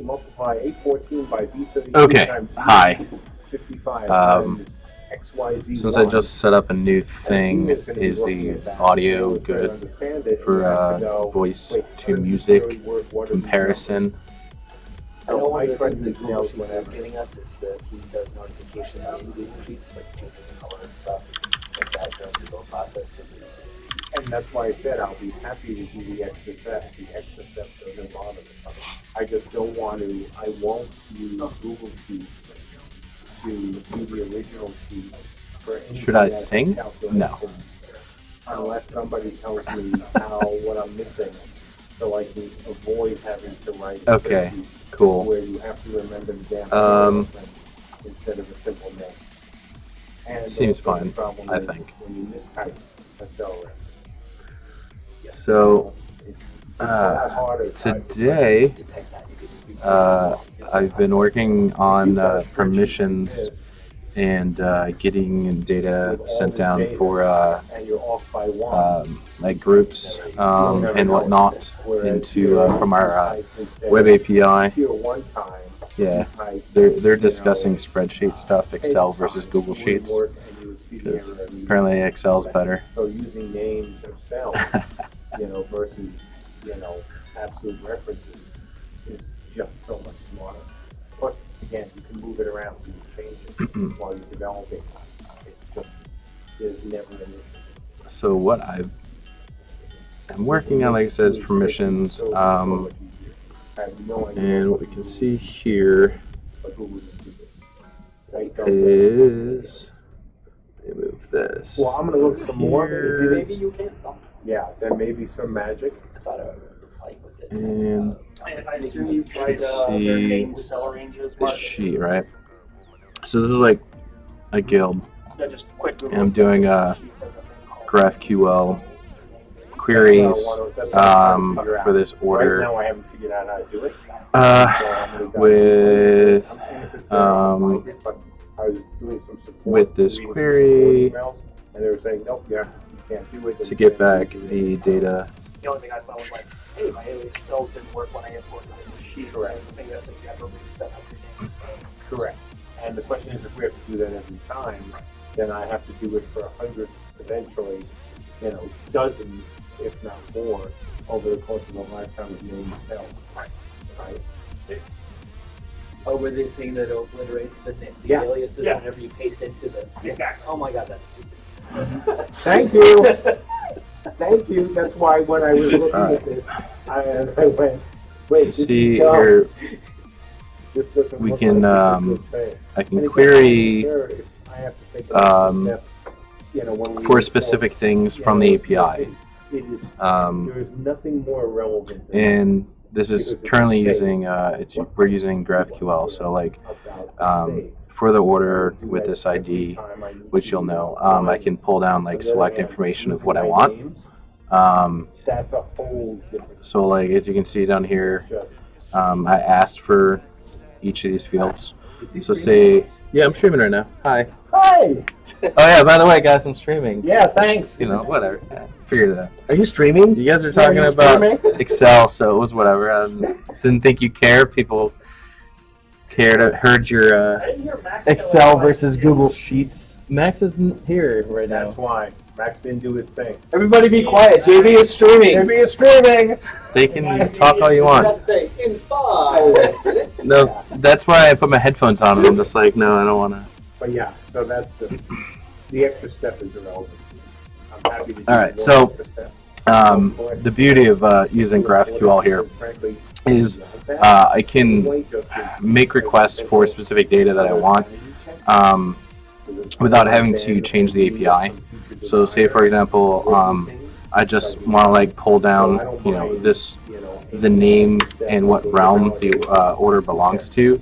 multiply 814 by B32 Okay, times hi. 55 times XYZ. Since I just set up a new thing, is the audio good for voice to music comparison? I know one of the things that Google Sheets is getting us is that he does notifications in Google Sheets, like changing the color and stuff, like that during the build process. And that's why I said I'll be happy to do the extra steps. The extra steps doesn't bother me. I just don't want to, I won't use Google Sheets to do the original sheet for any. Should I sing? No. Unless somebody tells me what I'm missing, so I can avoid having to write. Okay, cool. Where you have to remember the damn instead of a simple name. And seems fine, I think. When you mistype a cell reference. So, today, I've been working on permissions and getting data sent down for like groups and whatnot into from our web API. Yeah, they're discussing spreadsheet stuff, Excel versus Google Sheets, because apparently Excel's better. So using names of cells, versus absolute references is just so much smarter. Plus, again, you can move it around, you can change it while you're developing. It's just, there's never an issue. So what I'm working on, like I said, is permissions, and what we can see here is, let me move this. Well, I'm going to look some more. Maybe you can. Yeah, there may be some magic. I thought I would fight with it. And I assume you tried see cell ranges. this sheet, right? So this is like a guild, Just quick and I'm doing GraphQL queries for this order Right now I haven't figured out how to do it. with this query and they were saying, nope, yeah, you can't do it. to get back the data. The only thing I saw was like, hey, my alias cells didn't work when I imported it in the sheet. Correct. I think that's if you have to reset everything. So. Correct. And the question is, if we have to do that every time, then I have to do it for 100, eventually, dozens, if not more, over the course of a lifetime of million cells. Right? Oh, were they saying that it obliterates the aliases whenever you paste into the... Exactly. Oh my god, that's stupid. Thank you. Thank you. That's why when I was looking at this, I went, wait, See here, we can I can query for specific things from the API. There is nothing more relevant. And this is currently using we're using GraphQL. So like for the order with this ID, which you'll know, I can pull down like select information of what I want. That's a whole different. So like as you can see down here, I asked for each of these fields. So say, yeah, I'm streaming right now. Hi. Hi. Oh yeah, by the way, guys, I'm streaming. Yeah, thanks. Whatever. Yeah, figured it out. Are you streaming? You guys are talking about Excel, so it was whatever. I didn't think you care. People cared. Heard your Excel versus Google Sheets. Max isn't here right now. That's why. Max didn't do his thing. Everybody be quiet. JB is streaming. JB is streaming. They can talk all you want. Say, in 5. No, that's why I put my headphones on and I'm just like, no, I don't want to. But yeah, so that's the extra step is irrelevant. I'm happy to do All right, one so extra step. the beauty of using GraphQL here is I can make requests for specific data that I want without having to change the API. So say for example, I just want to like pull down, the name and what realm the order belongs to.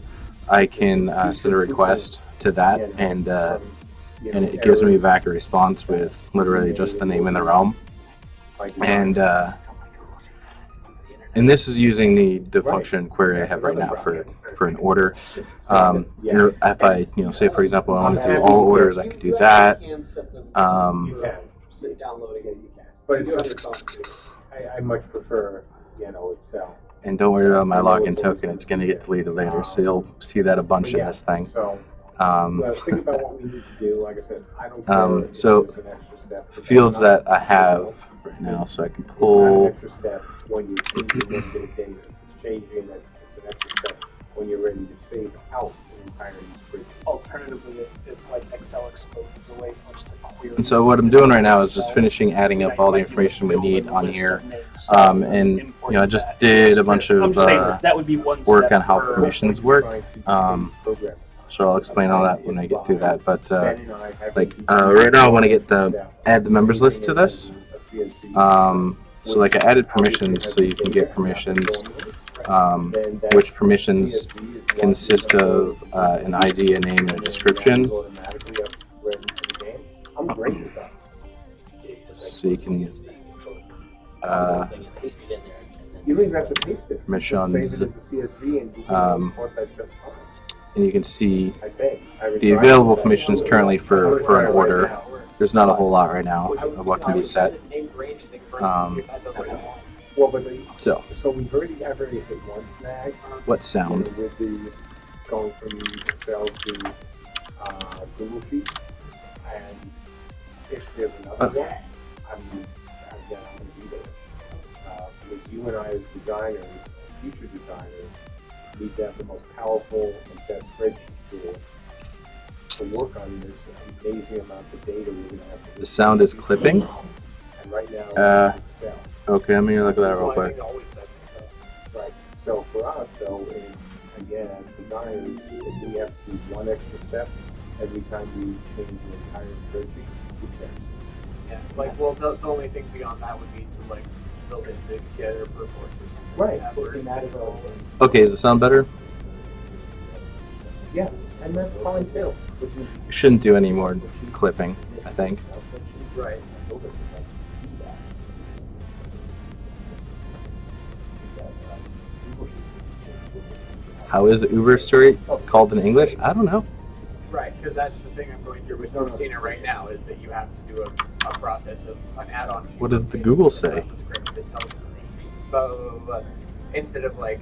I can send a request to that, and it gives me back a response with literally just the name and the realm. And this is using the function query I have right now for an order. If I say for example I want to do all orders, I could do that. But I much prefer Excel. And don't worry about my login token, it's going to get deleted later, so you'll see that a bunch in this thing. So, Um, think about what we need to do. Like I said, I don't care if so it's an extra step. fields that I have right now, so I can It's not an pull. extra step when you change your bit of data. It's changing that it's an extra step when you're ready to save out the entire spreadsheet. Alternatively, if like Excel exposes a way for us to query. And so what I'm doing right now is just finishing adding up all the information we need on here. And you know, I just did a bunch I'm of just saying that would be one work step on how per- permissions work. Trying to program. So I'll explain all that when I get through that. But Ben and I have like been right now, I want to get the down. add the members list to this. So like I added permissions, so you can get permissions, which permissions consist of an ID, a name, and a description. I'm great with that. So you can Paste it in there, and then You don't even have to paste it. Permissions, Just save it as a CSV and you can import that just fine. and you can see I think. the available permissions currently for an order. There's not a whole lot right now of what can be set. Well, but So so we've already hit one snag. what sound? With the going from Excel to Google Sheets, and if there's another one, I'm gonna be there. With you and I as designers, future designers, need to have the most powerful and best spreadsheet tool to work on this amazing amount of data we're gonna have to. The sound is clipping. And right now, it's Excel. Okay, I'm gonna look at that real quick. Right, so for us, though, is, again, as designers, if we have to do one extra step every time we change the entire spreadsheet, who cares? Yeah, like, well, the only thing beyond that would be to like build it together per course or something. Right, like that, just where in that it's all- Okay, does it sound better? Yeah, and that's fine too. Which is- You shouldn't do any more clipping, I think. Right. How is Uber story called in English? I don't know. Right, because that's the thing I'm going through with Christina right now, is that you have to do a process of an add-on. What does the Google say? The script that tells you blah, blah, blah, blah. Instead of like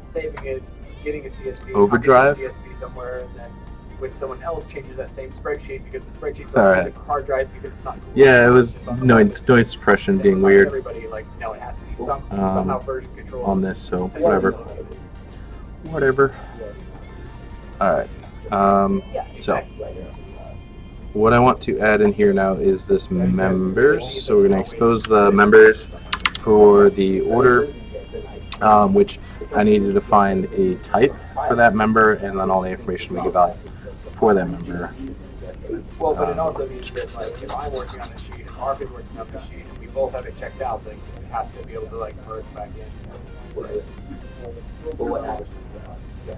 saving it, getting a CSV, Overdrive? copying a CSV somewhere, and then when someone else changes that same spreadsheet because the spreadsheet's All on right. the hard drive because it's not Google, Yeah, it it's was just on the noise hard disk. suppression Same being with weird Everybody like no, it has to be somehow version control on this, so Same whatever. with- Whatever. Alright. Yeah, So exactly. what I want to add in here now is this members. So we're going to expose the members for the order, which I need to define a type for that member and then all the information we give out for that member. Well, but it also means that like if I'm working on a sheet and Mark is working on the sheet and we both have it checked out, then it has to be able to like merge back in. Right. But what happens? Yeah.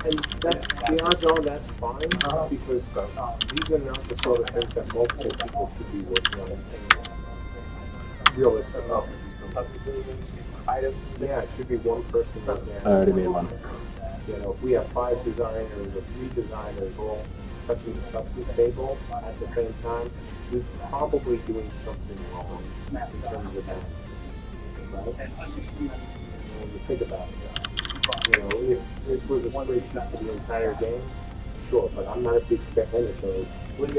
And that, beyond all, that's fine, because these are not the sort of things that multiple people should be working on. Realistically. Oh, substances and items. Yeah, it should be one person on I there. already made one. You know, if we have 5 designers or 3 designers all touching the substance table at the same time, we're probably doing something wrong in terms of that. Right? When you think about it. You know, if this was a spreadsheet for the entire game, sure, but I'm not a big fan of those.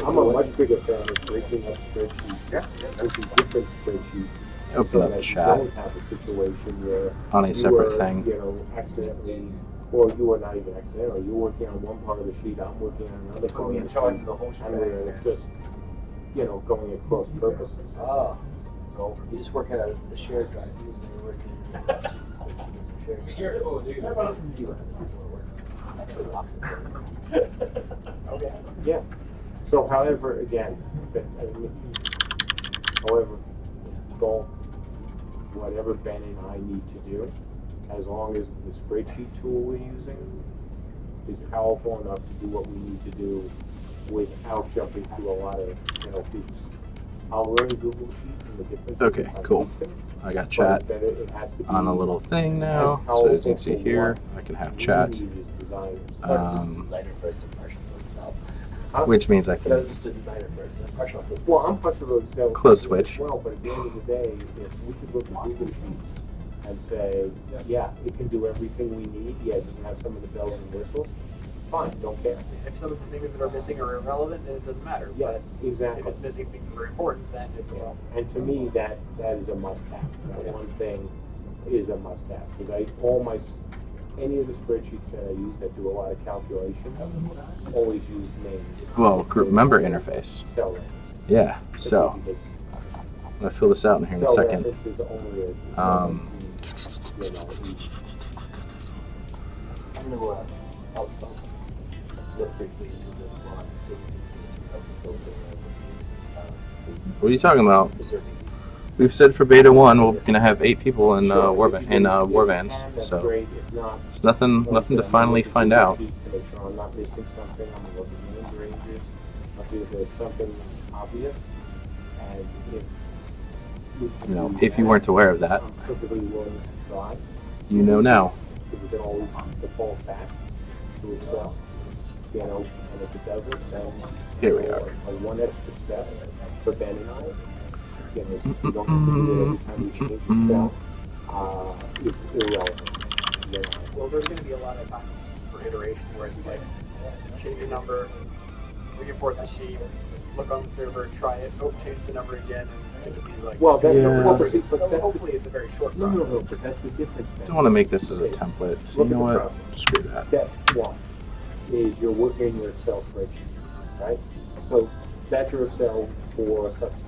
I'm a much bigger fan of breaking up spreadsheets into different spreadsheets. Open so up that chat. You don't have a situation where On a you separate were, thing. You know, accidentally, or you were not even accidental. You're working on one part of the sheet, I'm working on another part of the sheet. And we're just, you know, going across purposes. Oh, so you just work out the shared drive. You're working on the shared. See what Okay. Yeah. So however, again, however, goal, whatever Ben and I need to do, as long as the spreadsheet tool we're using is powerful enough to do what we need to do without jumping through a lot of, you know, hoops. I'll learn Google Sheets and the difference. Okay, cool. I got chat on a little thing now, so as you can see here, I can have chat. designer first impression for himself. Huh? which means I So that was can. just a designer first, and partial flip. Well, I'm comfortable with Excel. Close Twitch. Well, but at the end of the day, if we could look at Google Sheets and say, yeah, it can do everything we need, yeah, it doesn't have some of the bells and whistles, fine, don't care. If some of the things that are missing are irrelevant, then it doesn't matter. Yeah, But if exactly. it's missing things that are important, then it's a problem. And to me, that is a must-have. That one thing is a must-have, because any of the spreadsheets that I use that do a lot of calculations, always use names. Well, group member interface. Cell references. Yeah. So Because I'm gonna fill this out in here in a cell second. references only a- you know, each. I'm gonna I'll look briefly into this one, see if we can filter What are you talking about? preserving. We've said for beta 1 we're gonna have 8 people in Warbands, That's so great. If not, it's nothing to finally find out. to make sure I'm not missing something, I'm gonna look at the ranges, I'll see if there's something obvious, and if. we can You know, do if you that, weren't aware of that, I'm perfectly willing to try, you know now. because we can always default back to Excel, you know, and if it doesn't, then. Here we are. A one extra step for Ben and I, you know, you don't have to do it every time we change Excel, it's irrelevant. You know. Well, there's going to be a lot of times for iteration where it's like, change your number, re-import the sheet, look on the server, try it, change the number again, and it's going to be like. Well, that's, Yeah. well, but see, so but that's hopefully it's a very short no, process. no, but that's the difference. I don't want to make this as a template, so you know what? Screw that. Step one is you're working in your Excel spreadsheet, right? So that's your Excel for substances.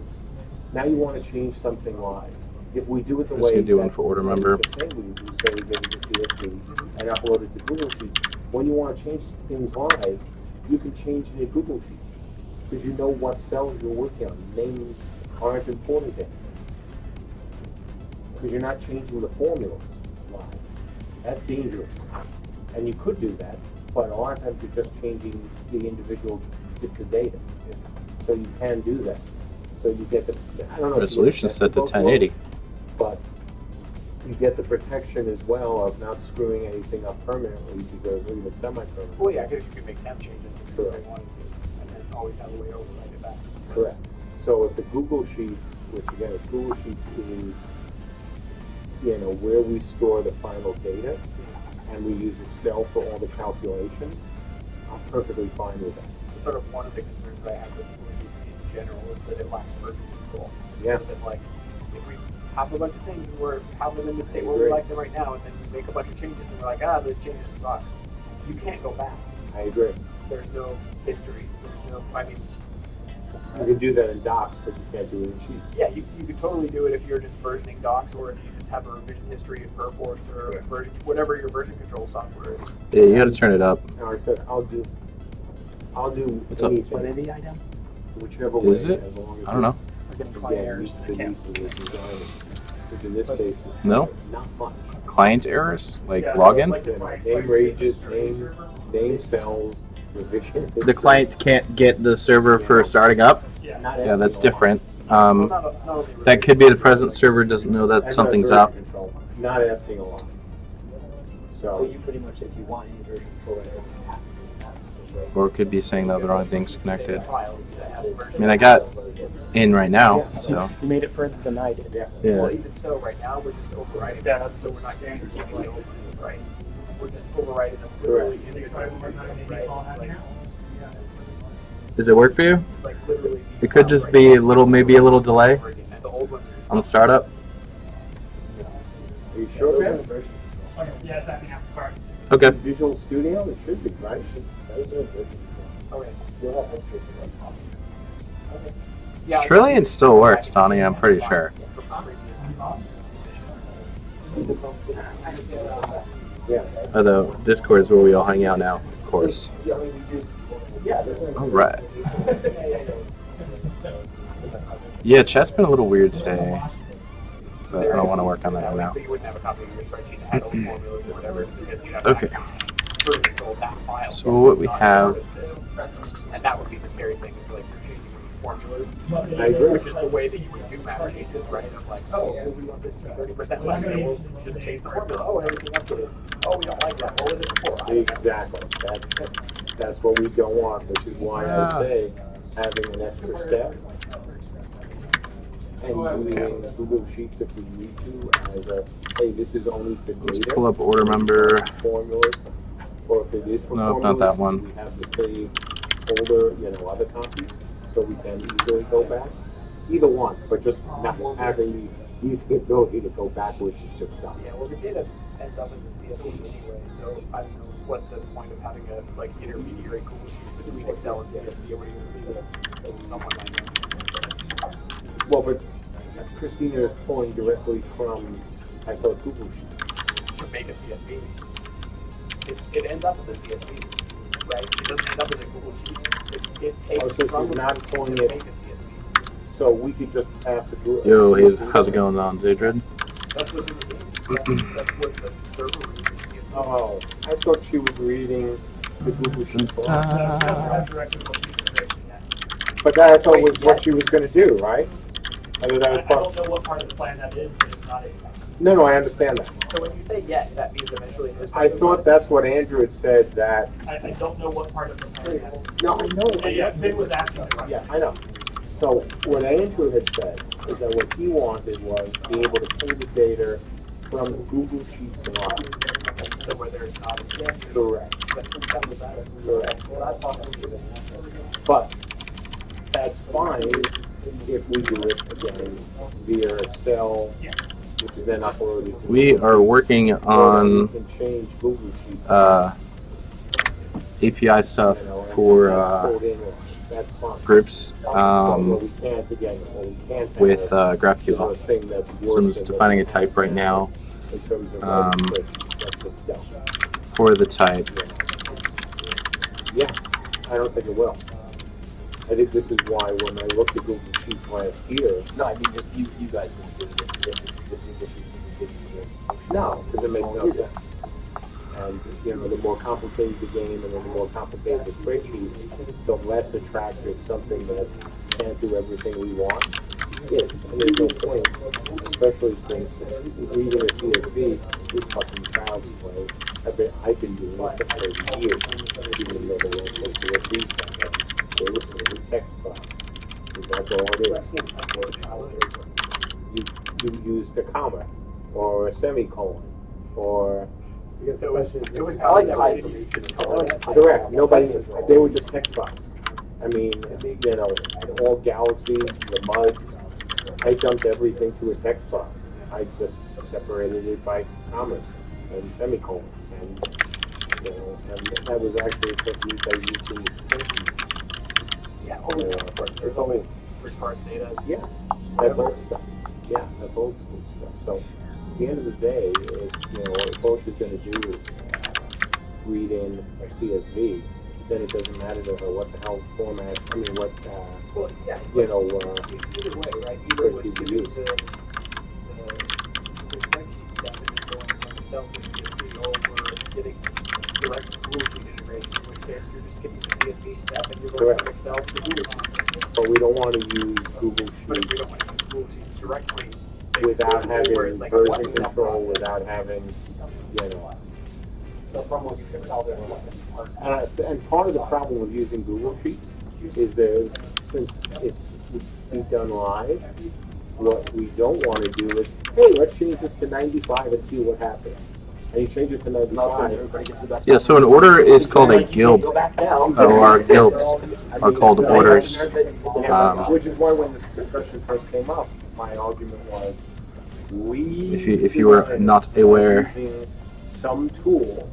Now you want to change something live. If we do it the I'm just way. gonna do one that for order we member. just said we do, say we get it to CSV and upload it to Google Sheets. When you want to change things live, you can change it in Google Sheets because you know what cells you're working on. Names aren't important then. Because you're not changing the formulas live. That's dangerous. And you could do that, but a lot of times you're just changing the individual bits of data. So you can do that. So you get the, I don't know. if you Resolution get set to both 1080. worlds, but you get the protection as well of not screwing anything up permanently because, or even semi-permanently. Well, yeah, because you can make temp changes if you really Correct. wanted to, and then always have a way to override it back. Correct. So if the Google Sheets, which again, if Google Sheets is, you know, where we store the final data, and we use Excel for all the calculations, I'm perfectly fine with that. Sort of one of the concerns that I have with Windows in general is that it lacks version control. Yeah. So that like, if we have a bunch of things and we're have them in the state where we Agree. like them right now, and then we make a bunch of changes and we're like, those changes suck. You can't go back. I agree. There's no history. There's no, I mean, You can do that in docs, but you can't do it in Sheets. yeah, you could totally do it if you're just versioning docs or if you just have a revision history in Perforce or version, whatever your version control software is. Yeah, you gotta turn it up. And like I said, I'll do What's up? anything, item? whichever way, Is it? as long as. I don't know. We're getting client Again, errors use that the I can't. use of the design, which in this case is No? not much. Client errors? Like login? Name ranges, name cells, revision. The client can't get the server for starting up. Not Yeah, that's asking a lot. different. Well, not only That could be the present server doesn't know that That's something's not up. version control, not asking a lot. So So, you pretty much, if you want any version control, it have to do that. Or it could be saying that the wrong thing's connected. files that have version I mean, I got in right now, so. You made it further than I did. yeah. Well, Yeah. even so, right now, we're just overriding them, so we're not getting keeping the opens, right? We're just overriding them literally in the right? Like, Does it work for you? like literally. It could just be a little, maybe a little delay And the old ones are on the startup. Are you sure, man? Yeah, it's acting after party. Okay. Visual Studio, it should be, right? Okay. You'll have history for that. Okay. Yeah. Trillion still works, Donnie, I'm pretty sure. From previous Yeah. Although Discord is where we all hang out now, of course. All right. Yeah, chat's been a little weird today, but I don't want to work on that right now. So you wouldn't have a copy of your spreadsheet that had all the formulas or whatever, because you have Okay. version control that file. So what we have- And that would be the scary thing, is like you're changing formulas. I agree. Which is the way that you would do map changes, right? Of like, oh, well, we want this to be 30% less, then we'll just change the formula. Oh, everything updated. oh, we don't like that, what was it before? I don't know. Exactly, that's what we don't want, which is why I say having an extra step and using Google Sheets if we need to as a, hey, this is only for Let's data. pull up order member. Formulas, or if it is for Nope, formulas, not that one. we have the save folder, other copies, so we can easily go back. Either one, but just not having the ability to go backwards is just dumb. Yeah, well, the data ends up as a CSV anyway, so I don't know what the point of having a like intermediary Google Sheet between Excel and CSV or whatever. Someone like that. Well, but Christina is pulling directly from, I thought, Google Sheets. To make a CSV. It ends up as a CSV, right? It doesn't end up as a Google Sheet. It takes Oh, so from she's a not Google Sheet pulling to it. make a CSV. So we could just pass it through. Yo, how's it going on, Zadred? That's what's in the game. That's what the server reads as CSV. Oh, I thought she was reading the Google Sheets. That's directly what she's integration, yeah. But that I thought was what she was gonna do, right? I mean, that I was part- don't know what part of the plan that is, but it's not a. No, I understand that. So when you say yet, that means eventually it is. I thought that's what Andrew had said, that, I don't know what part of the plan that is. no, I know. Yeah, Vin was asking the question. Yeah, I know. So what Andrew had said is that what he wanted was to be able to pull the data from the Google Sheets line. So where there's not a CSV. Correct. Correct. Well, that's possible. But that's fine if we do it again via Excel, Yeah. which is then uploaded. to- We are working Or on we can change Google Sheets. API stuff and for code in it. That's fine. groups What we can't, again, what we can't have with is GraphQL. a thing that's So I'm worse just than defining a what type right now in terms of um, spreadsheets. That's just dumb. for the type. Yeah, I don't think it will. I think this is why when I looked at Google Sheets last year, No, I mean, just you guys won't do it, this is no, because it makes no sense. And, the more complicated the game and then the more complicated the spreadsheet, the less attractive something that can't do everything we want is. And there's no point, especially since reading a CSV is fucking child's play. I've been doing it for 30 years, even though they won't take CSV stuff. They listen to the text box, because that's all it is. You used a comma, or a semicolon, or... So it was I like constantly type. used to the color. Correct, nobody, they were just text box. I mean, all Galaxy, the muds, I dumped everything to a text box. I just separated it by commas and semicolons, and, and that was actually a technique I used in the spreadsheet. Yeah, of course, there's always strict parse data. Yeah, that's old stuff. Yeah, that's old school stuff. So, at the end of the day, if all she's gonna do is read in a CSV, then it doesn't matter to her what the hell format, Well, yeah. either Either way, right? Either we're skipping the spreadsheet step and just going from Excel to CSV, or we're getting direct Google Sheet integration, in which case you're just skipping the CSV step and you're going Correct. from Excel to Google Sheets. but we don't wanna use Google But if we Sheets don't want to use Google Sheets directly, without exposable, where it's having like a version one-step control, process. without having, So from what you can tell, they're and part of the problem with using Google Sheets is since it's done live, what we don't wanna do is, hey, let's change this to 95 and see what happens. And you change it to 95. Yeah, so an order is called a guild, Go back down. or guilds are called orders. Which is why when this discussion first came up, my argument was, If you were not aware, using some tool,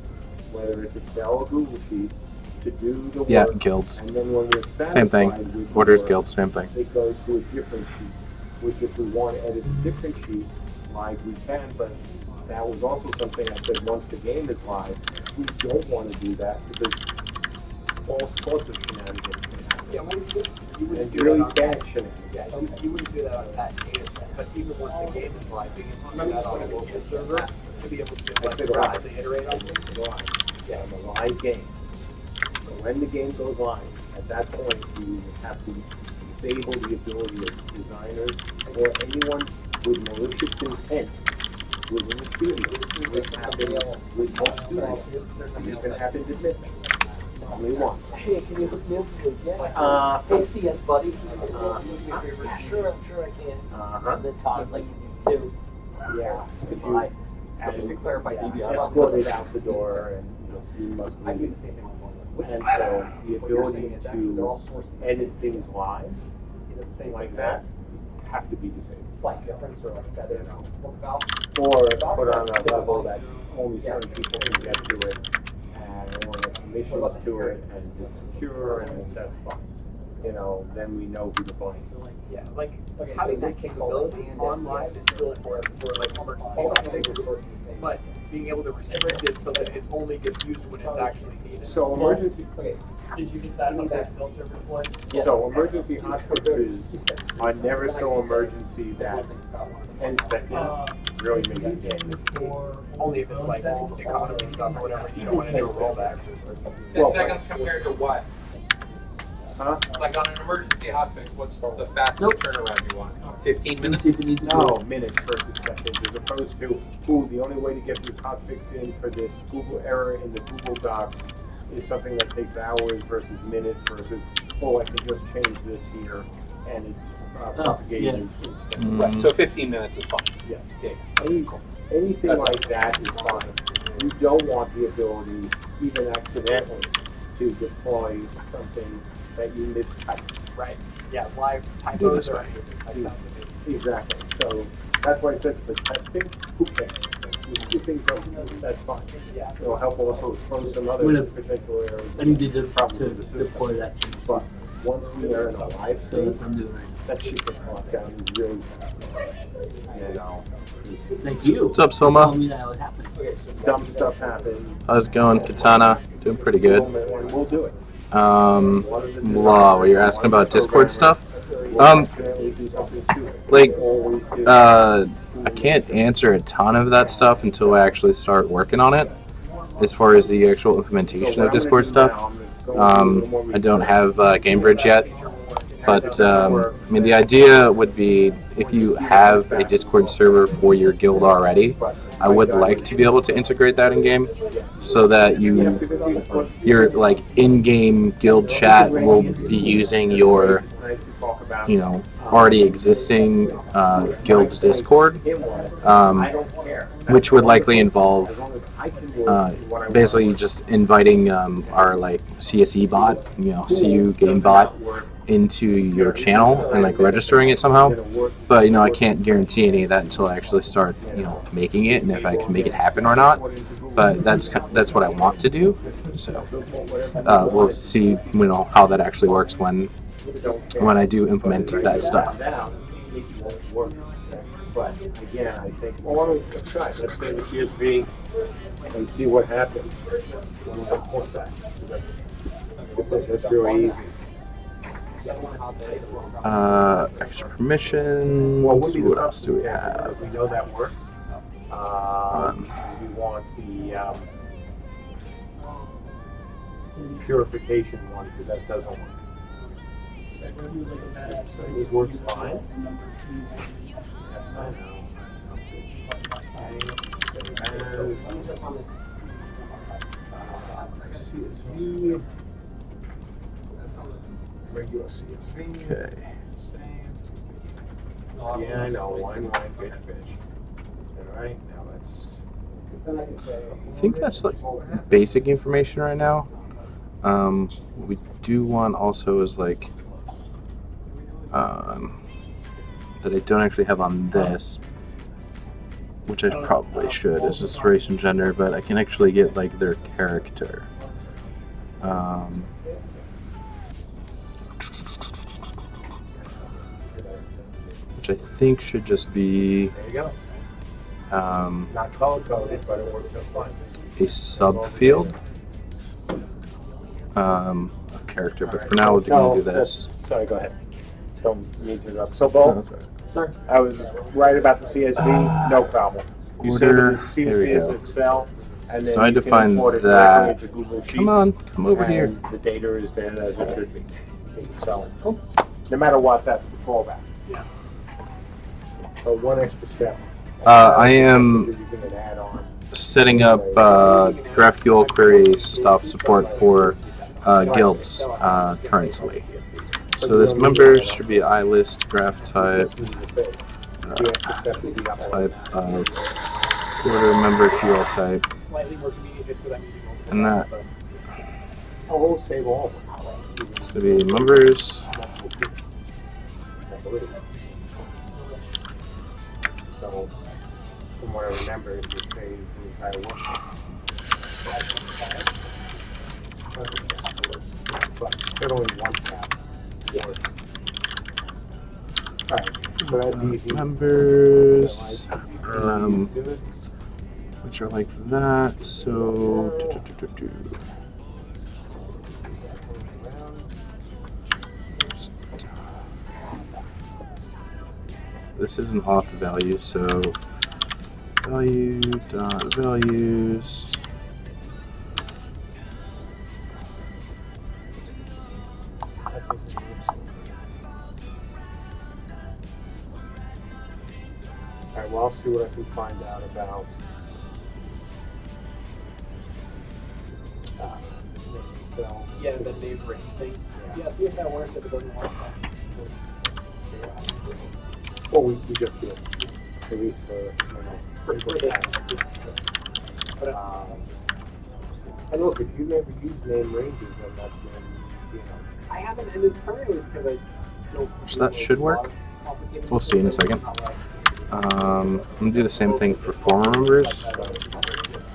whether it's Excel or Google Sheets, to do the work. yeah, guilds. And then when we're satisfied Same thing. with the Orders, work, guilds, same thing. it goes to a different sheet, which if we want to edit a different sheet, live we can, but that was also something I said, once the game is live, we don't want to do that because all sorts of shenanigans can happen. Yeah, well, you wouldn't And do really that on bad that. shenanigans. Yeah, you wouldn't do that on that data set, but even once the game is live, being able to do that on a local server, to be able to like said rapidly iterate on things. Live. Yeah, a live game. So when the game goes live, at that point, you have to disable the ability of designers or anyone with malicious intent within the studio, which happens with most studios. You can have it admit only once. Hey, can you hook me up to the hey, CS buddy. Yeah, sure I can. And then Todd's like, dude, Yeah. goodbye. And Just to clarify, escorted out the door, and you must I do leave. the same thing on one. And so the ability to edit things live, Is it the same like that, have to be disabled. Slight difference or like feathers look valve? Or put on a level that only certain people can get to it, and only have permissions to it, and it's secure, and it's that fun. You know, then we know who to blame. Yeah, like Okay, having so that capability online is still for like emergency fixes, but being able to restrict it so that it only gets used when it's actually needed. So emergency, Okay, Did you get that update filter deployed? so emergency hotfixes are never so emergency that 10 seconds really makes a difference. Only if it's like economy stuff or whatever, you don't want to do a rollback. 10 seconds compared to what? Huh? Like on an emergency hotfix, what's the fastest turnaround you want? 15 minutes? No, minutes versus seconds, as opposed to, ooh, the only way to get this hotfix in for this Google error in the Google Docs is something that takes hours versus minutes versus, oh, I can just change this here and it's propagated instantly. Right, so 15 minutes is fine. Yes. Yeah. Anything like that is fine. You don't want the ability, even accidentally, to deploy something that you mistyped. Right. Yeah, live Do typos this or way. anything. That sounds amazing. Exactly. So that's why I said for testing, who cares? Just do things up, that's fine. Yeah. It'll help also expose some other Would potential areas. I need to Problems with the system. deploy that. But once we are in a live So state, that's what I'm doing right now. that shit gets locked down really fast. You know, Thank you. What's up, for Soma? telling me that would happen. dumb stuff happens. How's it going, Katana? Doing pretty good. And we'll do it. Blah, what you're asking about Discord stuff? We'll accidentally do something stupid. Like, Always do. I can't answer a ton of that stuff until I actually start working on it. As far as the actual implementation of Discord stuff, I don't have GameBridge yet. But I mean, the idea would be if you have a Discord server for your guild already, I would like to be able to integrate that in game, so that your like in-game guild chat will be using your, you know, already existing guild's Discord, which would likely involve basically just inviting our like CSE bot, you know, CU game bot, into your channel and like registering it somehow. But you know, I can't guarantee any of that until I actually start, you know, making it, and if I can make it happen or not. But that's what I want to do. So we'll see, you know, how that actually works when I do implement that stuff. But again, I think, well, let's try. Let's say the CSV and see what happens when we report that. That's really easy. Extra permissions. Well, what What else do we have? We know that works. We want the purification one because that doesn't work. So this works fine. Yes, I know. CSV. Regular CSV. Okay. Yeah, I know. Wine, fish. All right, now let's. I think that's like basic information right now. What we do want also is like that I don't actually have on this, which I probably should, is just race and gender, but I can actually get like their character. Which I think should just be There you go. um, Not color-coded, but it works just fine. a subfield of character. But for now, we're going to do this. Sorry, go ahead. Don't mean to interrupt. So, Bo, Sir? I was right about the CSV, no problem. You said Order, that the here we CSV is go. Excel, and then So I you can define import it that. directly into Google Sheets. Come on, come over here. And the data is there as it should be. So, no matter what, that's the fallback. Yeah. So one extra step. I am You can add on. setting up GraphQL query stuff support for guilds currently. So this members should be iList graph type, type of order member QL type, Slightly more convenient just because I'm using multiple. and that Oh, we'll save all of them. should be members. So, from what I remember, it would save the entire work. But there's only one tab. Alright, so that's easy. Members, which are like that. So, this is an auth value, so value dot values. Alright, well, I'll see what I can find out about. So, Yeah, the name range thing. Yeah, see if that works. If it doesn't work, well, we just do it. At least for this. But and look, if you never use name ranges, then that's when, you know. I haven't, and it's primarily because I don't. So that should work. We'll see in a second. I'm gonna do the same thing for former members.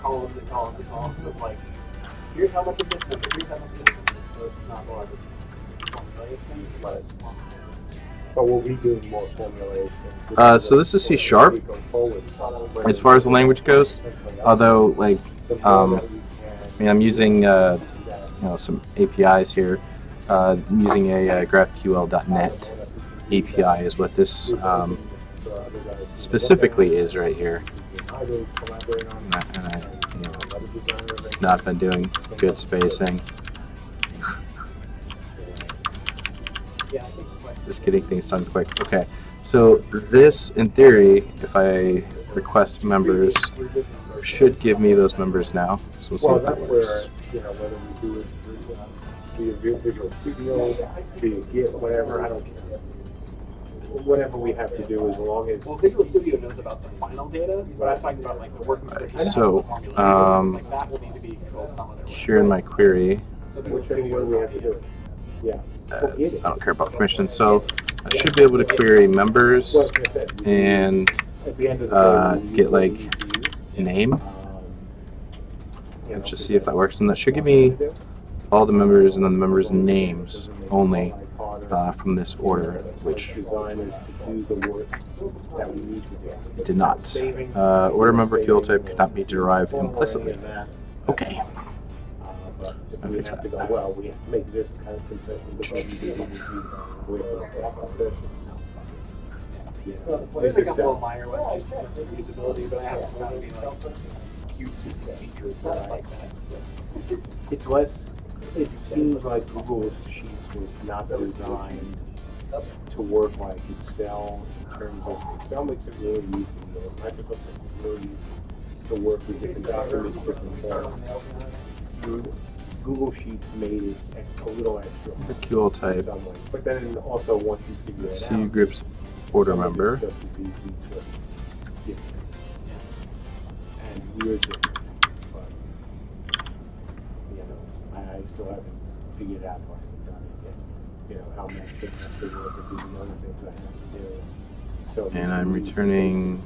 Columns and columns and columns of like, here's how much of this number, here's how much of this number. So it's not more of a formulaic thing, but But we'll be doing more formulation. So this is C#. As far as the language goes, although like I mean, I'm using you know, some APIs here. I'm using a GraphQL.net API is what this specifically is right here. And I you know, not been doing good spacing. yeah, I think like, Just getting things done quick. Okay, so this, in theory, if I request members, should give me those members now. So we'll see if that works. You know, whether we do it via Visual Studio, via Git, whatever, I don't care. Whatever we have to do, as long as. well, Visual Studio knows about the final data, but I'm talking about like the working spreadsheet. So, like that will need to be controlled some of their work. Here in my query, So Visual Whichever Studio way is we not have to do it. it. Yeah. I don't care about permission, so I should be able to query members and At the end of the day, get like name. And just see if that works, and that should give me all the members and then the members' names only from this order, which designers to do the work that we need to do. it did not. Order member QL type could not be derived implicitly. Okay. I fixed have that. to go, well, we have to make this kind of concession. There's a couple of minor ones just in terms of usability, but I haven't found any like cute missing features that I like that. So. It's less, it seems like Google Sheets was not designed to work like Excel in terms of, Excel makes it really easy, Microsoft makes it really easy to work with different documents, different forms. Google Sheets made it a little extra. The QL type. some way. But then also once you figure it C out, groups order some of member. this stuff is easy to get. And we're different, but, you know, I still haven't figured out what I've done yet. You know, how much they have to work or do the other things I have to do. So And I'm returning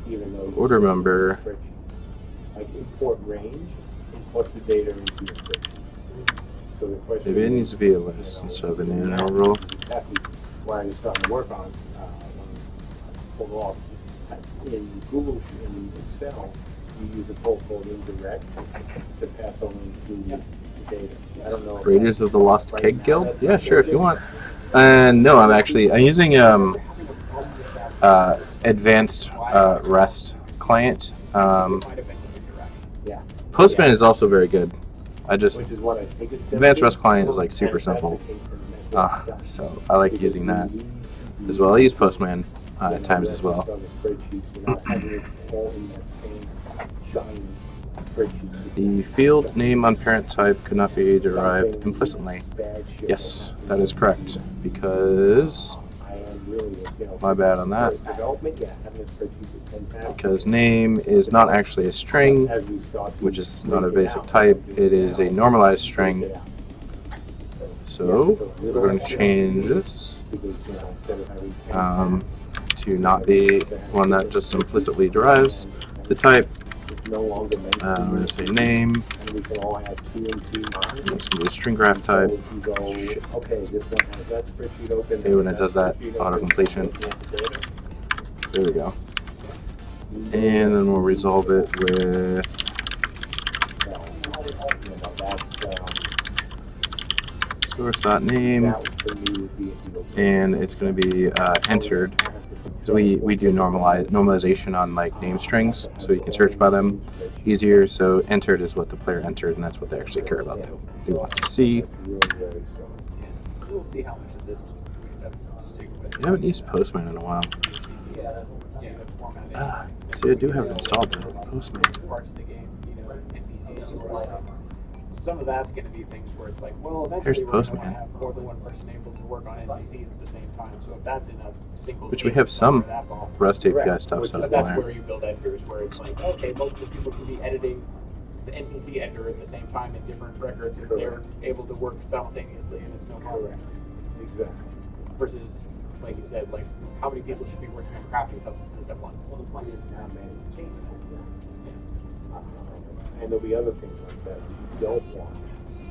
even though order member. spreadsheet, like import range and plus the data into your spreadsheet. So the question Maybe it is, needs to be a list instead of an interval. exactly what I was starting to work on when I pulled off. In Google, in Excel, you use a pull code indirect to pass on to the data. I don't know. Raiders of the Lost Keg Guild? Yeah, sure, if you want. No, I'm using advanced REST client. Yeah. Postman is also very good. I just Which is what I think it's. Advanced REST client is like super simple. So I like using that as well. I use Postman. at times as well. On the spreadsheet, you're not having it all in that same giant spreadsheet. The field name on parent type could not be derived implicitly. Bad shit. Yes, that is correct, because, I am really, my bad on that, for development, yeah, having a spreadsheet is fantastic. because name is not actually a string, As we start to which is not a break it basic out, type, it is a normalized break string. it out. So we're going to change this Because, instead of having to not be one that just implicitly derives the type. it's no longer meant to I'm be going to say name. and we can all have TNT It's models. going to be a string graph type. So if you go, Shit. okay, this one has that spreadsheet open. Okay, when it does that spreadsheet auto open, completion. looking at the data. There we go. And then we'll resolve it with source.name, That for me would be a deal. and it's going to be entered, because we do normalization on like name strings, so you can search by them easier. So entered is what the player entered, and that's what they actually care about. They want to see. Really, really so. We'll see how much of this we end up sticking with. I haven't used Postman in a while. Yeah, formatting. See, I do have it installed though. Postman. Parts of the game, NPCs or like, some of that's going to be things where it's like, well, Here's eventually we're going to Postman. have more than one person able to work on NPCs at the same time. So if that's in a single Which we game have some that's all. REST API Correct. stuff set But up that's in where there. you build editors, where it's like, okay, multiple people can be editing the NPC editor at the same time in different records if they're able to work simultaneously and it's no problem. Exactly. Versus, like you said, like how many people should be working on crafting substances at once? Not many. And there'll be other things like that. You don't want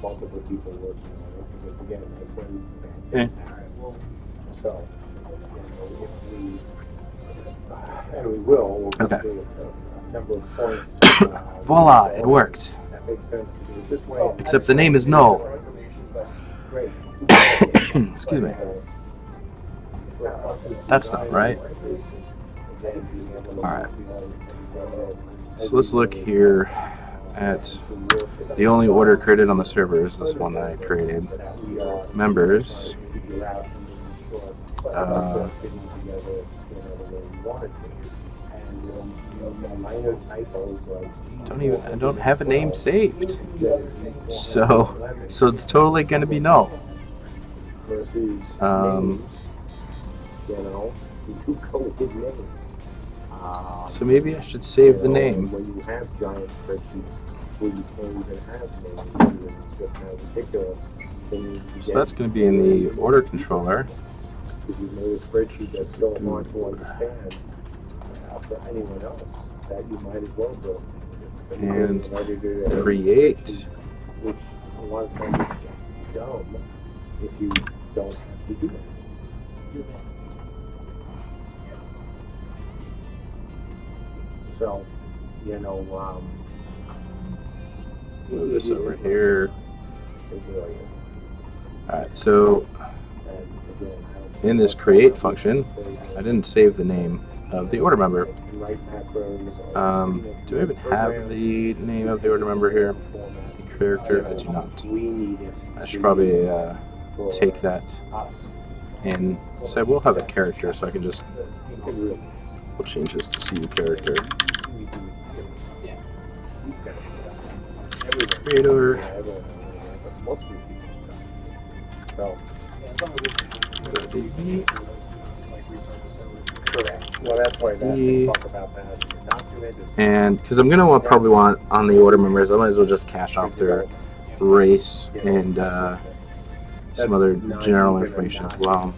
multiple people working on it because again, that's when Yeah. So, and we will. We'll Okay. do a number of points. Voila, it worked. That makes sense to do it this way. Except the name is null. Great. Excuse me. That's not right. Alright. So let's look here at the only order created on the server is this one that I created. Members. I don't have a name saved. So it's totally gonna be null. So maybe I should save the name. When you have giant spreadsheets where you can't even have names, it's just kind of ridiculous. So that's going to be in the order controller. Because you've made a spreadsheet that's so hard to understand for anyone else that you might as well build. And create. Which a lot of times is just dumb if you don't have to do that. So, Move this over here. it really is. Alright, so And again, in this create function, I didn't save the name of the order member. Do I even have the name of the order member here? The character? I do not. We need it. I should probably take that in. So I will have a character, so I can just we'll change this to CU character. Creator. Well, that's why that talk about that document. And because I'm gonna probably want on the order members, I might as well just cache off their race and some other general information as well.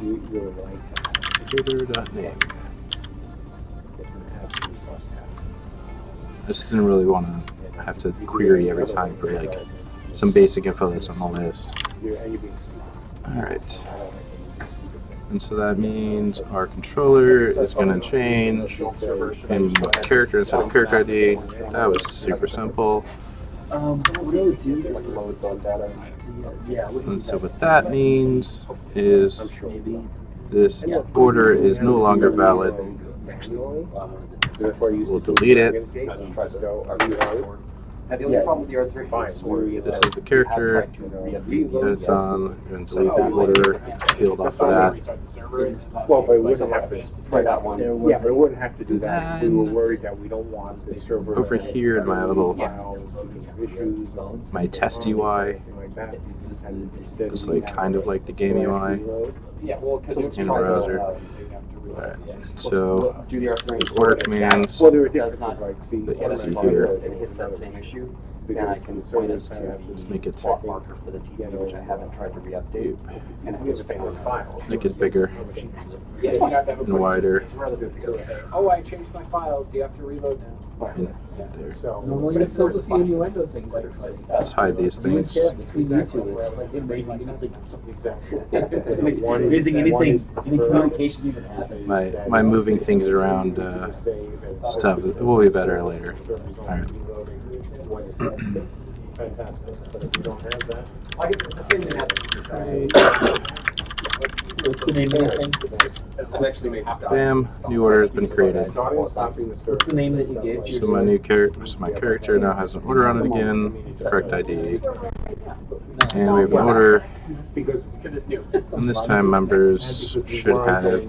You really like Creator.name. I just didn't really want to have to query every time for like some basic info that's on the list. Alright. And so that means our controller is going to change and character instead of character ID. That was super simple. And so what that means is this order is no longer valid. We'll delete it. Now, the only problem with the R3 is This is the character that it's on. We're going to delete that order. field off That's of all that. Restart the server. Well, but it wouldn't have to. Try that one. Yeah, but it wouldn't have to do that. We were Then- worried that we don't want the server. Over here in my little- issues, My test UI like that. And instead is we like have kind of like the game UI. Yeah, well, because it's In trying to browser. allow you, so you have to reload. Alright, so Do the there's order commands. Well, there are Does differences, not like, see. that Get you us see farther here. and it hits that same issue, then I can point us to Just make the it plot marker for the TV, which I haven't tried to re-update. And it was failing. Make it bigger Yeah, you have to have a and wider. Oh, I changed my files, so you have to reload now. There. So. Normally it filters the innuendo things that are played. Let's hide these things. Yeah, between you two, it's like amazing anything. Exactly. Amazing anything, any communication even happens. My moving things around stuff will be better later. Alright. Fantastic, but if you don't have that. I get the same thing happened. What's the name of the thing? I've actually made stuff. Bam, new order has been created. It's audio stopping the server. What's the name that you gave? So my new character, so my character now has an order on it again, correct ID, and we have an order. Because Because it's new. And this time members should have a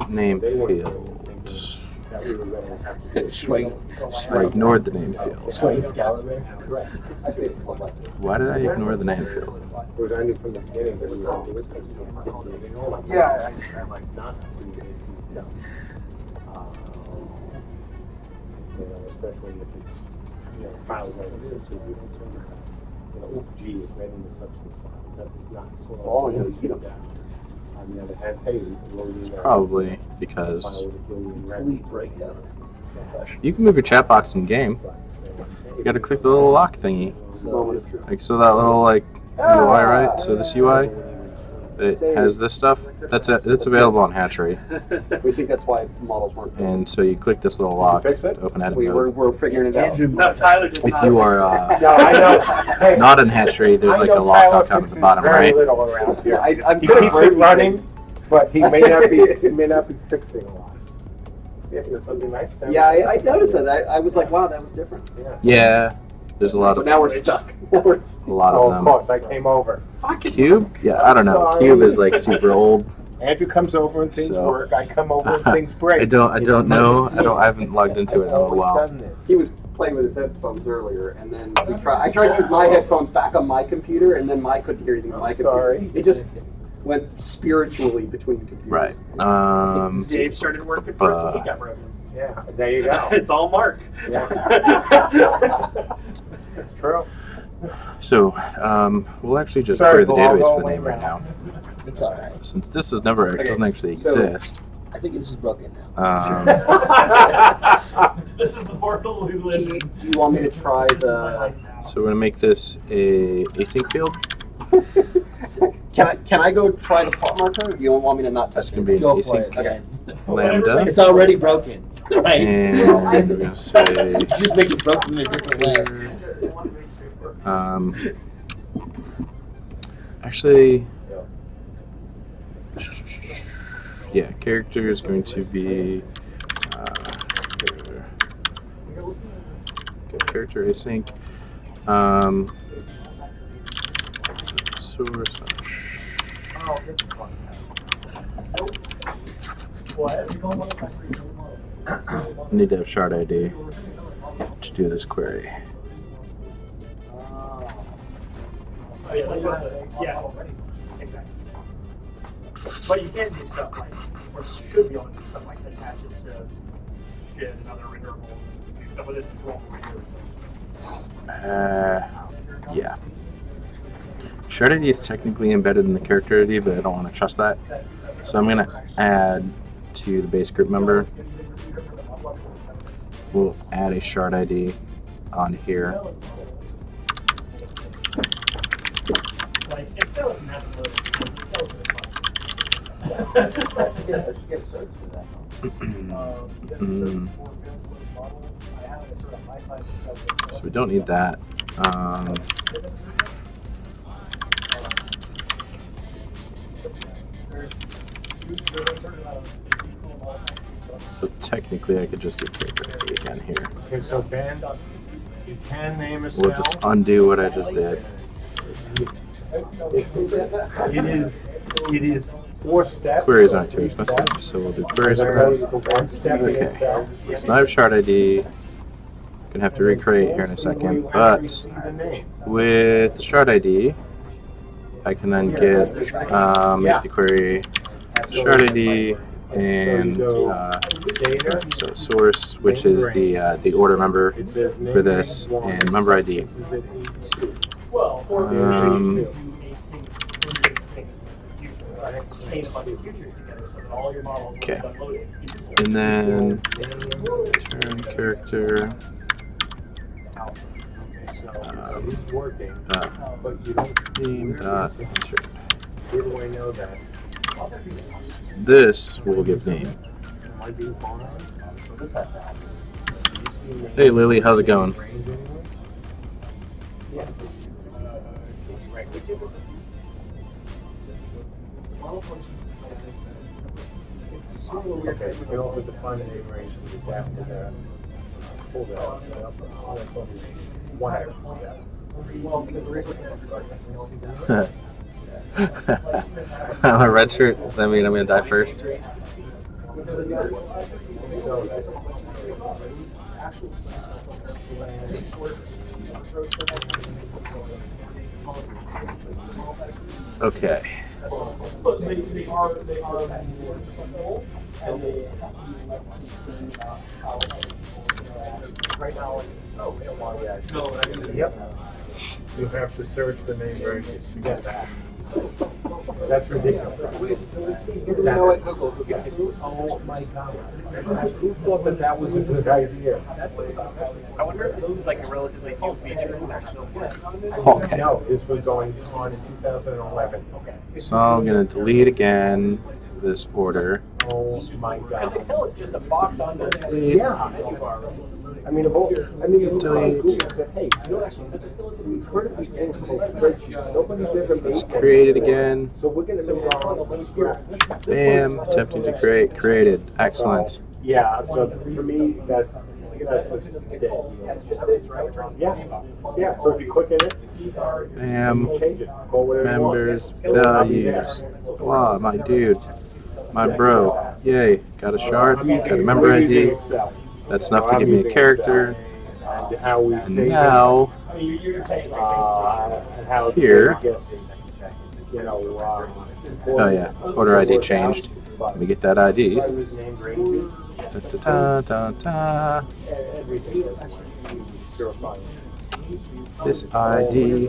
name field. that we were gonna have to do. Swing. I ignored the name field. Swing Excalibur. Why did I ignore the name field? Because I knew from the beginning that we were going to do it. Yeah, I like not to do it. You know, especially if it's, you know, files like this, you know, gee, it's read in the substance file. That's not sort of. Oh, yeah, you don't. On the other hand, hey, loading that Probably because file with a billion Complete records. breakdown. you can move your chat box in game. You gotta click the little lock thingy. Like so that little like UI, right? So this UI, it has this stuff. That's available on Hatchery. We think that's why models weren't. And so you click this little lock Fix to it? open edit We're mode. figuring it out. Andrew, No, Tyler did If not. you are No, I know. Hey, not in Hatchery, there's I like know a lock Tyler icon at the fixes bottom very right. little around here. I'm He good at keeps it breaking running, things. but he may not be fixing a lot. See if there's something nice. Yeah, I noticed that. I was like, wow, that was different. Yeah, there's a lot But of now we're stuck. Now we're stuck. a lot Oh, of of them. course, I came over. Cube? Yeah, I don't know. Sorry. Cube is like super old. Andrew comes over and things So- work. I come over and things break. I don't know. I haven't logged into it It's in a always while. done this. He was playing with his headphones earlier, and then I tried to use my headphones back on my computer, and then I couldn't hear anything on my computer. Sorry. It just went spiritually between the computers. Right. Dave started working first and he got broken. Yeah, there you go. It's all Mark. That's true. So, we'll actually just Sorry, query the Bill, I'll database go for the away name right now. now. it's alright. Since this is never doesn't actually so- exist. I think it's just broken now. This is the portal we live in. Do you want me to try the? So we're gonna make this a async field. Can I go try the plot marker? Or do you want me to not That's touch gonna be an Go for it. async Okay. lambda, It's already broken. Right? and we're gonna say Just make it broken in a different way. actually, yeah, character is going to be character async. Source. I need to have shard ID to do this query. Oh, yeah, that's what yeah, exactly. But you can do stuff like, or should be able to do stuff like attach it to shit and other renderable, do stuff with it to roll Yeah. Shard ID is technically embedded in the character ID, but I don't want to trust that. So I'm going to add to the base group member. We'll add a shard ID on here. Like, it still doesn't have to load it. It's still So we don't need that. So technically I could just do character ID again here. Okay, so Ben, you can name a cell. We'll just undo what I just did. It is 4 steps. Queries aren't too expensive, so we'll do queries for that. One step in Okay. itself. So now I have shard ID. Gonna have to recreate here in a second, but with the shard ID, I can then get make the query shard ID and so source, which is the order member for this, and member ID. Well, or maybe Um, you do async chain a bunch of futures together so that all your models will Okay. be unloaded. And then return character. Working, Dot but you don't. name dot enter. Where do I know that? This will give name. Am I being fine? Hey Lily, how's it going? Okay, you can also define an iteration after that. Pull that up. One X, yeah. Well, because the reason I'm a red shirt. Does that mean I'm gonna die first? Okay. But they are and they right now Yep. You have to search the name version to get that. That's ridiculous. Oh my God. Who thought that that was a good idea? I wonder if this is like a relatively new feature and they're still working on it. Okay. No, this was going on in 2011. Okay. So I'm gonna delete again this order. Oh my Because God. Excel is just a box on the Yeah. I mean, Google Delete. said, hey, you don't actually set the skeleton. We've heard of these things called spreadsheets. Nobody's ever made Let's them. create it again. So we're gonna make our own link here. Bam. Attempting to create. Created. Excellent. Yeah, so for me, that's dead. It's just this, right? Yeah, yeah, so if you click in it, Bam. change it, call whatever you want. Members. Values. Wow, my dude. My bro. Yay. Got a shard. Got a member ID. That's enough to give me a character. And how we And save now, it, and how here. it gets, you know, oh yeah, order ID changed. Let me get that ID. So I was named Ranges, Da, da, da, da, da. everything is zero fine. This ID.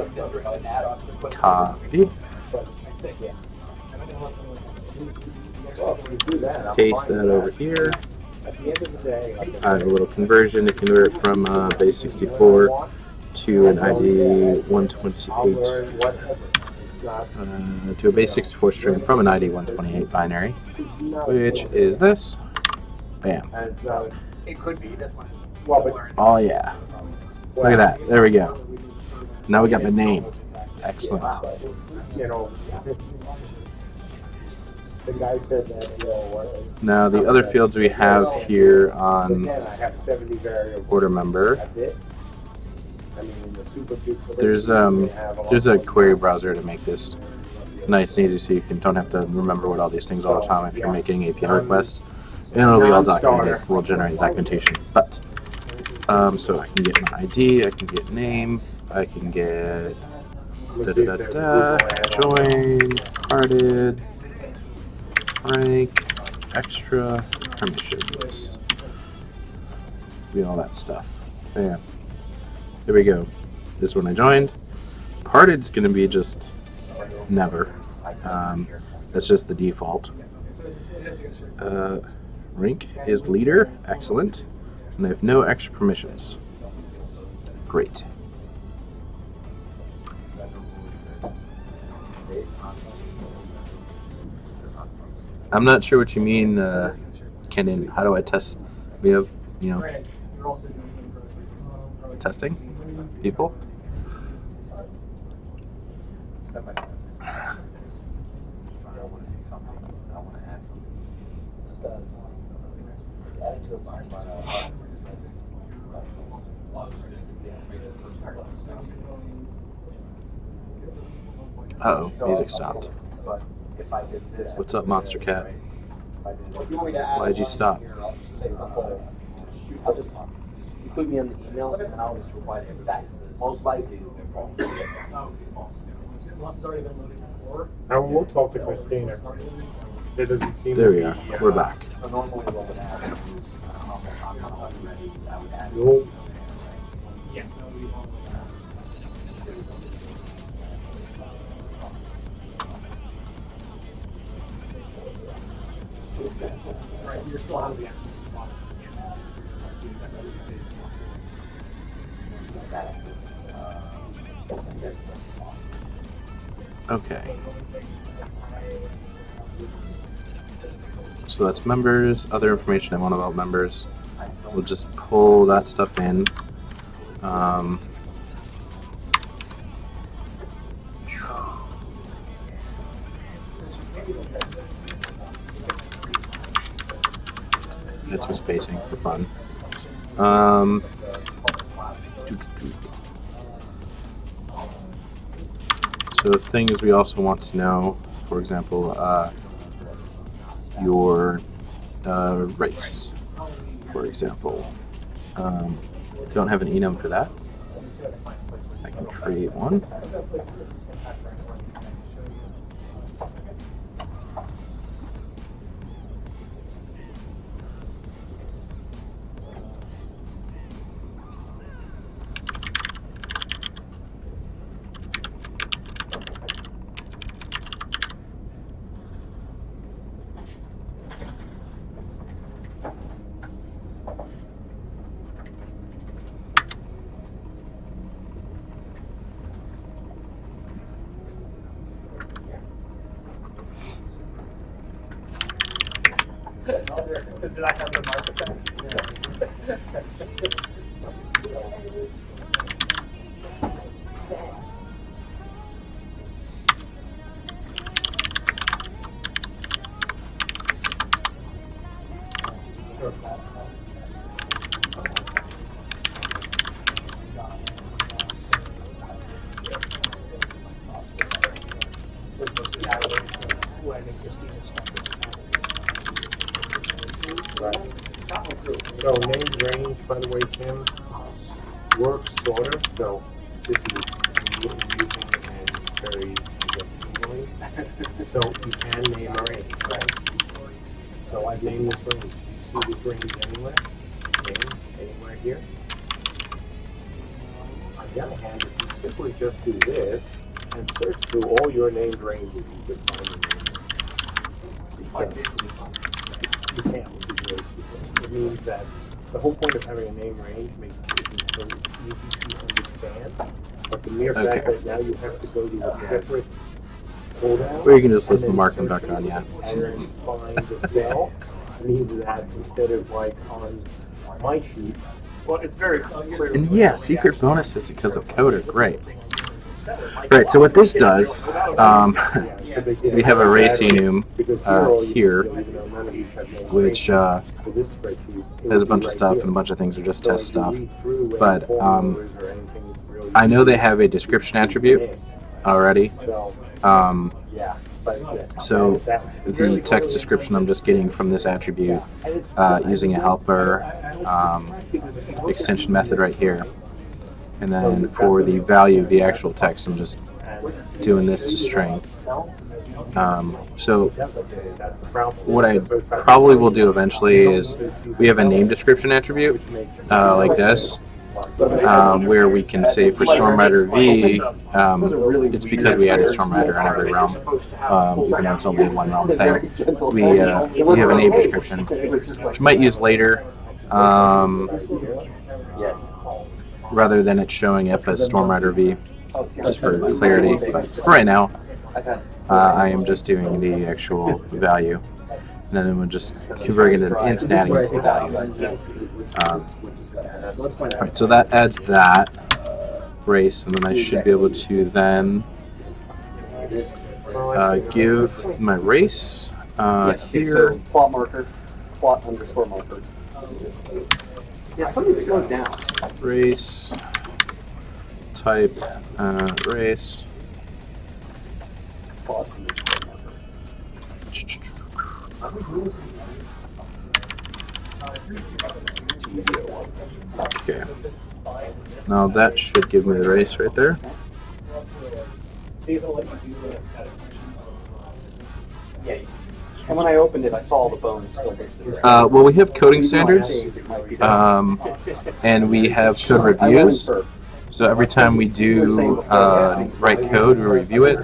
Copy. Well, if you do that, I'm Paste fine that with over here. At the end of the day, I have a little conversion to convert from base 64 to an ID 128. I'll learn whatever. Not, To a base 64 string from an ID 128 binary, which is this. Bam. and, It could be. That's when well, it's but, learned. Oh yeah. Look at that. There we go. Now we got my name. Excellent. you know, the guy said that, you know, Now the other fields we have here on again, I have 70 variables. order member. That's it. I mean, in the super duper There's a query browser to make this nice and easy, so you don't have to remember what all these things all the time if you're making API requests. And it'll be all documented. We'll generate documentation. But so I can get my ID, I can get name, I can get joined, parted, rank, extra, permissions. Be all that stuff. Bam. There we go. This is when I joined. Parted's gonna be just never. That's just the default. Rank is leader, excellent. And I have no extra permissions. Great. I'm not sure what you mean, Kenan. How do I test? We have, testing people. Uh-oh, music stopped. But if I did this. What's up, Monster Cat? If you want me to add Why'd you one stop? here, I'll just say, I'll just, you put me in the email and I'll just reply to him back. Most likely. Unless it's already been loaded before. Now we'll talk to Christina. There doesn't seem There to we be, are. We're back. So normally what would happen is, I would add. You'll- Yeah. Right, you're still on the end. Okay. So that's members, other information I want about members. We'll just pull that stuff in. Get some spacing for fun. So things we also want to know, for example, your race, for example. Don't have an enum for that. I can create one. Did I have the mark effect? So named range, by the way, Tim, works sort of, so this is using and very, I guess, easily. So you can name a range, right? So I've named this range. Do you see this range anywhere? Name anywhere here? On the other hand, if you simply just do this and search through all your named ranges, you can find the name. You can, which is really stupid. It means that the whole point of having a name range makes it so easy to understand. But the mere fact that now you have to go to a separate pull down. Or you can just list the and then mark and search back on, yeah. And then find the cell means that instead of like on my sheet. Well, it's very clear. And yeah, secret bonuses because of Coder, great. Right, so what this does, we have a race enum here, which has a bunch of stuff and a bunch of things are just test stuff. But I know they have a description attribute already. So the text description I'm just getting from this attribute using a helper extension method right here. And then for the value of the actual text, I'm just doing this to string. So what I probably will do eventually is we have a name description attribute like this, where we can say for StormRider V, it's because we added StormRider in every realm, even though it's only a one realm thing. We have a name description, which we might use later. Yes. Rather than it showing up as StormRider V, just for clarity. But for right now, I am just doing the actual value. And then we're just converting it into and adding it to the value. Alright, so that adds that race, and then I should be able to then give my race here. Plot marker, plot underscore marker. Yeah, something slowed down. Race type race. Okay. Now that should give me the race right there. See if it'll let you do a static Yeah. And when I opened it, I saw all the bones still listed. Well, we have coding standards, and we have code reviews. So every time we do write code, we review it.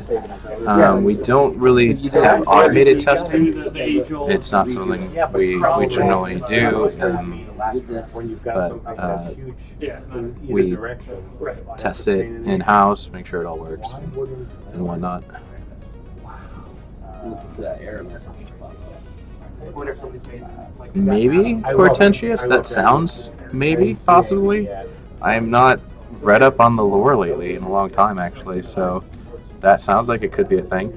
We don't really have automated testing. It's not something we generally do, but we test it in-house, make sure it all works, and whatnot. Looking for that error message. Maybe Hortensius? That sounds maybe, possibly. I'm not read up on the lore lately in a long time, actually, so that sounds like it could be a thing.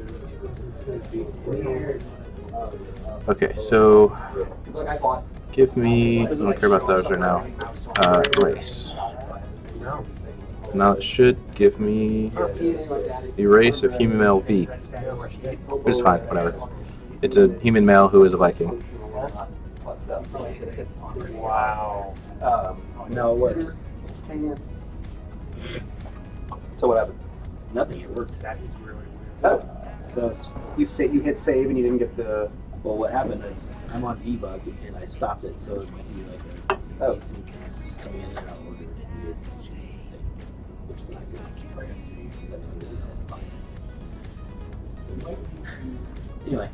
Okay, so give me, I don't care about those right now, race. Now it should give me the race of human male V, which is fine, whatever. It's a human male who is a Viking. Wow. No, it works. So what happened? Nothing, it worked. Oh, So it's, you hit save and you didn't get the. well, what happened is I'm on debug and I stopped it, so it might be like a async coming in and out order. Which is not good. Anyway.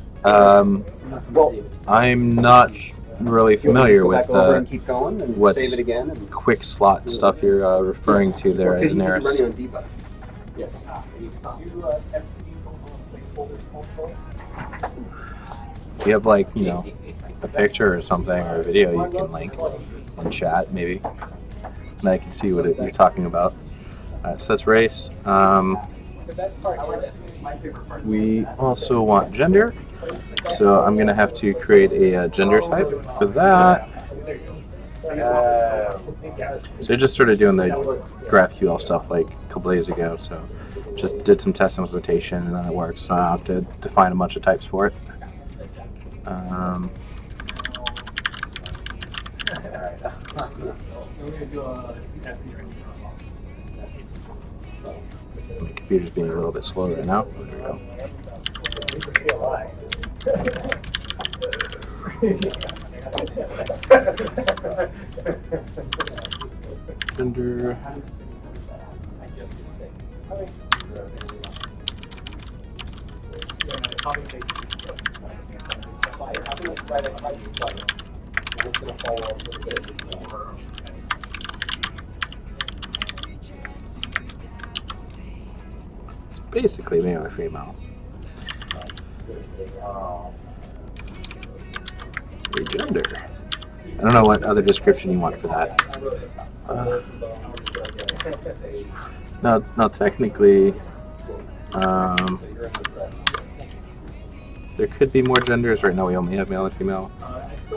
Well, I'm not really familiar with keep going and what's save it again. And, quick slot stuff you're referring to there as an Running Eris. on debug. Yes. If you have, like, you know, a picture or something or a video you can link in chat, maybe, and I can see what you're talking about. So that's race. We also want gender, so I'm going to have to create a gender type for that. So I just started doing the GraphQL stuff like a couple days ago, so just did some test implementation and then it works. So I have to define a bunch of types for it. My computer's being a little bit slow right now. There we go. Gender. It's basically male or female. Gender. I don't know what other description you want for that. No, technically, there could be more genders. Right now we only have male and female.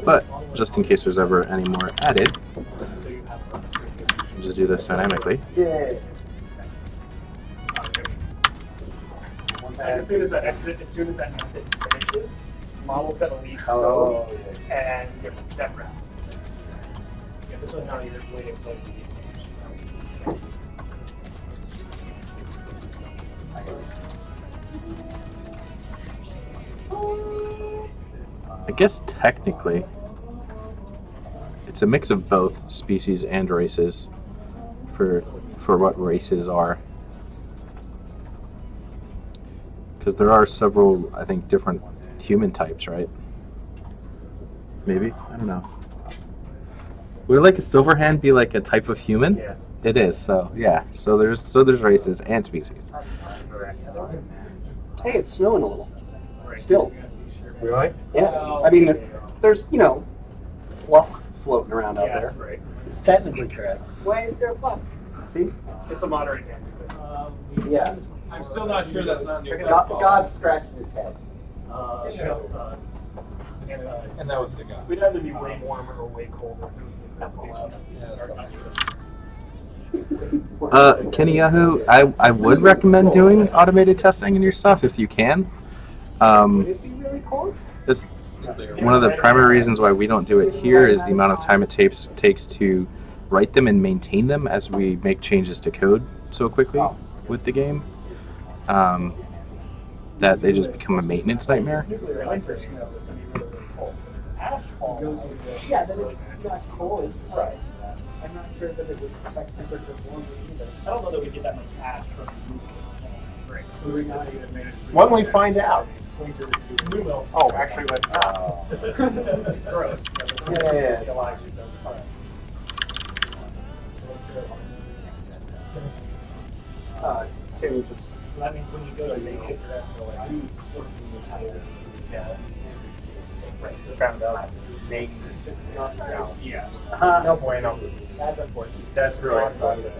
But just in case there's ever any more added, just do this dynamically. As soon as that method finishes, model's got to leave scope and get that wrapped. Yeah, so now you're waiting for I guess technically, it's a mix of both species and races for what races are. Because there are several, I think, different human types, right? Maybe? I don't know. Would like a silverhand be like a type of human? Yes. It is, so yeah. So there's races and species. Hey, it's snowing a little. Still. Really? Yeah. I mean, there's, you know, fluff floating around out there. right. It's technically correct. Why is there fluff? See? It's a moderate damage. Yeah. I'm still not sure that's not new. God's scratching his head. And that was the guy. We'd either be way warmer or way colder if it was an application. Kenny Yahoo, I would recommend doing automated testing in your stuff if you can. It's one of the primary reasons why we don't do it here is the amount of time it takes to write them and maintain them as we make changes to code so quickly with the game. That they just become a maintenance nightmare. Yeah, then it's not cold. Right. I'm not sure that it would affect temperature warming either. I don't know that we get that much ash from the right. So we're not even managed. When we find out. We will. Oh, actually, let's not. It's gross. Yeah. Tim, just So that means when you go to make it, found out name. yeah. No bueno. That's unfortunate. That's really unfortunate.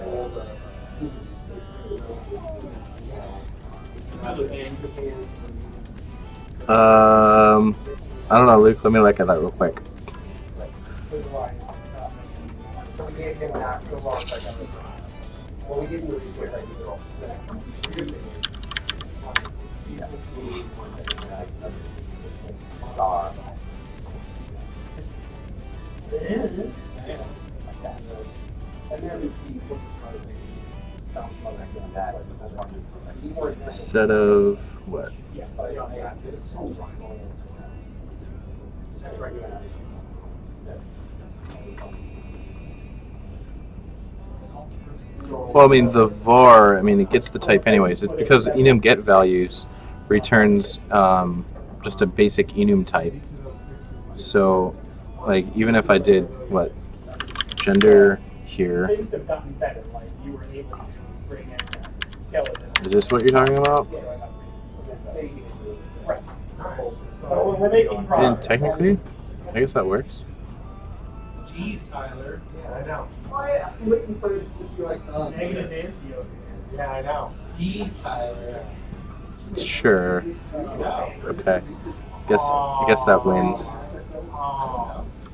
I don't know, Luke. Let me look at that real quick. A set of what? Well, I mean, the var, I mean, it gets the type anyways. It's because enum get values returns just a basic enum type. So, like, even if I did, what, gender here. Things have gotten better. Like you were able to bring in skeleton. Is this what you're talking about? Right. So we're making And progress. technically, I guess that works. Jeez, Tyler. Yeah, I know. I'm waiting for it to just be like, Negative Nancy over Yeah, I know. Jeez, Tyler. Sure. Okay. I guess that wins.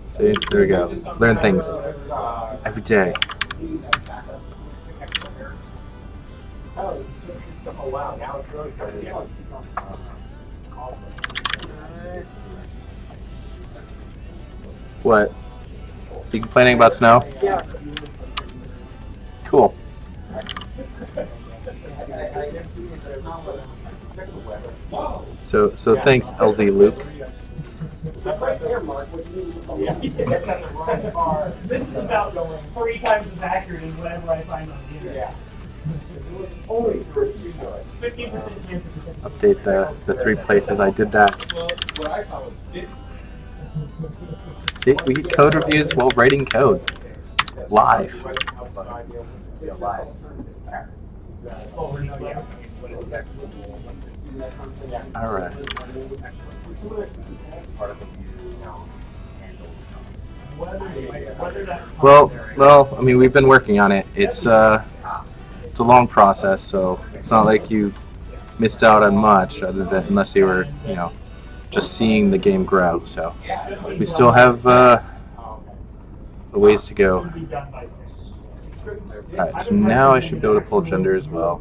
See, there we go. Learn things every day. Oh wow, now it's really starting to What? You complaining about snow? Yeah. Cool. So thanks, LZ Luke. This is about 3 times as accurate as whatever I find on the internet. Only 15% chance of Update the 3 places I did that. Well, what I thought was 50. See, we get code reviews while writing code. Live. Oh, no, yeah. Alright. Well, I mean, we've been working on it. It's a long process, so it's not like you missed out on much, other than unless you were, just seeing the game grow. So we still have a ways to go. Alright, so now I should be able to pull gender as well.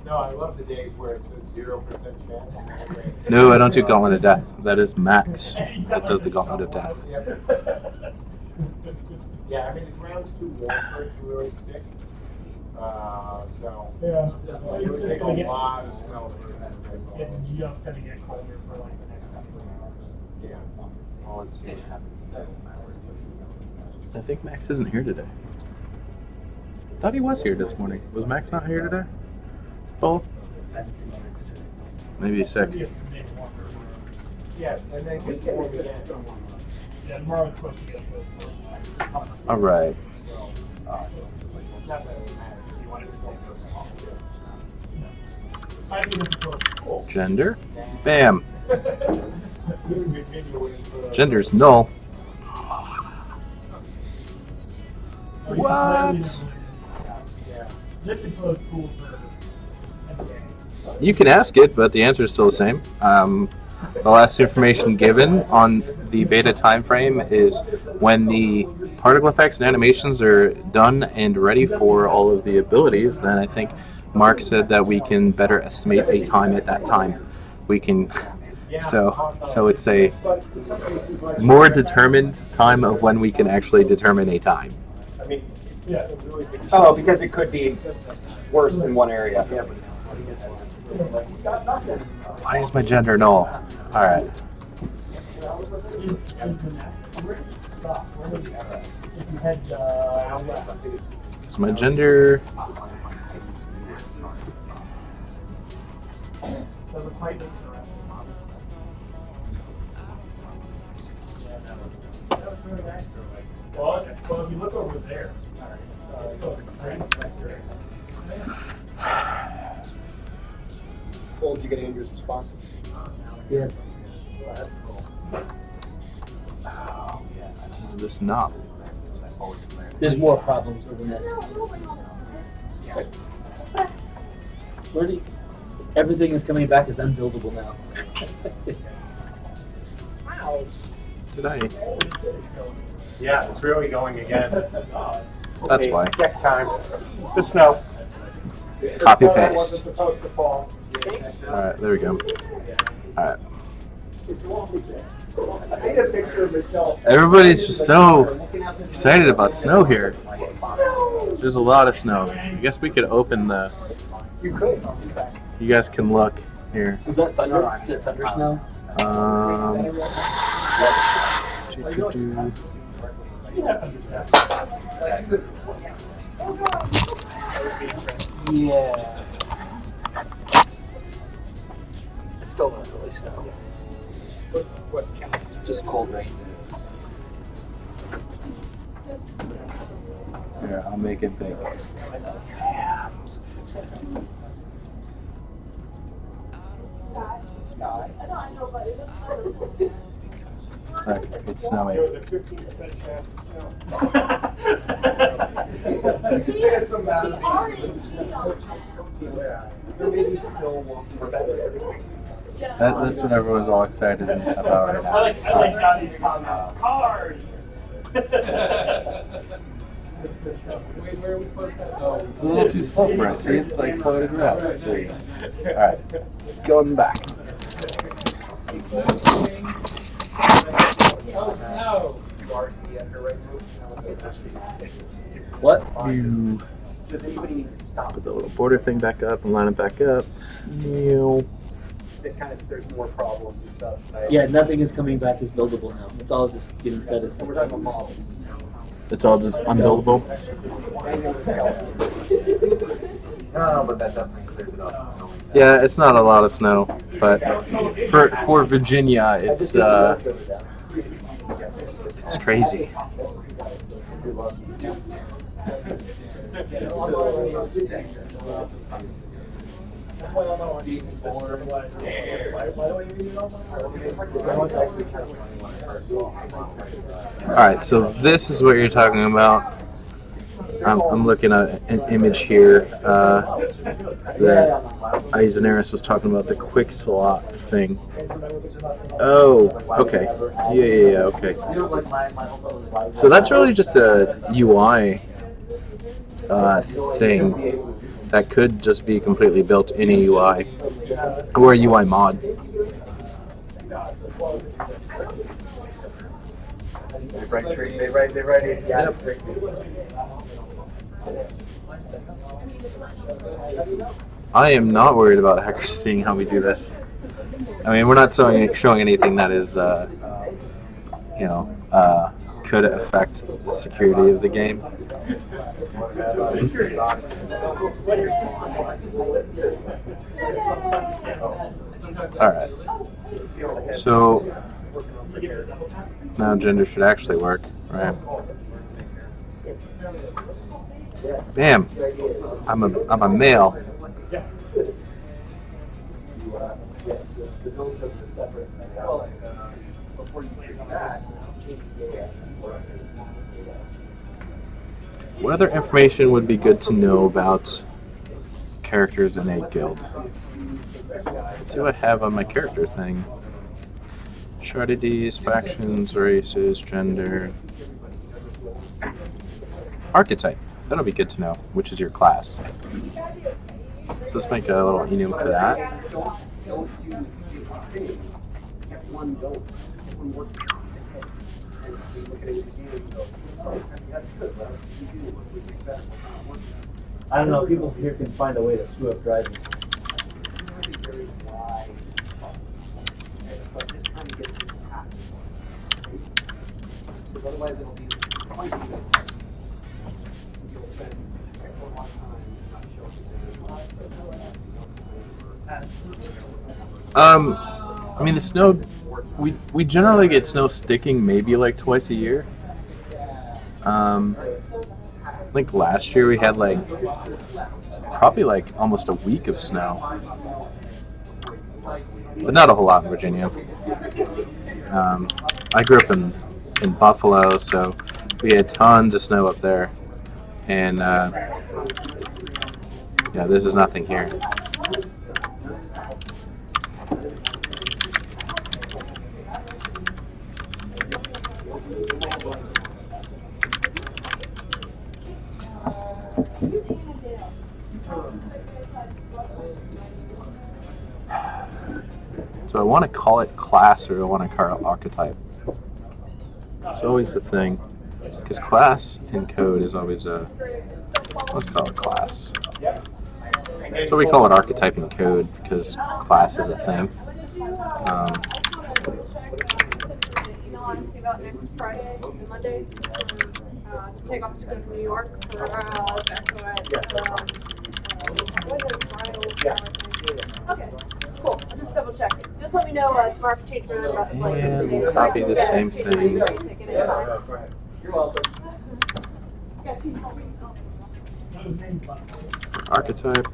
No, I love the days where it says 0% chance. No, I don't do Gauntlet of Death. That is Max that does the Gauntlet of Death. Yeah, I mean, the ground's too warm for it to really stick. So, Yeah. it would take a lot of snow. It's just gonna get colder for like the next couple of hours. Yeah. All it's gonna happen. I think Max isn't here today. I thought he was here this morning. Was Max not here today? Paul? Maybe he's sick. Yeah, and then get warm again. Yeah, tomorrow's supposed to be a good. Alright. Not that it matters. You want it to go. I think it's cool. Gender? Bam. Gender's null. What? This is close school for NBA. You can ask it, but the answer is still the same. the last information given on the beta time frame is when the particle effects and animations are done and ready for all of the abilities. Then I think Mark said that we can better estimate a time at that time. We can, so it's a more determined time of when we can actually determine a time. I mean, Oh, because it could be worse in one area. Why is my gender null? All right. Is my gender? Well, if you look over there, Cole, did you get Andrew's response? Yes. What is this knob? There's more problems than this. Learning, everything is coming back as unbuildable now. Did I? yeah, it's really going again. That's why. Next time, the snow. Copy paste. Supposed to fall. All right, there we go. All right. I made a picture of Michelle. Everybody's just so excited about snow here. There's a lot of snow. I guess we could open the. You could. You guys can look here. Is that thunder? Is it thunder snow? Yeah. It's still not really snow. It's just cold rain. Here, I'll make it big. Right, it's There snowing. was a 15% chance of snow. You just had some bad There may be still walking or better. That's what everyone's all excited about right now. I like Johnny's comment. Cars. It's a little too slow for it. See, it's like floated around. Alright, going back. What? You Does anybody need to stop? put the little border thing back up and line it back up. Meow. It kind of, there's more problems and stuff. Yeah, nothing is coming back as buildable now. It's all just getting set as. We're talking about models. It's all just unbuildable. No, but that definitely clears it up. Yeah, it's not a lot of snow, but for Virginia, it's crazy. Alright, so this is what you're talking about. I'm looking at an image here that Eisenaris was talking about, the quick slot thing. Oh, okay. Yeah, okay. So that's really just a UI thing that could just be completely built in a UI or a UI mod. They write it. Yeah. I am not worried about hackers seeing how we do this. I mean, we're not showing anything that is, could affect the security of the game. Alright. So, now gender should actually work, right? Bam! I'm a male. What other information would be good to know about characters in a guild? What do I have on my character thing? Shard IDs, factions, races, gender. Archetype. That'll be good to know, which is your class. So let's make a little enum for that. I don't know. People here can find a way to screw up driving. Otherwise, it'll be quite easy. You'll spend a lot of time not showing. I mean, the snow, we generally get snow sticking maybe like twice a year. I think last year we had like probably like almost a week of snow, but not a whole lot in Virginia. I grew up in Buffalo, so we had tons of snow up there, and yeah, this is nothing here. So I want to call it class, or I want to call it archetype. It's always the thing, because class in code is always a, let's call it class. So we call it archetype in code because class is a thing. About next Friday and Monday to take off to go to New York for Okay, cool. I'll just double check. Just let me know tomorrow if you change my mind about the flight. And we'll copy the same thing. You're welcome. Archetype.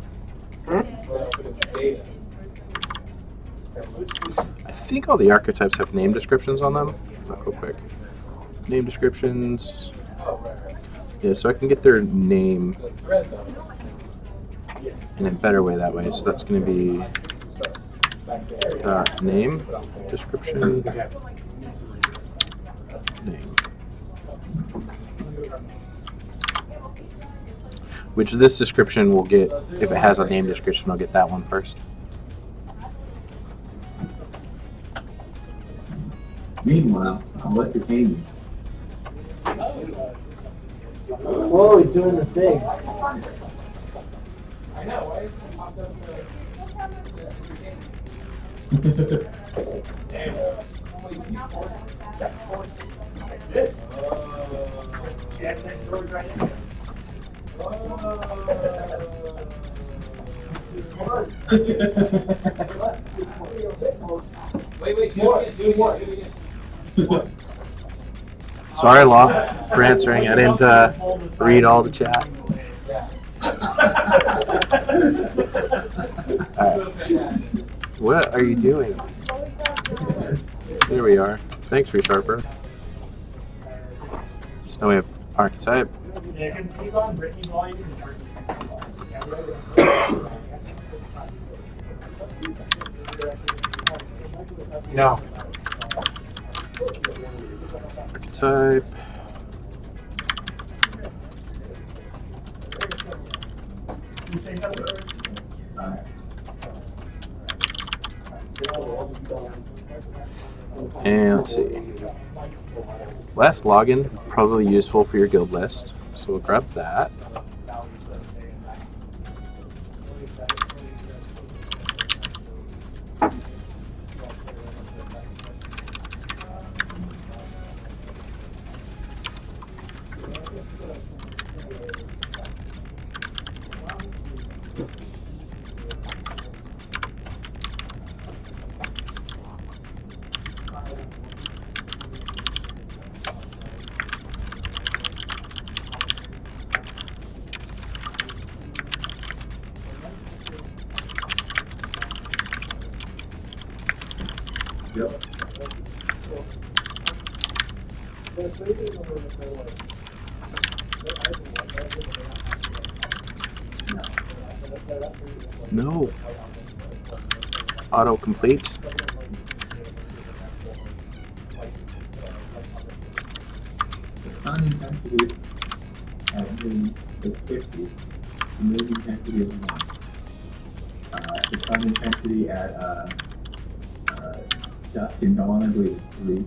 I think all the archetypes have name descriptions on them. Look real quick. Name descriptions. Yeah, so I can get their name in a better way that way. So that's going to be name description. Name. Which this description will get, if it has a name description, I'll get that one first. Meanwhile, I'm entertaining. Whoa, he's doing the thing. I know, right? Wait, do it again. Sorry, Law, for answering. I didn't read all the chat. Alright. What are you doing? There we are. Thanks, Resharper. So now we have archetype. Yeah, because he's on Brittany's volume and Brittany's No. Archetype. And let's see. Last login, probably useful for your guild list. So we'll grab that. No. Autocomplete. sun intensity at noon is 50. The moon intensity is 1. The sun intensity at dusk and dawn, I believe, is 3.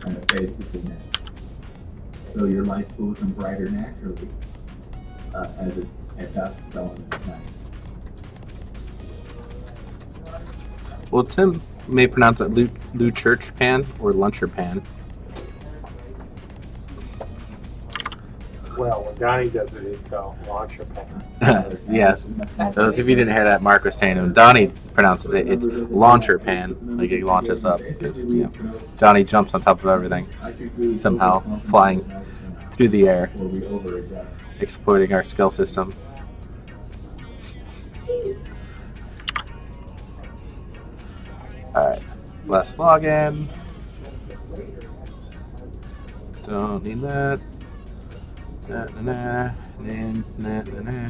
And the phase between that. So your lights will become brighter naturally at dusk, dawn, and at night. Well, Tim may pronounce it Lou Church Pan or Luncher Pan. Well, when Donnie does it, it's a launcher pan. Yes. Those of you who didn't hear that, Mark was saying when Donnie pronounces it, it's launcher pan, like he launches up, because Donnie jumps on top of everything, somehow flying through the air, exploiting our skill system. Alright, last login. Don't need that. Nah, nah, nah, nah, nah, nah.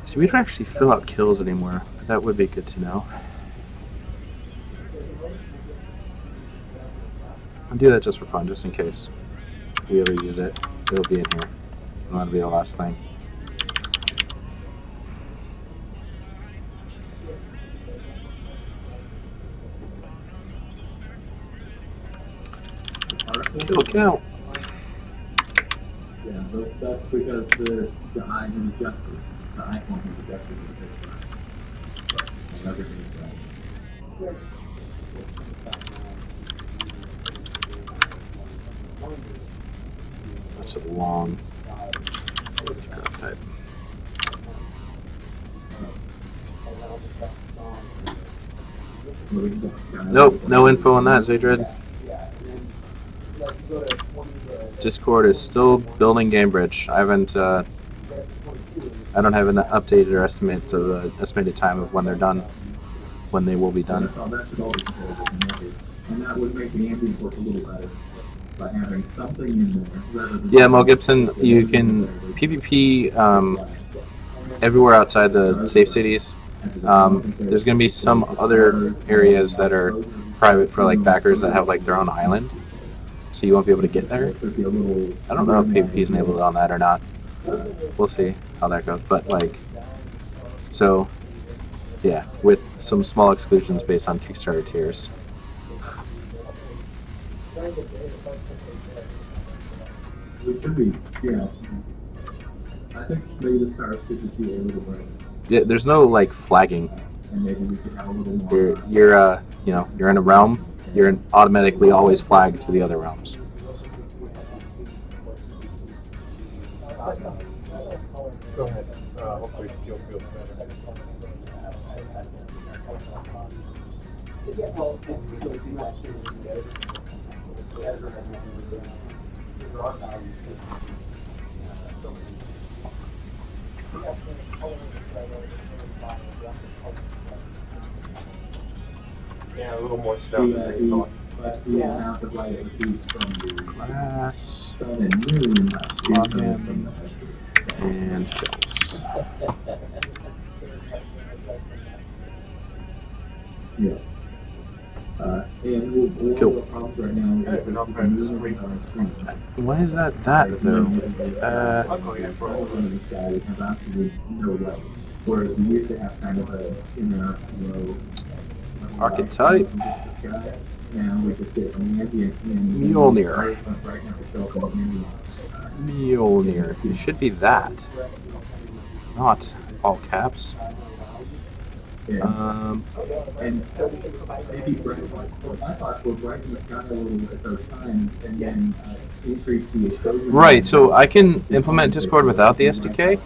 So we don't actually fill out kills anymore, but that would be good to know. I'll do that just for fun, just in case. If we ever use it, it'll be in here. And that'll be the last thing. Kill count. Yeah, that's because the eye is adjusted. The iPhone is adjusted to the picture. And everything is right. That's a long graph type. Nope, no info on that, Zadred. Discord is still building Gamebridge. I haven't. I don't have an updated or estimated time of when they're done. When they will be done. And that would make the ambient work a little better by having something in there rather than. Yeah, Mo Gibson, you can PvP everywhere outside the safe cities. There's going to be some other areas that are private for like backers that have like their own island. So you won't be able to get there. I don't know if PvP is enabled on that or not. We'll see how that goes. But like, so yeah, with some small exclusions based on Kickstarter tiers. It should be, yeah. I think maybe the stars should be a little brighter. Yeah, there's no like flagging. And maybe we could have a little more. You're you know, you're in a realm. You're automatically always flagged to the other realms. Go ahead. Hopefully you'll feel better. Yeah, a little more stuff. The amount of light increased from the Class, sun and moon login, and kills. Yeah. And we'll Cool. the problems right now is I'll the try to moon screen. Why is that though? I'll go in for a little in the sky we have absolutely no light. Whereas we used to have kind of a inner low Archetype. Now we just get an ambient and Mjolnir. right now we show up an ambient. Mjolnir. It should be that. Not all caps. And maybe I thought we'll brighten the sky a little bit at those times and then increase the exposure. Right, so I can implement Discord without the SDK.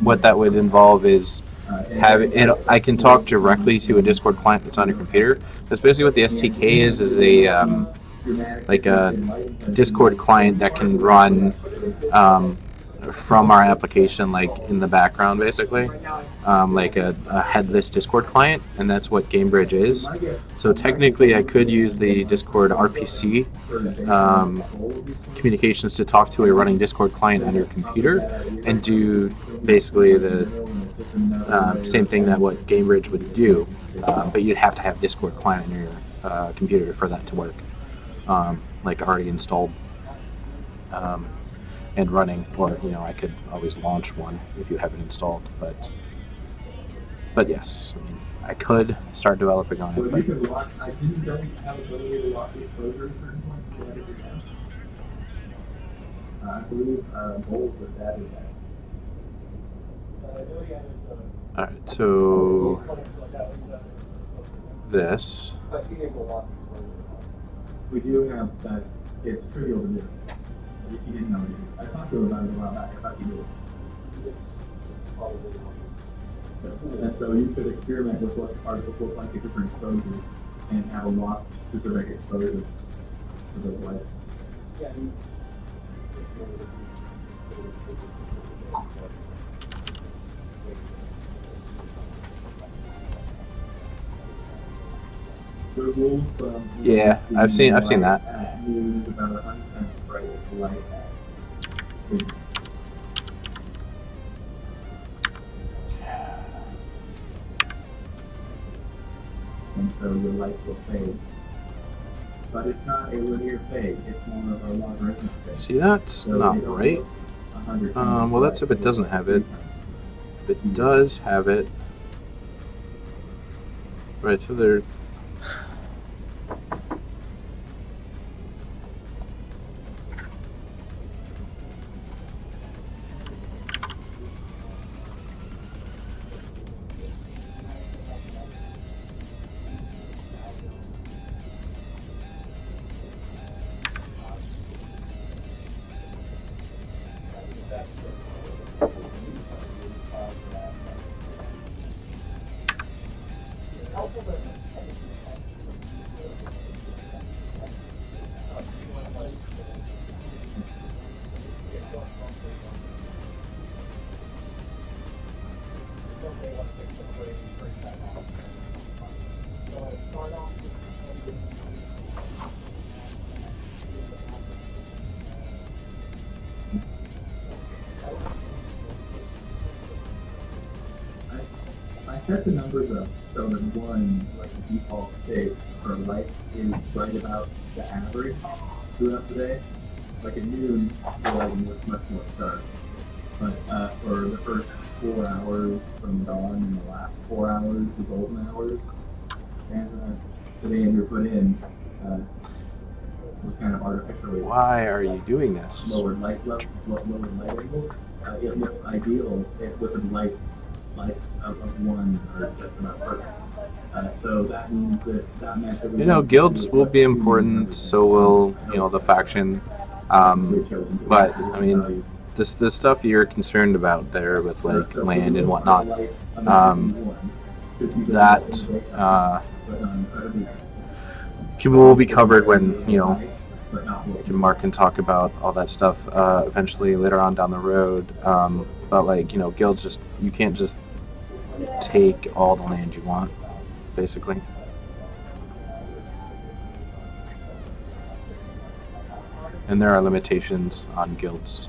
What that would involve is have it. I can talk directly to a Discord client that's on your computer. That's basically what the SDK is a like a Discord client that can run from our application, like in the background, basically, like a headless Discord client, and that's what Gamebridge is. So technically, I could use the Discord RPC communications to talk to a running Discord client on your computer, and do basically the Same thing that what GameBridge would do, but you'd have to have Discord client on your computer for that to work, like already installed and running. Or I could always launch one if you have it installed. But yes, I mean, I could start developing on So it. you But can lock, I didn't don't have ability to lock the exposure at a certain point to let it go down. I believe Bolt just added that. all right, so this. We do have that. It's trivial to do. If you didn't know, I talked to him about it a while back. I thought you knew. And so you could experiment with what particles look like at different exposures and have a locked specific exposure for those lights. The rules from Yeah, I've seen that. At noon is about 100 times the bright as the light at. And so your lights will fade. But it's not a linear fade, it's more of a logarithmic fade. See, that's So not they don't right. look 100 times Well, that's if it doesn't have it. If it does have it, right? So there. I set the numbers up so that one, like the default state for lights, is right about the average throughout the day. Like at noon, the lighting looks much more sharp. But for the first 4 hours from dawn and the last 4 hours, the golden hours, and the Andrew put in was kind of artificially Why are you doing this? lowered light levels, lowered light angles. It looks ideal with a light of one or just about perfect. So that means that meant that we Guilds will be important, so will the faction. But I mean, this stuff you're concerned about there with like land and whatnot. That will be covered when Mark can talk about all that stuff eventually later on down the road. But like guilds you can't just take all the land you want, basically. And there are limitations on guilds.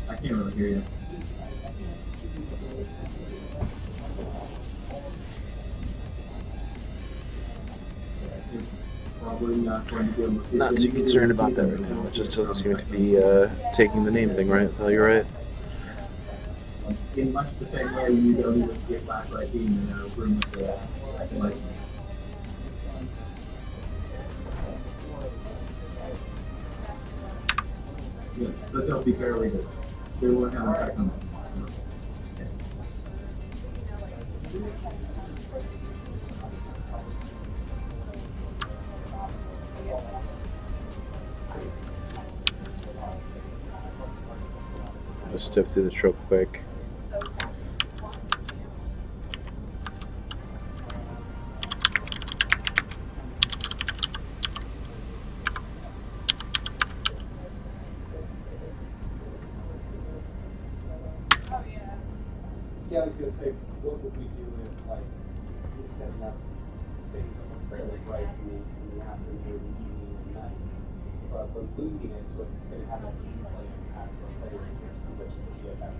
I can't really hear you. Probably not going to be able to see. Not too concerned about that right now. It just doesn't seem to be taking the name thing right. Tell you right. In much the same way you don't even see a flashlight beam in a room with a light. Yeah, but they'll be fairly good. They won't have an effect on them. Let's step through this real quick. Yeah, I was gonna say, what would we do if, like, we're setting up things that are fairly bright in the afternoon, evening, and night, but we're losing it, so it's gonna have a display impact for players if somebody can get that.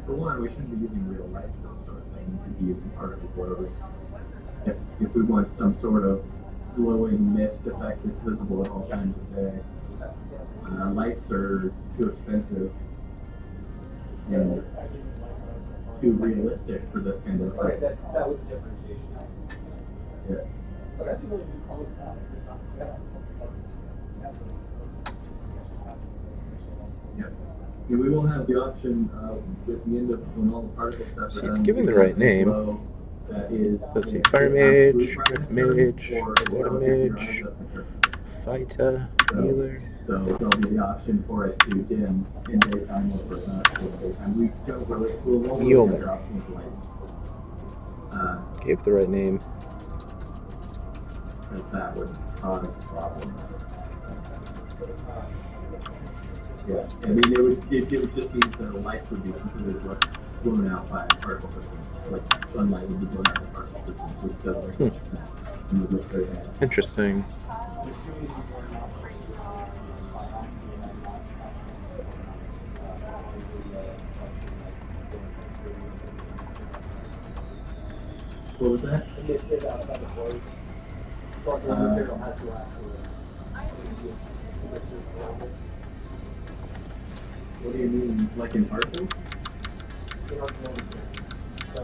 For one, we shouldn't be using real light for this sort of thing. We could be using particle glows. If we want some sort of glowing mist effect that's visible at all times of day, lights are too expensive and too realistic for this kind of Right, effect. that was a differentiation. Yeah. But I think what we call it now Yeah, we will have the option at the end of when all the particle stuff See, are it's done, giving we the have right a name. glow that is Let's see, in Fire absolute Mage, brightness Mage, terms, or Water relative to your Mage, eye adjustment terms. Vita, So- Healer. So there'll be the option for it to dim in daytime or for not in daytime. We don't really, we'll only Mule. have the option with lights. Gave the right name. Because that would cause problems. Yeah, I mean, it would just mean that the lights would be completely blown out by particle systems. Like sunlight would be blown out by particle systems, which doesn't make much sense. And would look very bad. Interesting. What was that? And they sit outside the doors. The material has to actually. What do you mean, like in particles?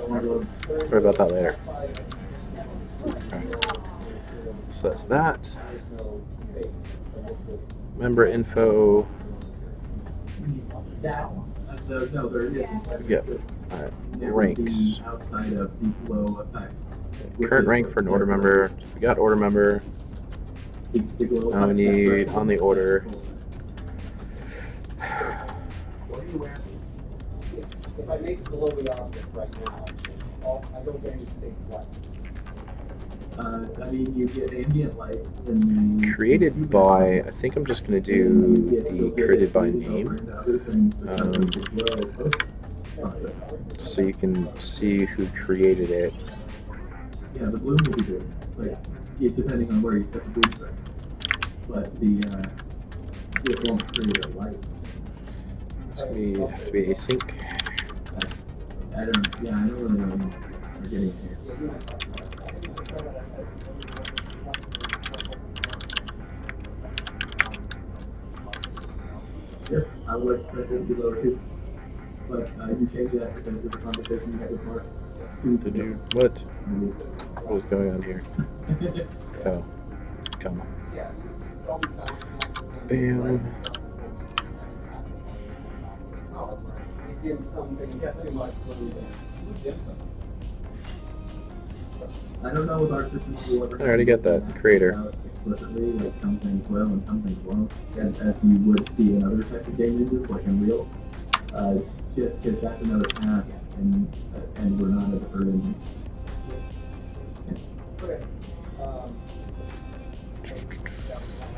Worry about that later. Alright. So that's that. Member info. That one. No, there isn't. Yep. Alright. There would be Ranks. outside of the glow effect. Current rank for an order member. We got order member. The glow Now we need on the order. What are you wearing? If I make a glowing object right now, I don't get any fake light. I mean, you get ambient light in the Created by, I think I'm just going to do the created by name. So you can see who created it. Yeah, the bloom will be good, like, depending on where you set the bloom set. But the, it won't create a light. It's going to have to be async. I don't really know what we're getting here. Yes, I would expect it to be lower too. But you changed that because of the conversation you had with Mark. Did you? What? What is going on here? Oh. Come on. Bam. I don't know if our systems will ever. I already got that. Creator. Explicitly, like some things will and some things won't, as you would see in other types of game engines, like Unreal. Just because that's another pass, and we're not a deferred engine.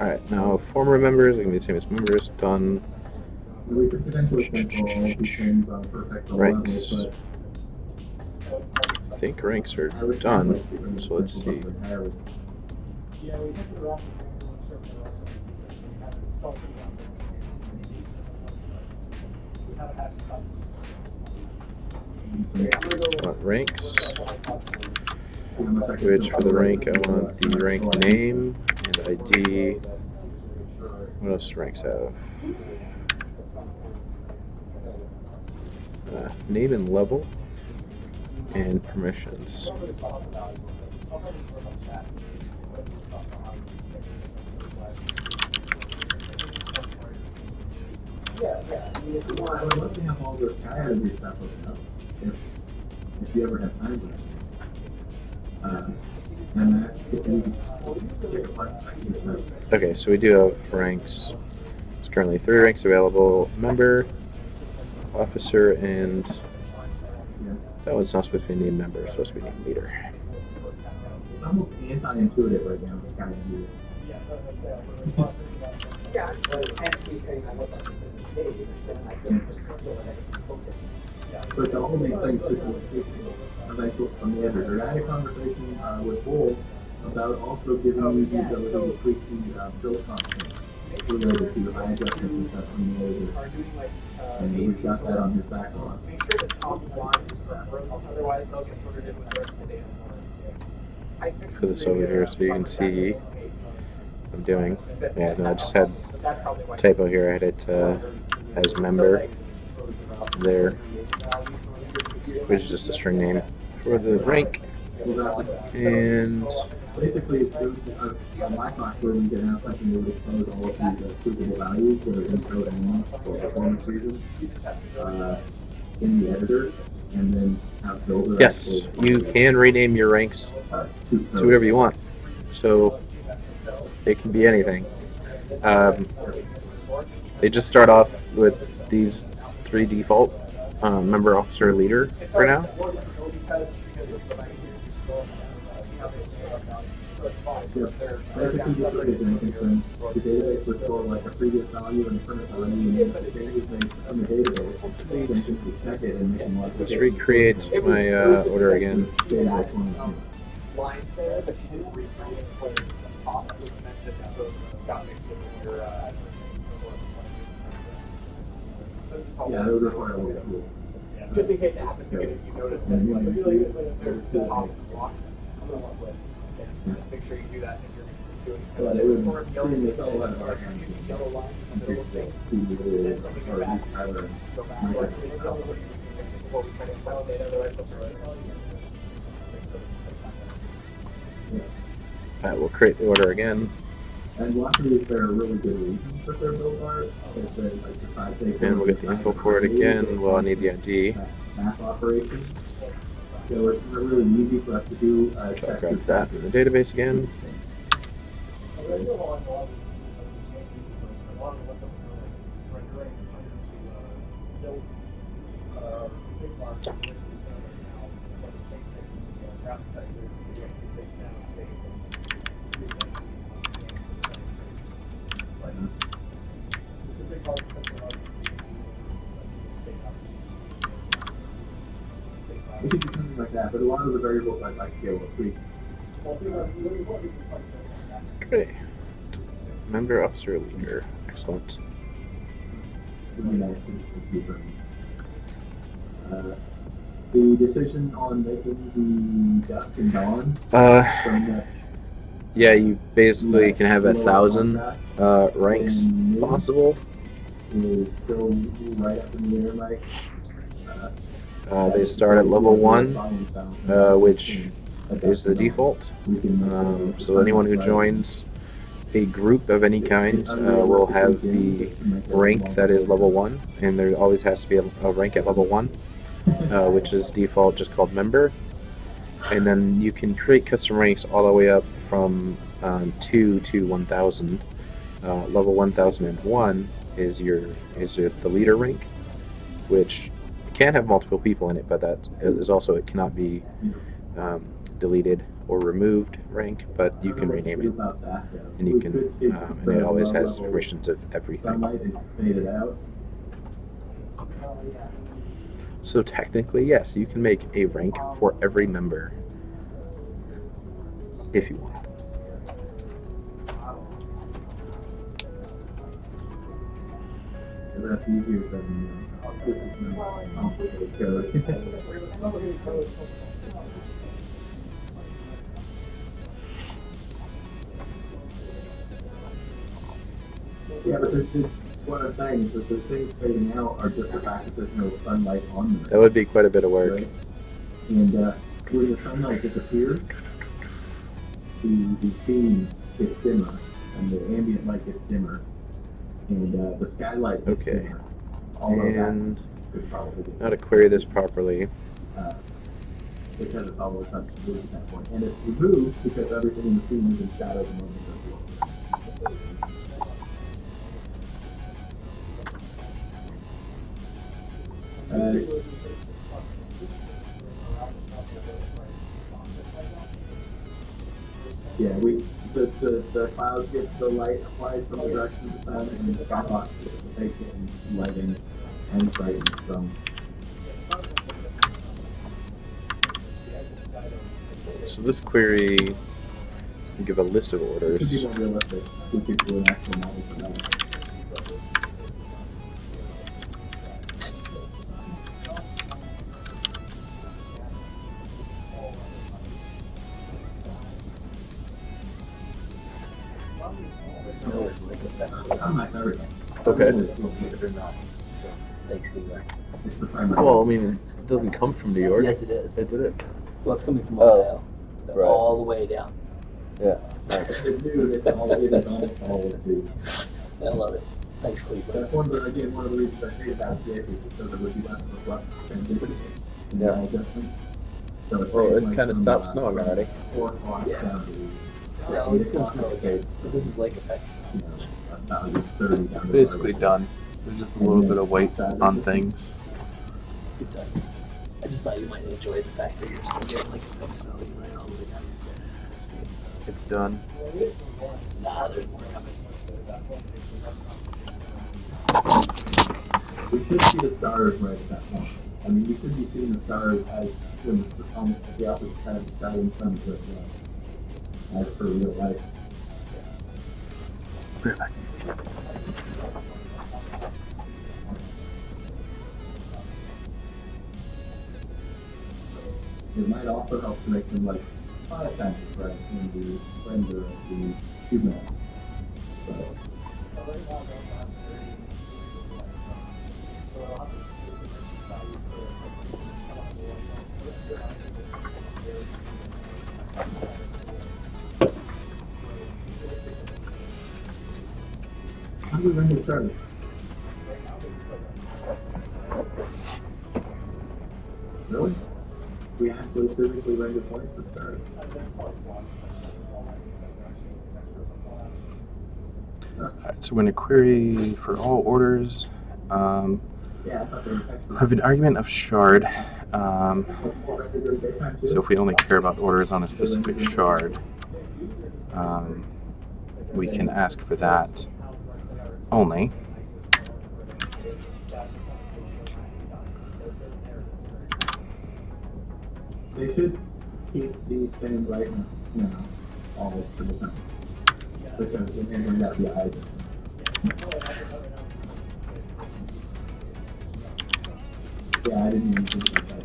Alright, now former members, I can do the same as members. Done. We could potentially control all these things on perfect Ranks. level, I think ranks are but I would done. definitely So let's see. entirely. Yeah, we have to wrap this in one we have a hash I want ranks. Which for the rank, I want the rank name and ID. What else do ranks have? Name and level and permissions. Well, I would love to have all this Skyrim stuff open up, if you ever have time for that. And that, if you take apart stuff. Okay, so we do have ranks. There's currently 3 ranks available. Member, officer, and that one's not supposed to be named member, it's supposed to be named leader. It's almost anti-intuitive right now, this kind of view. Yeah, but it has to be saying I look like this in the page, then I feel like I can focus. But the only thing should be eventually from the editor. I had a conversation with Bull about also giving you the ability to tweak the build content related to high adjustments and stuff from the editor. Are doing like And we've got that on his backlog. make sure the top lines are first, otherwise they'll get sorted in with the rest of the data. I fixed Put this over here so you can see what I'm doing. Yeah, no, I just had typo here. I had it as member there, which is just a string name for the rank. And Basically, it's on my software, we can have something that would expose all of these provable values that are encoded in for performance reasons in the editor, and then have builder. yes, you can rename your ranks to whatever you want. So it can be anything. They just start off with these 3 default member, officer, leader for now. Yeah, basically just like the database would store like a previous value and a current value, and then the changes made from the database, then simply check it and make them like. Let's recreate my order again. Lines there, but you didn't reframe it for the top, which meant that those got mixed in with your Yeah, it would require a little tool. just in case it happens again, if you notice that there's the top is blocked. Just make sure you do that if you're doing But it would or yellow bring lines, this all out of our if you're hands. using yellow lines in the middle of things, To then something or go back, either go back, or it's still what you fix it before we try to validate, otherwise they'll throw it. We'll create the order again. And luckily, there are really good reasons for their build bars. It's like the 5 And we'll get the info for it again. Well, I need the ID. Math operations. So it's really easy for us to do. I'll grab that in the database again. We could do something like that, but a lot of the variables I'd like to be able to tweak. Great. Member, officer, leader. Excellent. Would be nice to keep them. The decision on making the dusk and dawn from that Yeah, you basically can have 1,000 ranks possible. is still right up in the air, Mike. They start at level 1, which is the default. So anyone who joins a group of any kind will have the rank that is level 1, and there always has to be a rank at level 1, which is default just called member. And then you can create custom ranks all the way up from 2 to 1,000. Level 1001 is the leader rank, which can have multiple people in it, but that is also, it cannot be deleted or removed rank, but you can rename it, and you can, and it always has permissions of everything. So technically, yes, you can make a rank for every member if you want. That's easier than this is my complicated code. Yeah, but what I'm saying is that the things fading out are just the fact that there's no sunlight on them. That would be quite a bit of work. Right? And when the sunlight disappears, the scene gets dimmer, and the ambient light gets dimmer, and the skylight gets dimmer. All of And that could probably be how to query this properly. because it's all of a sudden blue at that point. And it's removed because everything in the scene is in shadow the moment yeah, the clouds get the light applied from the direction of the sun, and the skybox takes it and lighting and brightness from So this query can give a list of It could orders. be more realistic. We could do an actual model for that. The snow is lake effect. I'm not everything. Okay. Believe it or not. So, thanks, New York. It's the primary. Well, I mean, it doesn't come from New York. Yes, it is. It did it. Well, it's coming from Oh, Ohio. right. All the way down. Yeah. It's new, it's all, it is almost all of the. I love it. Thanks, Cleveland. That's one of the, again, one of the reasons I hate about the AP is so there would be less of a flux transition. in the Yeah. adjustment. So it's Well, it like kinda from, stopped snowing already. 4 o'clock Yeah. down to, No, it's gonna snow again. But this is lake effect. you know, about 30 down to Basically done. There's just a little bit of weight on things. Good times. I just thought you might enjoy the fact that you're still getting lake effect snow and right all the way down. It's done. Nah, there's more coming. We should see the stars right at that point. I mean, we should be seeing the stars as when it's almost at the opposite side of the sky in terms of as per real life. It might also help to make them like 5 times as bright in the render of the cube map. So, how do we render stars? Really? We actually physically render points for stars. Alright, so we're going to query for all orders. Yeah, I thought they were textured. Have an argument of shard. So So if we only care about orders on a specific shard, we can ask for that only. they should keep the same brightness now, all for the time. Because it may not be either. Yeah, I didn't even think about that.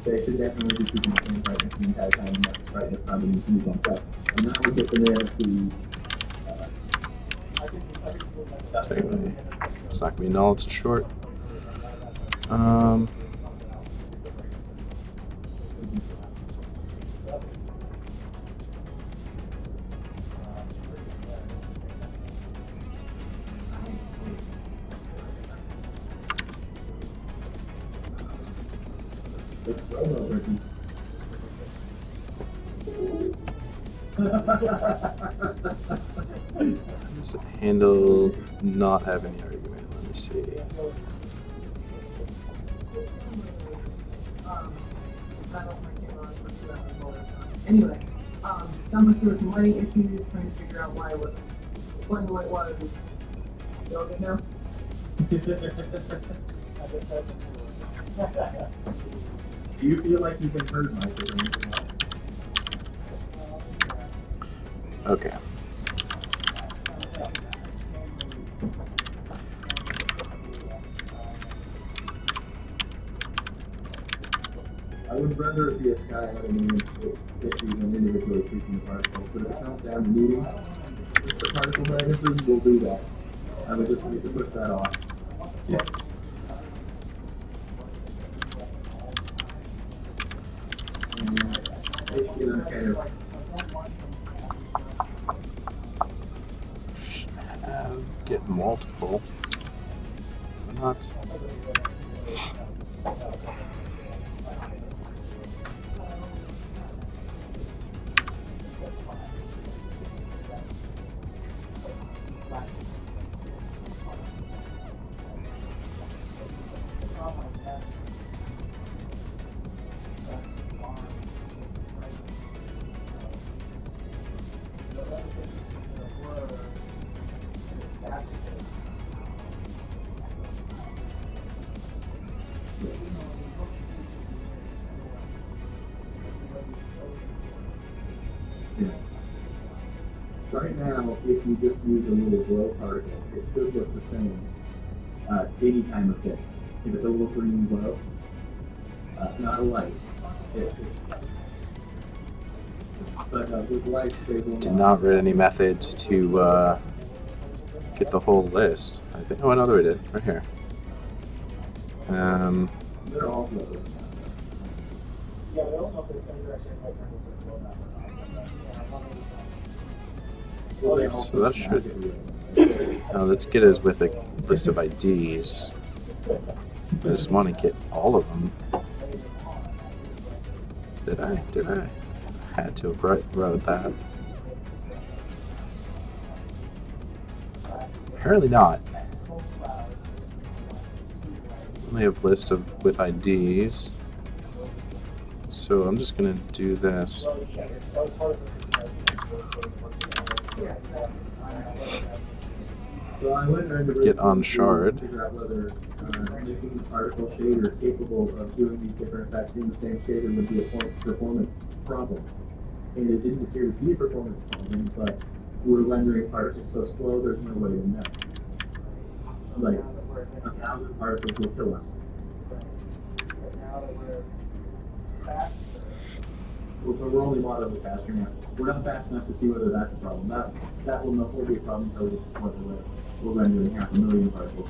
They should definitely be keeping the same brightness the entire time, and that brightness probably needs to be bumped up. And that would get the layer to, So anyway, it's not going to be null, it's a short. it's robo version. Does it handle not have any argument? Let me see. Anyway, sounds like there was some lighting issues, trying to figure out why it wasn't playing the way it was. You all good now? Do you feel like you've been heard, Mike, or anything else? Okay. I would rather it be a sky out of meaning issues than individually treating the particles, but if it comes down to needing the particle magnetism, we'll do that. I would just need to push that off. Yeah. Kind of Get multiple. Not. Right now, if you just use a little glow particle, it should look the same any time of day. If it's a little green glow, not a light. But with light, they will Did not read any methods to get the whole list. I think. Oh, no, we did. Right here. They're all glow. Yeah, we don't know if there's any direction like So that should. Now let's get us with a list of IDs. I just want to get all of them. Did I? Did I? I had to have wrote that. Apparently not. Only have list of with IDs. So I'm just gonna do this. So I went around Get on shard. to figure out whether making the particle shader capable of doing these different effects in the same shader would be a performance problem. And it didn't appear to be a performance problem, but we're rendering particles so slow there's no way to know. Like 1,000 particles will kill us. We're only moderately faster now. We're not fast enough to see whether that's a problem. That will not be a problem until we're rendering 500,000 particles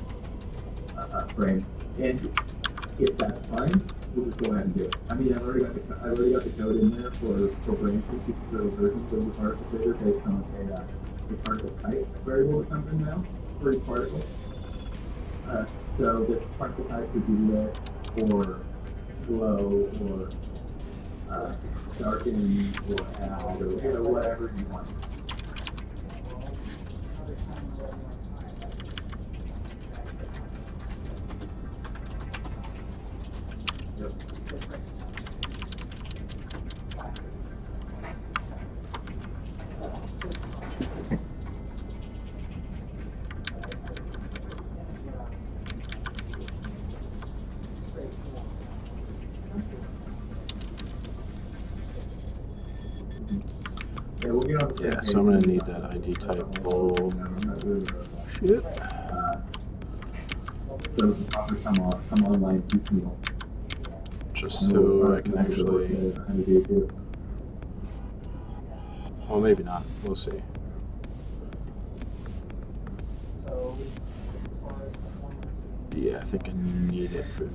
a frame. And if that's fine, we'll just go ahead and do it. I mean, I've already got the code in there for branches, for versions of the particle shader based on a particle type variable that comes in now for each particle. So this particle type could be lit or slow or darken or add or whatever you want. Yep. Yeah, so I'm gonna need that ID type. Oh, shit. So the proper come online piecemeal. Just so I can actually. Well, maybe not. We'll see. Yeah, I think I need it for.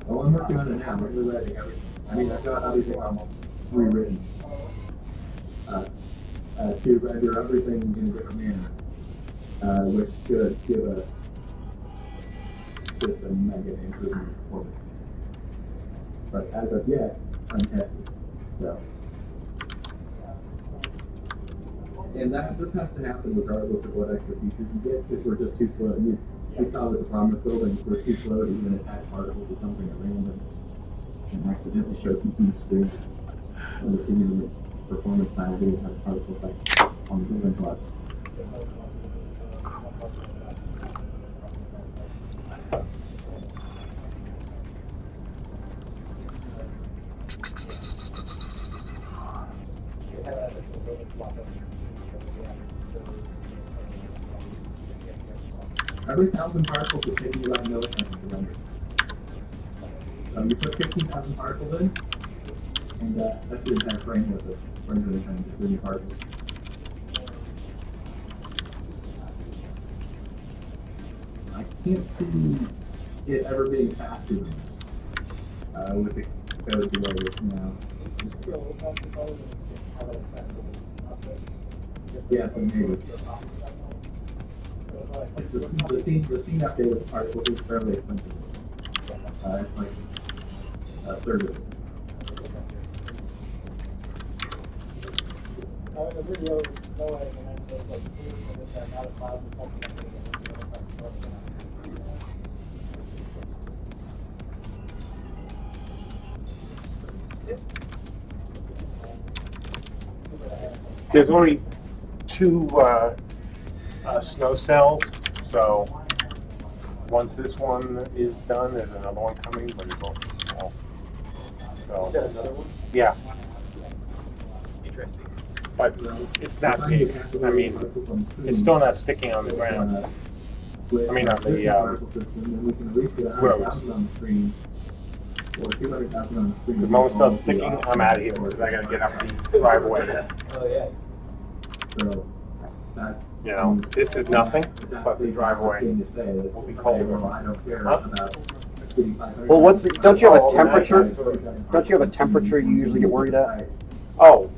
Oh, I'm working on it now. We're rewriting everything. I mean, I've got everything almost rewritten. To render everything in a different manner, which should give us just a mega improvement in performance. But as of yet, untested. So, and this has to happen regardless of what extra features you get, because we're just too slow. We saw with the problem with buildings, we're too slow to even attach particles to something at random and accidentally show people the screen. And the simulated performance file didn't have particle effects on the building plots. Every 1,000 particles will take you about a millisecond to render. So you put 15,000 particles in, and that's the entire frame with it. Rendering time, just doing particles. I can't see it ever being faster than this with the code the way it is now. Yeah, but maybe. The scene update with the particles is fairly expensive. It's like a third of it. The video is slowing and then there's like 3 minutes that not a file and something There's only 2 snow cells, so once this one is done, there's another one coming, but it's both small. Is that another one? Yeah, Interesting. but it's not big. I mean, it's still not sticking on the ground. I mean, on the roads. The moment it starts sticking, I'm out of here because I gotta get up the driveway. Oh, yeah. So that. You know, this is nothing, but the driveway will be colder. Well, don't you have a temperature? Don't you have a temperature you usually get worried at? Oh,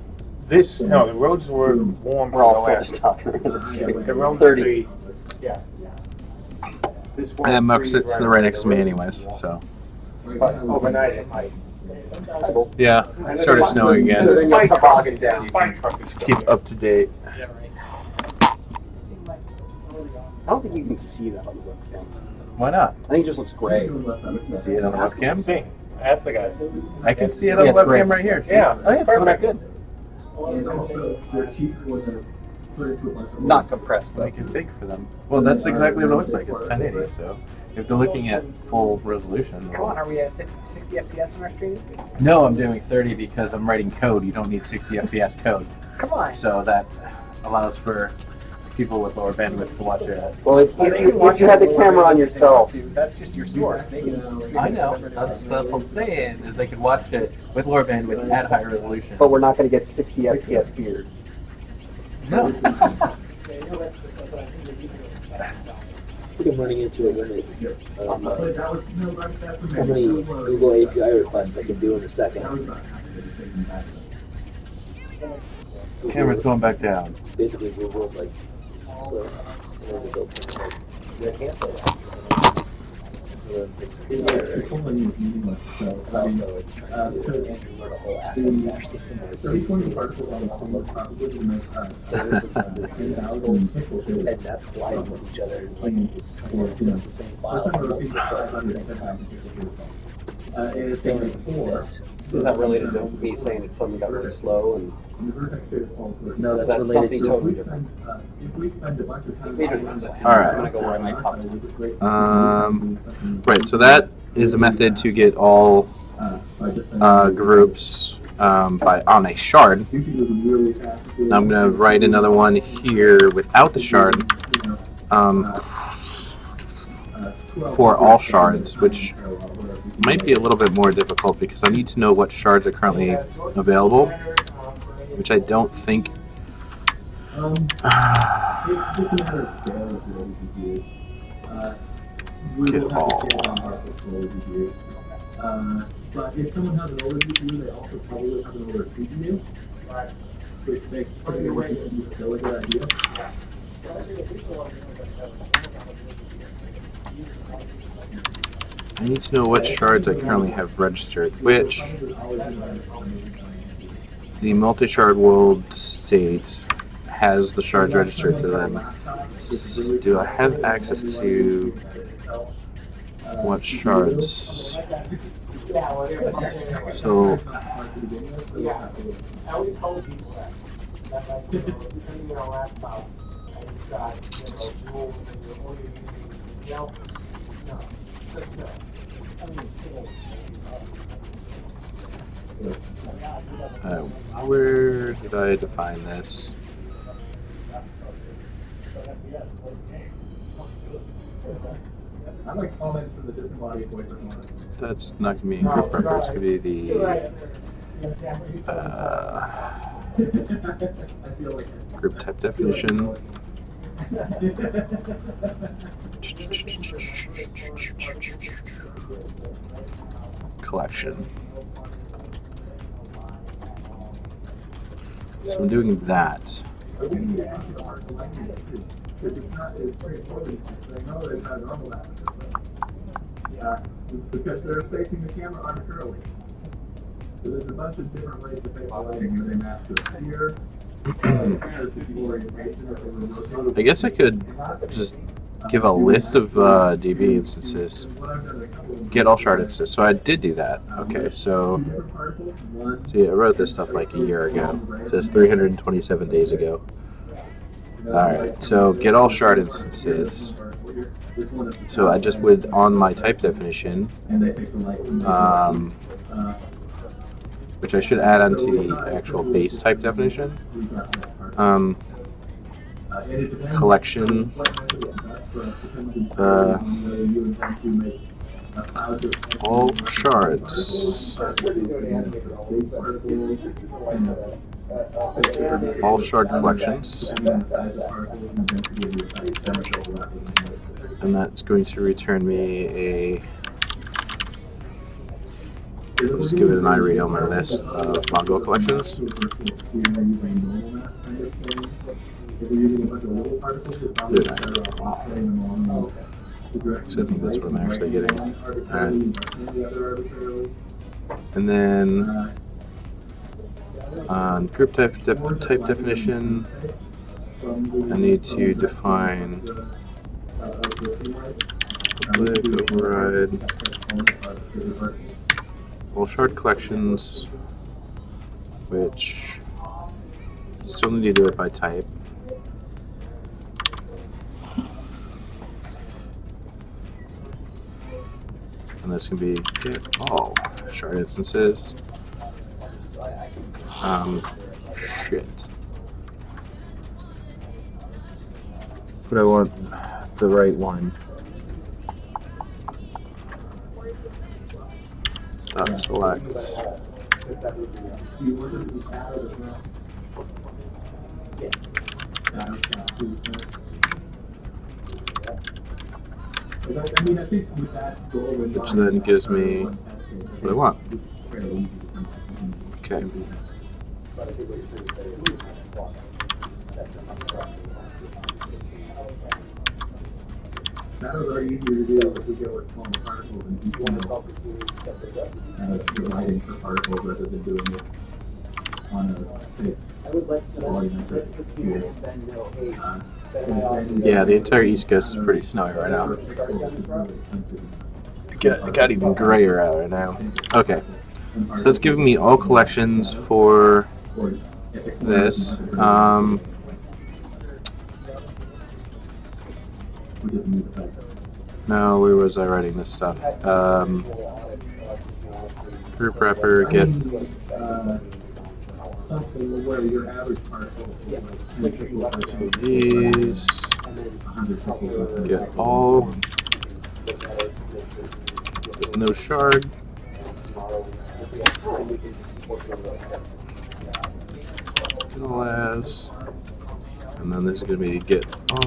no, the roads were warm. We're all for the still last- just talking. The roads It's 30. would be- Yeah. This one And freeze it's right next to me anyways, so. But overnight it might. Yeah, it started snowing again. There's my toboggan down. My truck is Keep up to date. Yeah, right. I don't think you can see that on the webcam. Why not? I think it just looks gray. See it on the webcam? See, ask the guys. I can see it on Yeah, the it's great. webcam right here. See? Yeah, Oh, yeah, it's coming out perfect. good. And also, they're cheap for the, put it to a bunch of. Not compressed though. Make it big for them. Well, that's exactly what it looks like. It's 1080, so if they're looking at full resolution. Come on, are we at 60 FPS on our stream? No, I'm doing 30 because I'm writing code. You don't need 60 FPS code. Come on. So that allows for people with lower bandwidth to watch it. Well, if you had the camera on yourself. That's just your source. They can screen I it know. whatever That's they want. what I'm saying, is I could watch it with lower bandwidth at higher resolution. But we're not going to get 60 FPS here. No. I think I'm running into a limit of how How many Google API requests I can do in a second. Camera's going back down. Basically, Google's like, so, they built like, They can't say that. so then things are It's only meaningless, so, I mean, also it's trying to because enter the whole asset cache system. where 30-20 particles on the screen probably the most, So this is under 10,000 pixels. and that's colliding with each other, and like it's trying to access the same file. First time I multiple repeated times at the 500, same time. 10,000 pixels. And it's Expanding been like 4. this. Is that related to me saying it's something got really slow and And the vertex shape falls through. No, is that's that related something to totally different? If we spend a bunch of time. Adrian runs it. All right. I'm gonna go where my top. Right, so that is a method to get all groups on a shard. Now I'm going to write another one here without the shard for all shards, which might be a little bit more difficult because I need to know what shards are currently available, which I don't think. Get all. But if someone has an older GPU, they also probably have an older CPU, which makes putting a GPU still a good idea. I need to know what shards I currently have registered, which the multi-shard world state has the shards registered to them. Do I have access to what shards? So Yeah, I always told people that like, you know, if you're turning your laptop and you've got, you know, rules and you're only using, you know, no, just no. I mean, where did I define this? I like comments from the disembodied voice of one. That's not going to be in group member. It's going to be the I feel like group type definition. Collection. So I'm doing that. Because they're facing the camera arbitrarily. So there's a bunch of different ways to face the lighting where they map to a sphere. I guess I could just give a list of DB instances. Get all shard instances. So I did do that. Okay, so yeah, I wrote this stuff like a year ago. It says 327 days ago. Alright, so get all shard instances. So I just would, on my type definition, which I should add onto the actual base type definition, collection, all shards, all shard collections, and that's going to return me a, just give it an IRE on my list of Mongo collections. So I think that's what I'm actually getting. Alright. And then on group type definition, I need to define public override all shard collections, which still need to do it by type. And that's going to be get all shard instances. Shit. But I want the right one. Dot select. Which then gives me what I want. Okay. That was very easier to do if we go with smaller particles and dividing for particles rather than doing it on a big volumetric Yeah, the entire East Coast is pretty snowy right now. It got even grayer out right now. Okay, so that's giving me all collections for this. No, where was I writing this stuff? Group wrapper, get these, get all, no shard, get all as, and then there's going to be get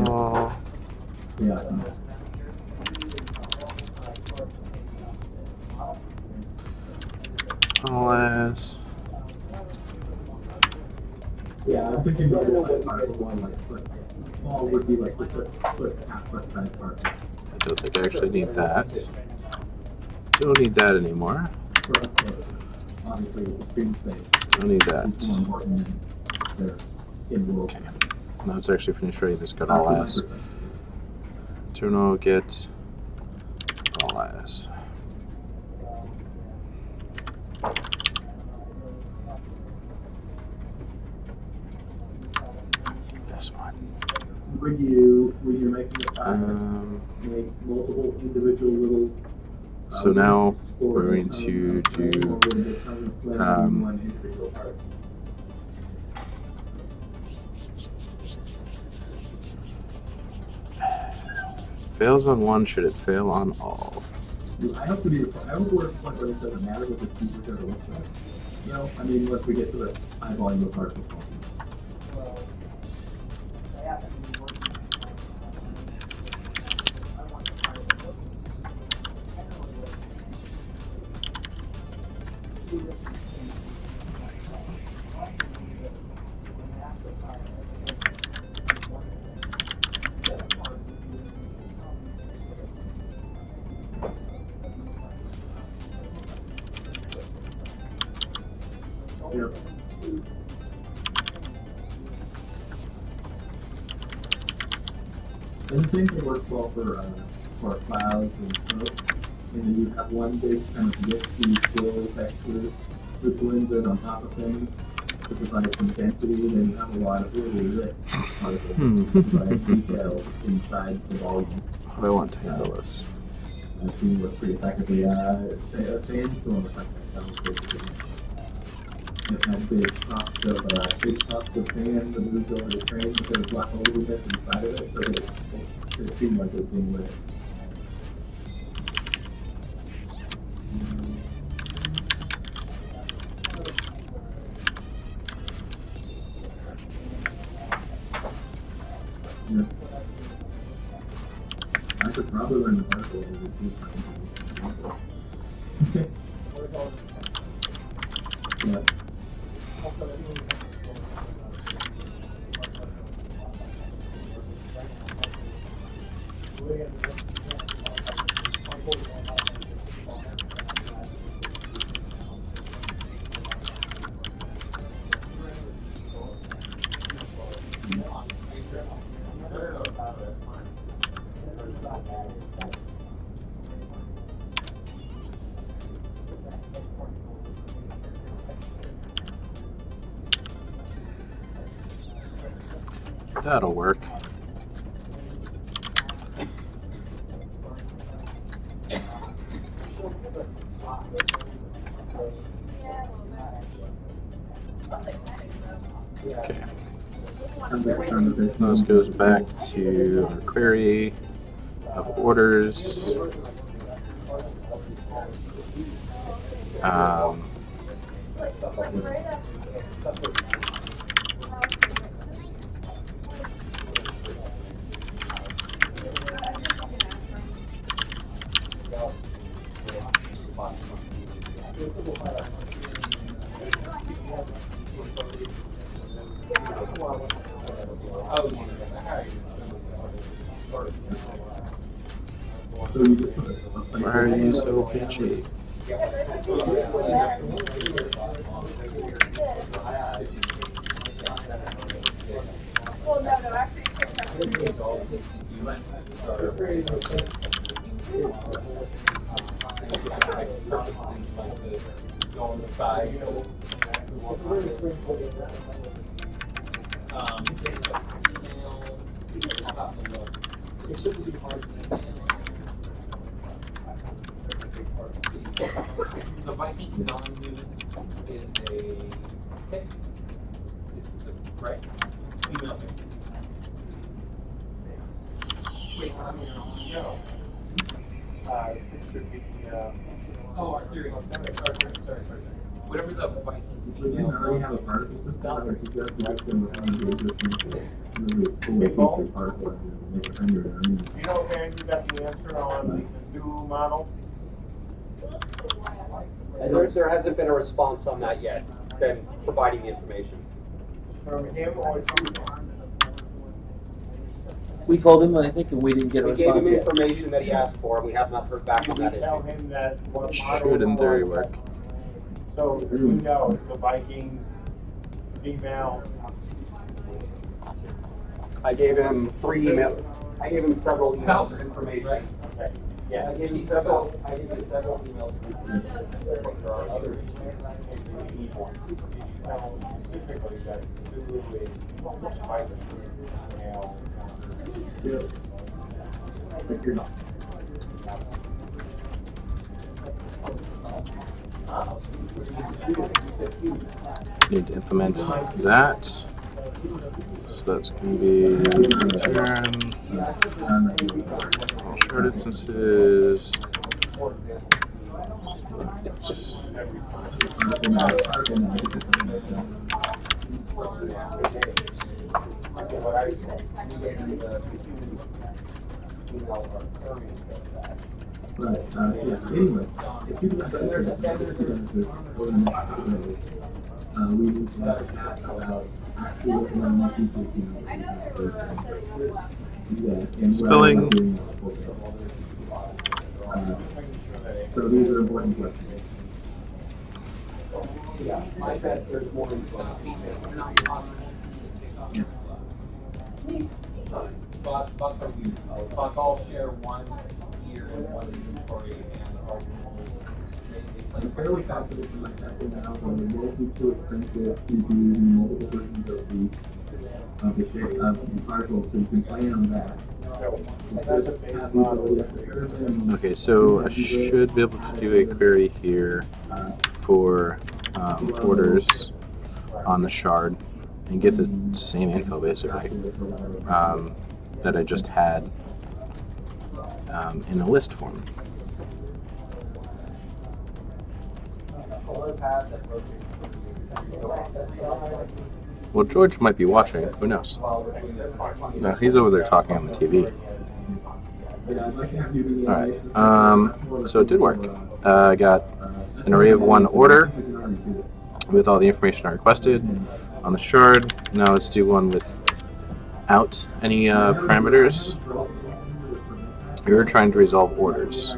all. All as. Yeah, I'm thinking about the particle one, like small would be like the half foot size particle. I don't think I actually need that. Don't need that anymore. Obviously, with the screen space. Don't need that. Okay. Now it's actually finished writing this got all as. Internal get all as. This one. When you're making a make multiple individual little. So now we're going to do fails on one, should it fail on all? I hope to be. I hope we're at the point where it doesn't matter what the features are looks like. You know, I mean, once we get to the high volume of particles. And the same thing works well for clouds and smoke. And then you have one big kind of misty, still texture that blends in on top of things to provide some density. Then you have a lot of really rich particles to provide detail inside the volume. How do I want to handle this? I've seen work pretty effectively. A sandstorm effect sounds basically. It had big puffs of sand that moved over the train, but there was black a little bit inside of it, so it seemed like it was being lit. Yeah. I could probably learn the article over the Yeah. That'll work. Okay. This goes back to our query of orders. Why are you so bitchy? Well, no, actually, on the side. It shouldn't be hard to email. The Viking non unit is a hit. It's the right email thing. Wait, no. It should be, Oh, our theory. Sorry. Whatever the Viking We didn't already have a particle system. I would suggest we just go with one of the existing, really cool feature particle and make it under there. you know, Andrew got the answer on the new model? There hasn't been a response on that yet, then providing the information. From him or to him? We told him, I think, and we didn't get a We gave response him yet. information that he asked for, and we have not heard back on Did that we tell issue. him that what model? Should in theory work. So we know it's the Viking female. I gave him several emails of information. Okay. Yeah. I gave him several emails. There are others. It's the E one. Did you tell him specifically that Lulu is Viking female? But you're not. Need to implement that. So that's going to be return all shard instances. Right, yeah, anyway, if you can there's we need to have a chat about actually looking at more people, and Spilling. So these are important questions. Yeah, my best, there's more info. But bots all share one gear and one inventory and are I'm fairly fascinated with my testing now, when it will be too expensive to do multiple versions of the shape of the particle, so you can plan on that. Okay, so I should be able to do a query here for orders on the shard and get the same info basically that I just had in a list form. Well, George might be watching. Who knows? No, he's over there talking on the TV. Alright, so it did work. I got an array of one order with all the information I requested on the shard. Now let's do one without any parameters. We were trying to resolve orders.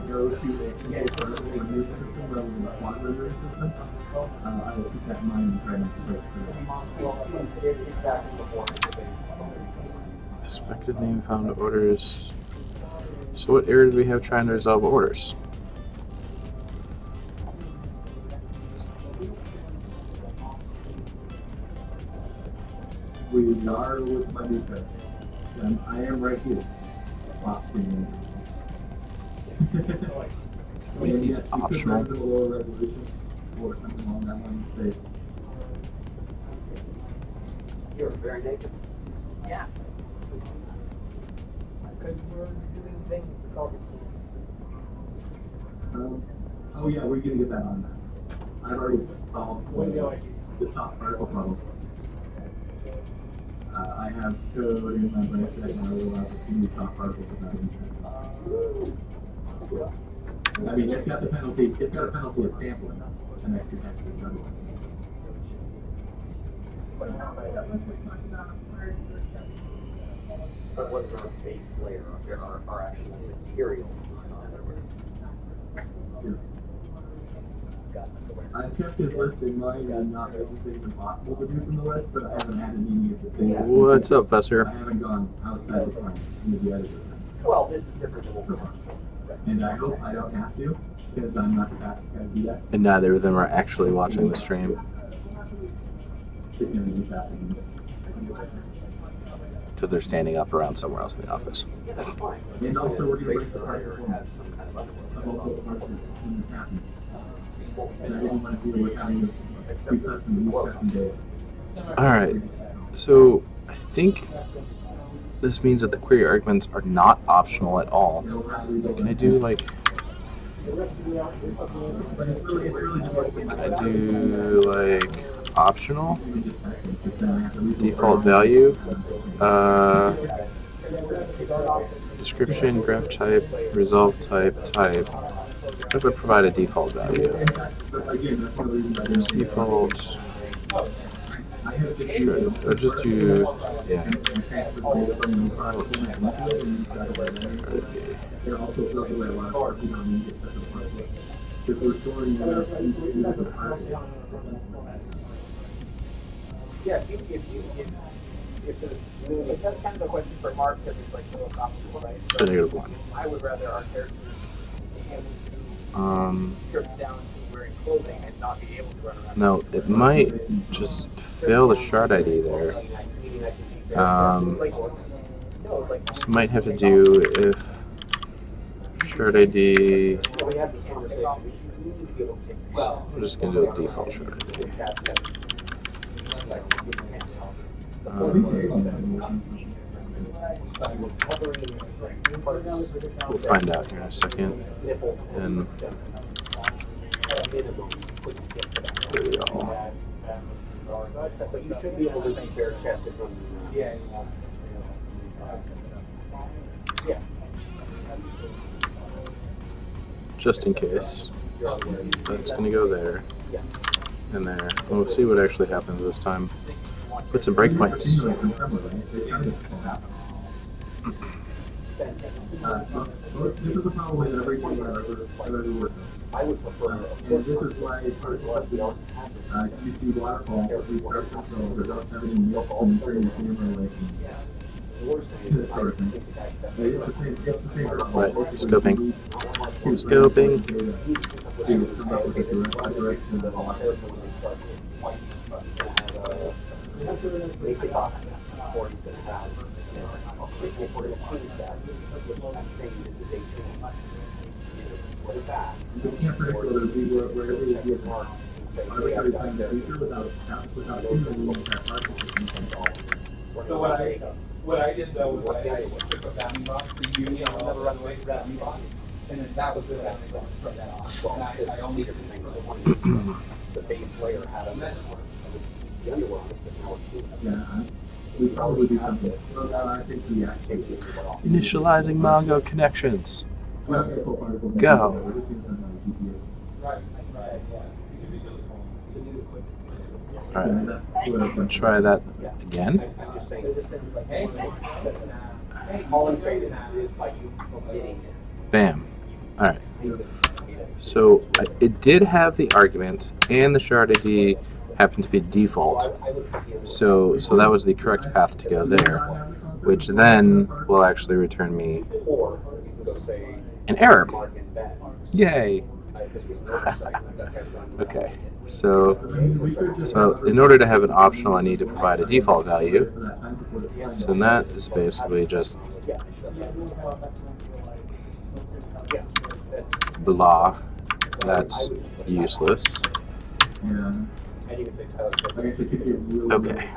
Expected name found orders. So what error do we have trying to resolve orders? We are with my new code. And I am right here. Make these optional. Or something along that line, say, You're very naked. Yeah. Because we're doing things called obscenes. oh yeah, we're gonna get that on that. I've already solved the soft particle problem. I have code in my branch that now allows us to use soft particles without internet. I mean, it's got a penalty of sampling, and that could actually be otherwise. But what's our base layer, our actual material? I've kept his list in mind and not everything's impossible to do from the list, but I haven't added any of the things. What's up, Fessor? I haven't gone outside the frame into the editor. Well, this is different than what we're And I hope I don't have to, because I'm not the fastest guy to do that. And neither of them are actually watching the stream. Because they're standing up around somewhere else in the office. And also, we're going to break the particle of all the parts in the cabinets. And I didn't want to deal with having to be custom data. Alright, so I think this means that the query arguments are not optional at all. Can I do like... Can I do like optional? Default value? Description, graph type, resolve type, type. What if I provide a default value? This default... Sure, I'll just do, yeah. Yeah, if that's kind of a question for Mark, because it's like philosophical, right? So -1. I would rather our characters be able to strip down to wearing clothing and not be able to run around. Now, it might just fail the shard ID there. So might have to do if shard ID. I'm just going to do a default shard ID. We'll find out here in a second. And there we go. But you should be able to be bare chested from Yeah. Just in case. That's going to go there. And there. We'll see what actually happens this time. Put some breakpoints. This is a problem with everything I've ever worked on. I would prefer. And this is why you see waterfalls with these dark controls that don't have any milk and turning camera away from this sort of thing. It's the same problem. Right, scoping. Scoping. To come up with a direction of the water. if we're gonna change that, I'm saying this is a change. Put it back. You can't predict whether wherever we give arbitrary time in the future without simulating that process. So what I did though was I took a bounding box for you, I'll never run away from bounding box, and then that was the bounding box from that on. And I only did The base layer had a the underworld. Yeah, we probably do something. I think we actually Initializing Mongo connections. Go. Right, yeah. Alright, we'll try that again. I'm just saying, all I'm saying is by you omitting it. Bam. Alright. So it did have the argument, and the shard ID happened to be default. So that was the correct path to go there, which then will actually return me an error. Yay. Okay. So in order to have an optional, I need to provide a default value. So that is basically just blah. That's useless. Okay.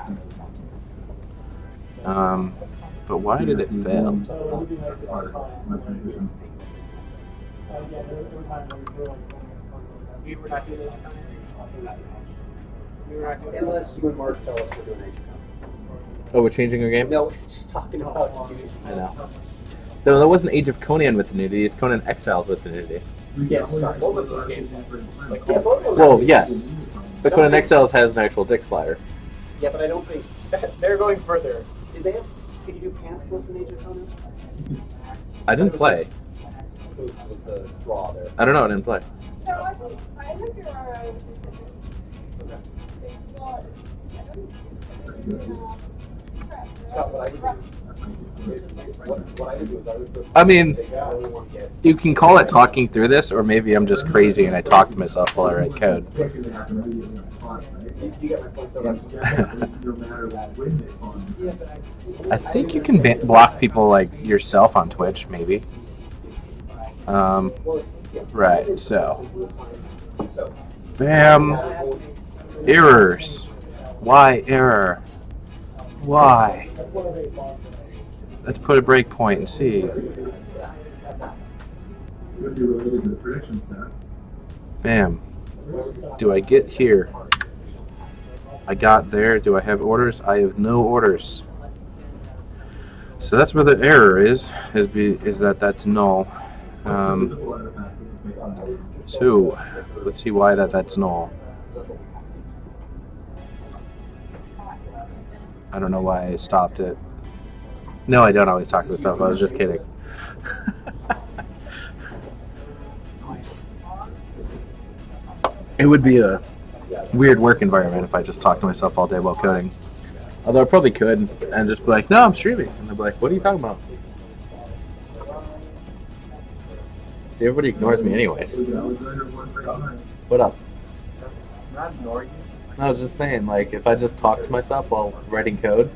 But why did it fail? Unless you and Mark tell us we're doing Age of Oh, we're changing our game? No, we're just talking about I know. No, that wasn't Age of Conan with the nudity. It's Conan Exiles with the nudity. Yes, sorry. Both of those games. Well, yes. But Conan Exiles has an actual dick slider. Yeah, but I don't think They're going further. did they have? Could you do pantsless in Age of Conan? I didn't play. Was the draw there? I don't know. I didn't play. No, I think you're alright with Scott, what I would do is I would put. I mean, you can call it talking through this, or maybe I'm just crazy and I talk to myself while I write code. I think you can block people like yourself on Twitch, maybe. Right, so. Bam. Errors. Why error? Why? Let's put a breakpoint and see. Would be related to the prediction set. Bam. Do I get here? I got there. Do I have orders? I have no orders. So that's where the error is that that's null. So let's see why that's null. I don't know why I stopped it. No, I don't always talk to myself. I was just kidding. It would be a weird work environment if I just talked to myself all day while coding. Although I probably could, and just be like, no, I'm streaming. And they'll be like, what are you talking about? See, everybody ignores me anyways. What up? Not ignoring you. I was just saying, like, if I just talk to myself while writing code,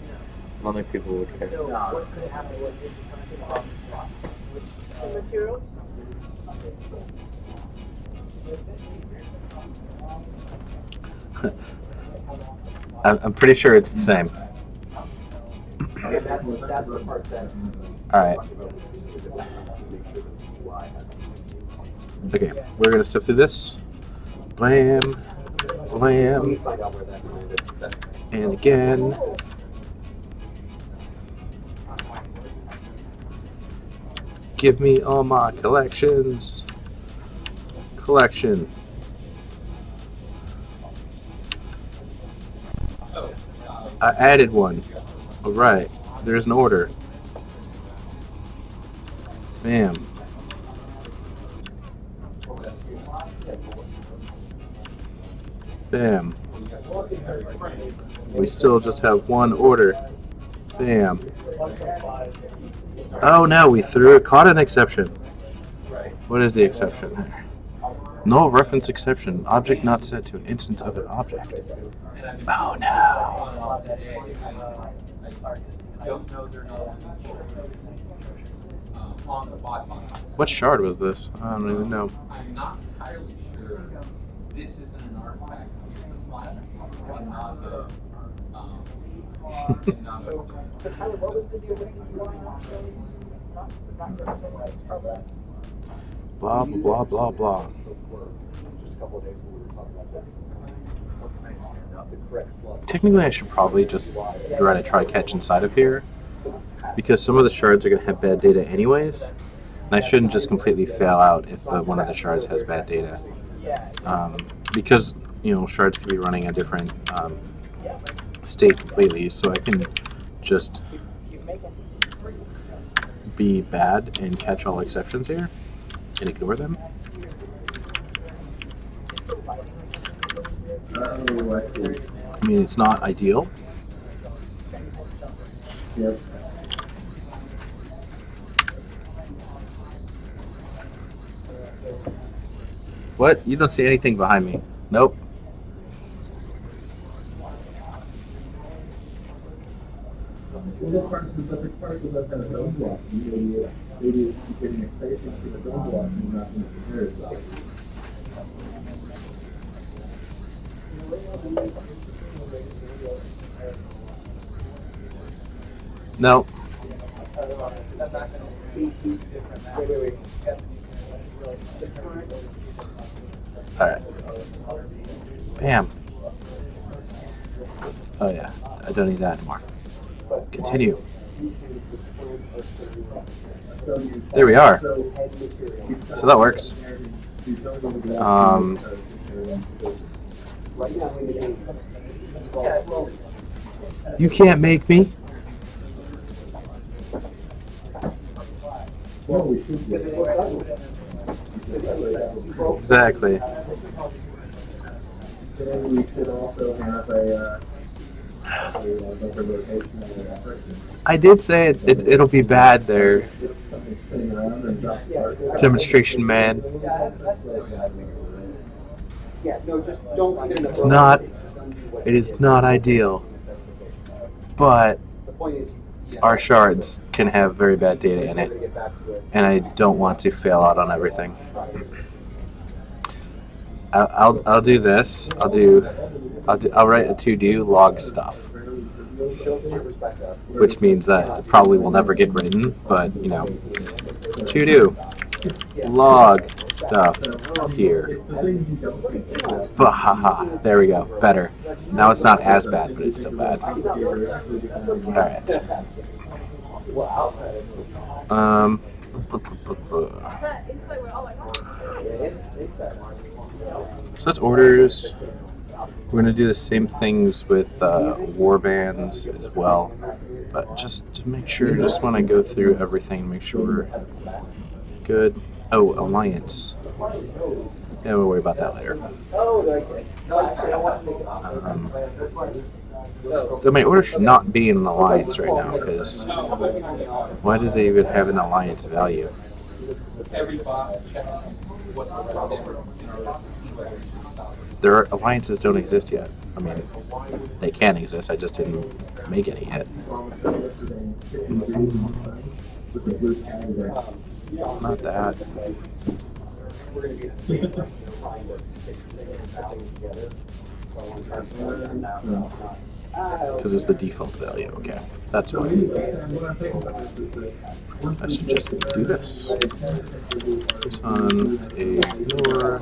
I don't think people would care. So what could happen was this is something on the spot. the materials. I'm pretty sure it's the same. Yeah, that's the part that. Alright. Okay, we're gonna step through this. Blam. Blam. And again. Give me all my collections. Collection. I added one. Alright, there's an order. Bam. Bam. We still just have one order. Bam. Oh no, we caught an exception. What is the exception? Null reference exception. Object not set to an instance of an object. Oh no. Don't know their name. On the body. What shard was this? I don't even know. I'm not entirely sure. This isn't an artifact of the client, and not the So Tyler, what was the deal with the UI not showing? Not representing rights, probably. Blah blah blah blah. Just a couple of days ago, we were talking about this. The correct slots. Technically, I should probably just write a try catch inside of here, because some of the shards are going to have bad data anyways, and I shouldn't just completely fail out if one of the shards has bad data. Because shards could be running a different state completely, so I can just be bad and catch all exceptions here and ignore them. Oh, I see. I mean, it's not ideal. Yep. What? You don't see anything behind me? Nope. Well, the particle does have its own block. Maybe it's getting a space into its own block and not going to compare itself. No. Alright. Bam. Oh yeah, I don't need that anymore. Continue. There we are. So that works. You can't make me. Exactly. Then we should also have a rotation of the person. I did say it'll be bad there. Something spinning around and drops particles. Demonstration man. Yeah, no, just don't. It's not. It is not ideal. But our shards can have very bad data in it, and I don't want to fail out on everything. I'll do this. I'll write a to-do log stuff, which means that it probably will never get written, but to-do log stuff here. But haha, there we go, better. Now it's not as bad, but it's still bad. Alright. So that's orders. We're going to do the same things with warbands as well. But just to make sure, just want to go through everything, make sure we're good. Oh, alliance. Yeah, we'll worry about that later. Though my order should not be in an alliance right now, because why does it even have an alliance value? Their alliances don't exist yet. I mean, they can exist, I just didn't make any yet. Not that. Because it's the default value, okay. That's why. I should just do this. This on ignore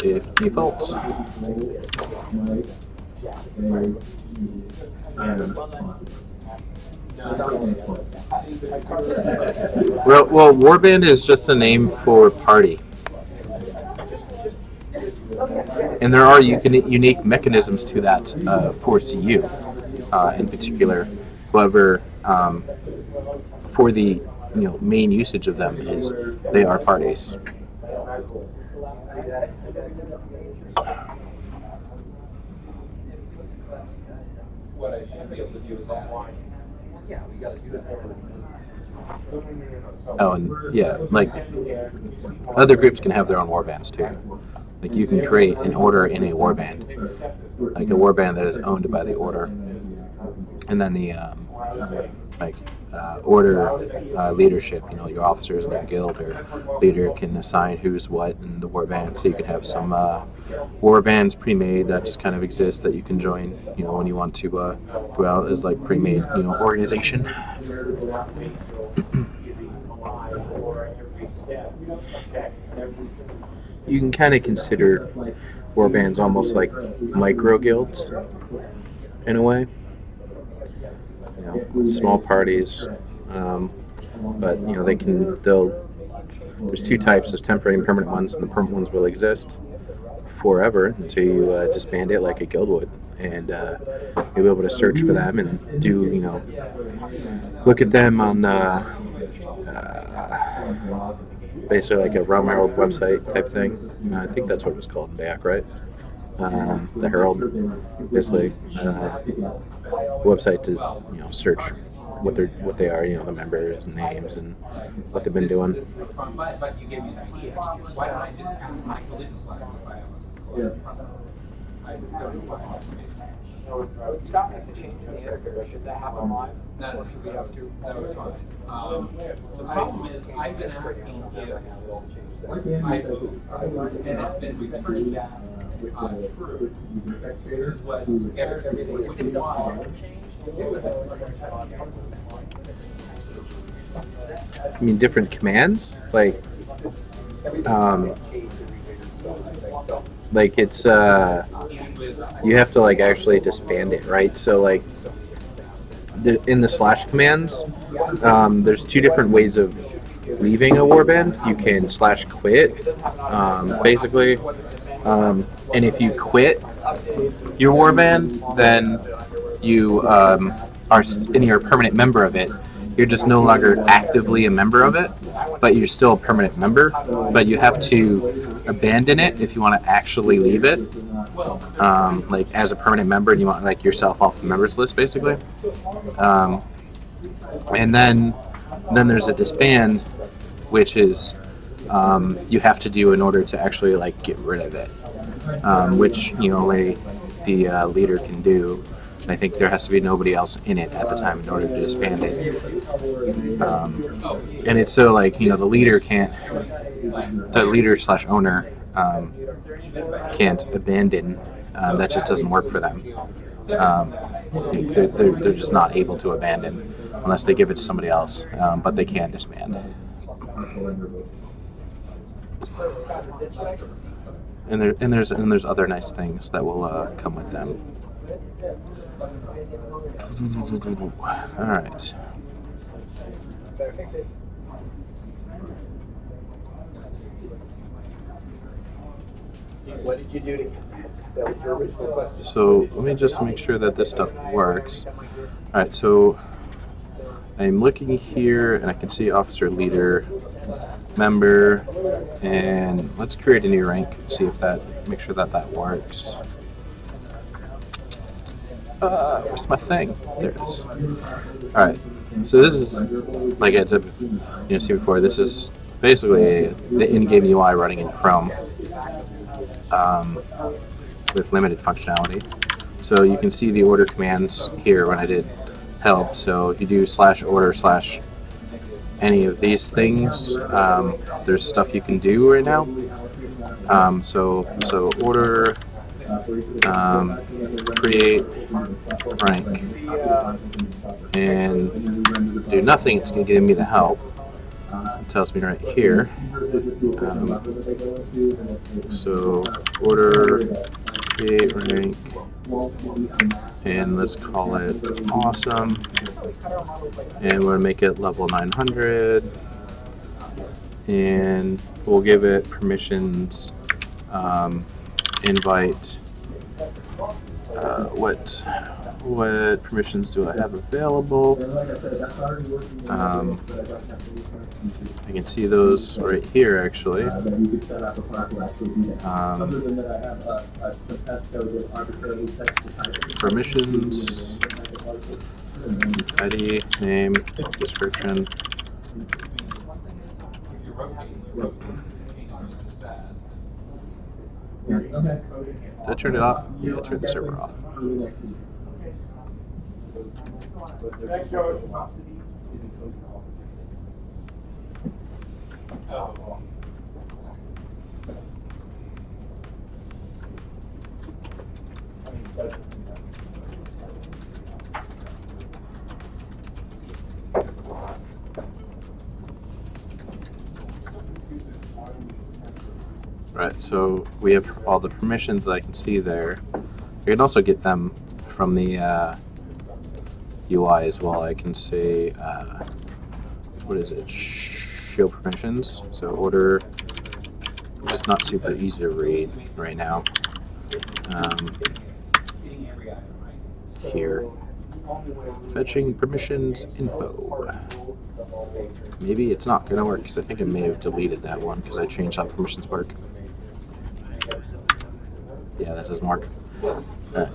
if default. Well, Warband is just a name for party. And there are unique mechanisms to that for CU. In particular, however, for the main usage of them is they are parties. What I should be able to do is ask. Yeah, we got to do that. Oh, and yeah, like other groups can have their own warbands too. Like you can create an order in a warband, like a warband that is owned by the order, and then the order leadership. You know, your officers in your guild or leader can assign who's what in the warband. So you can have some warbands pre-made that just kind of exist that you can join. You know, when you want to go out as like pre-made, you know, organization. You can kind of consider warbands almost like micro guilds in a way. You know, small parties, but you know there's two types: there's temporary and permanent ones, and the permanent ones will exist forever until you disband it like a guild would, and you'll be able to search for them and do, you know, look at them on basically like a Realm Herald website type thing. I think that's what it was called in DAC, right? The Herald, basically, website to, you know, search what they are, you know, the members and names and what they've been doing. But you gave me that key. Why don't I just add Michael into When Scott makes a change in the editor, should that happen live? Or should we have to? No, it's fine. The problem is, I've been asking him, and it's been returning back true, which is what scares me, which is why. I mean, different commands, like it's you have to like actually disband it, right? So like in the slash commands, there's two different ways of leaving a warband. You can slash quit, basically, and if you quit your warband, then you are and you're a permanent member of it. You're just no longer actively a member of it, but you're still a permanent member. But you have to abandon it if you want to actually leave it, like as a permanent member, and you want like yourself off the members list, basically. And then there's a disband, which is you have to do in order to actually like get rid of it, which, you know, only the leader can do. And I think there has to be nobody else in it at the time in order to disband it. And it's so like, you know, the leader / owner can't abandon. That just doesn't work for them. They're just not able to abandon unless they give it to somebody else, but they can disband. And there's other nice things that will come with them. All right. What did you do to get that? That was your original question. So let me just make sure that this stuff works. All right, so I'm looking here and I can see officer, leader, member, and let's create a new rank. See if make sure that works. Where's my thing? There it is. All right. So this is, like I said, see before. This is basically the in-game UI running in Chrome with limited functionality. So you can see the order commands here when I did help. So if you do /order/ any of these things, there's stuff you can do right now. So order. Create rank and do nothing. It's going to give me the help. It tells me right here. So order create rank, and let's call it awesome, and we'll make it level 900, and we'll give it permissions. Invite. What permissions do I have available? I can see those right here, actually. Permissions, ID, name, description, Okay. Did I turn it off? Yeah, I turned the server off. Thanks, George. Isn't coding all the things. I mean, doesn't Right, so we have all the permissions that I can see there. I can also get them from the UI as well. I can say, what is it? Show permissions. So order, just not super easy to read right now. Here, fetching permissions info. Maybe it's not gonna work because I think I may have deleted that one because I changed how permissions work. Yeah, that doesn't work.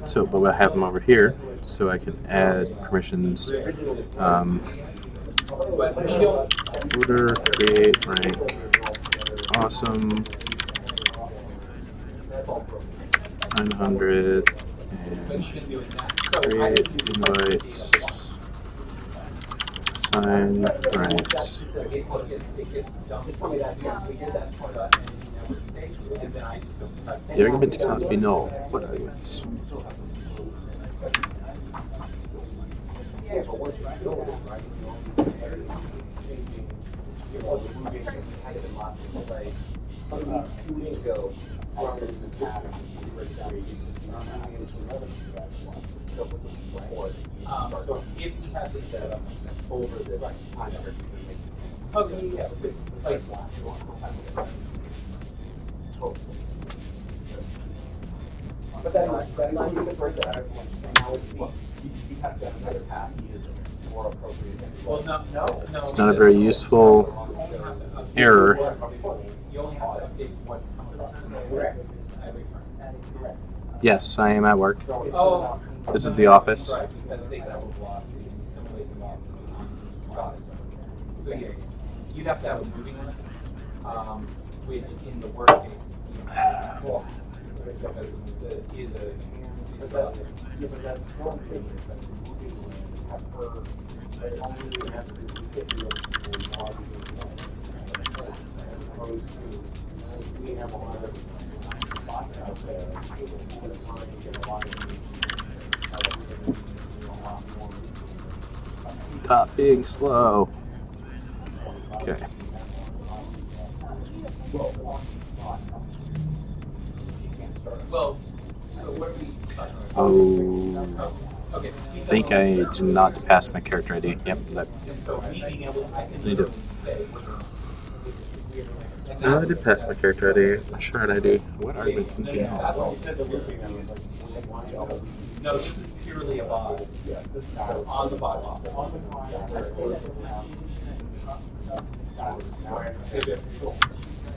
So, but we'll have them over here, so I can add permissions. Order, create, rank, awesome, 900, and create invites, assign ranks. The argument cannot be null. What arguments? Okay, yeah. But that's not even the first that you have to have another path is more appropriate. Well, no. It's not a very useful error. You only have to update what's coming. Correct. Yes, I am at work. Oh. This is the office. Right, because I think that was lost. Simulate the loss. So yeah, you'd have to have a moving list, which in the worst case, well, is a but that's one thing is that the moving list have her, they only have to get the opposed to we have a lot of spots out there. We're trying to get a lot of Stop being slow. Okay. Well, so what are we Oh, I think I did not pass my character ID. Yep, that. Need to. No, I did pass my character ID. My shard ID. What argument can be null? No, this is purely a bot. On the bot.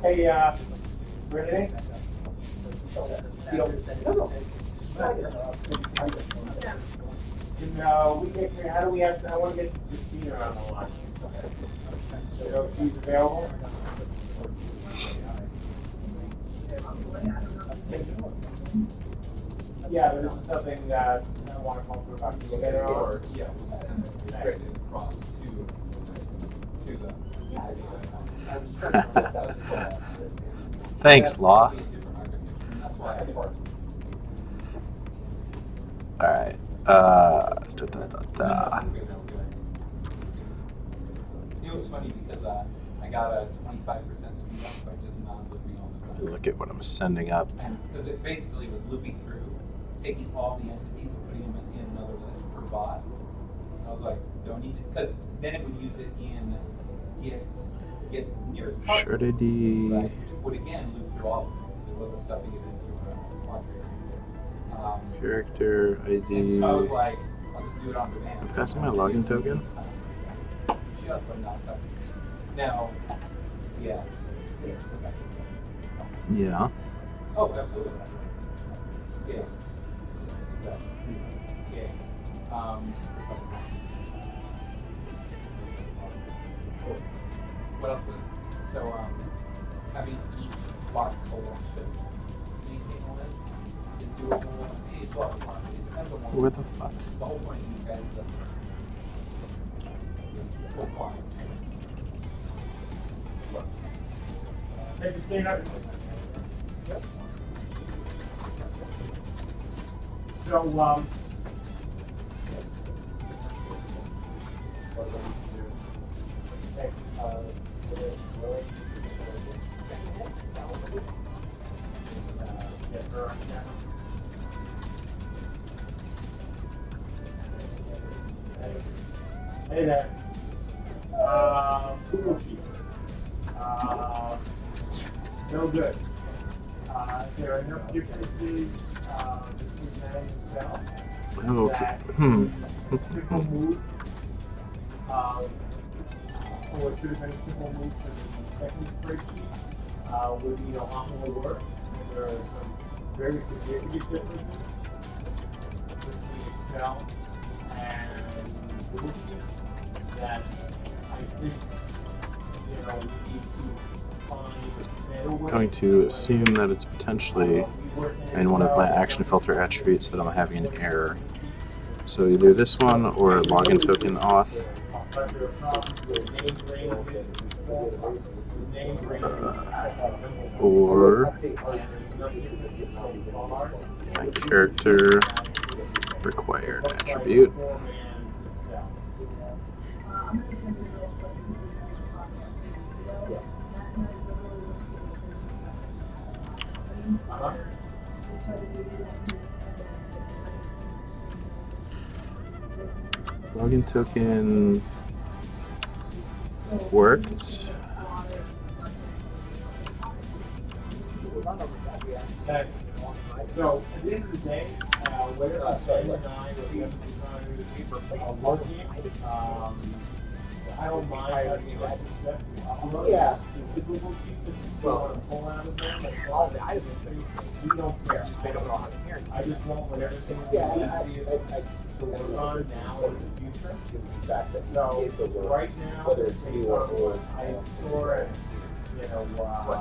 Hey, ready? No, we get, how do we have, I want to get Christina on the line. So she's available? Yeah, but this is something that I want to talk to about together or, yeah. Across to the. Thanks, Law. Alright. It was funny because I got a 25% speed up by just not looping all the time. Look at what I'm sending up. Because it basically was looping through, taking all the entities and putting them in another list per bot. I was like, don't need it, because then it would use it in get nearest target. Shard ID. Right, which would again loop through all of them, because it wasn't stuffing it into a laundry. Character ID. And so I was like, I'll just do it on demand. I'm passing my login token. Just by not touching. Now, yeah. Yeah. Oh, absolutely. Yeah. Exactly. Yeah. What else was it? So, having each box collection, anything Where the fuck? Hey, Christine, so, hey there. Google Sheets. No good. There are enough differences between that and Excel that simple move, or it should have been a simple move to the second spreadsheet, would need a lot more work. There are some very significant differences between Excel and Google Sheets that I think, you know, we need to find better ways. Going to assume that it's potentially in one of my action filter attributes that I'm having an error. So either this one or login token auth. Or my character required attribute. Login token worked. So at the end of the day, whether Ben and I or the other designers are working, I don't mind having that step. Yeah. The Google Sheets, if you want to pull out of them, like all the items, we don't care. I don't know how to hear it. I just want whatever thing is on now and in the future. So right now, whether it's new or old, I store it, you know, what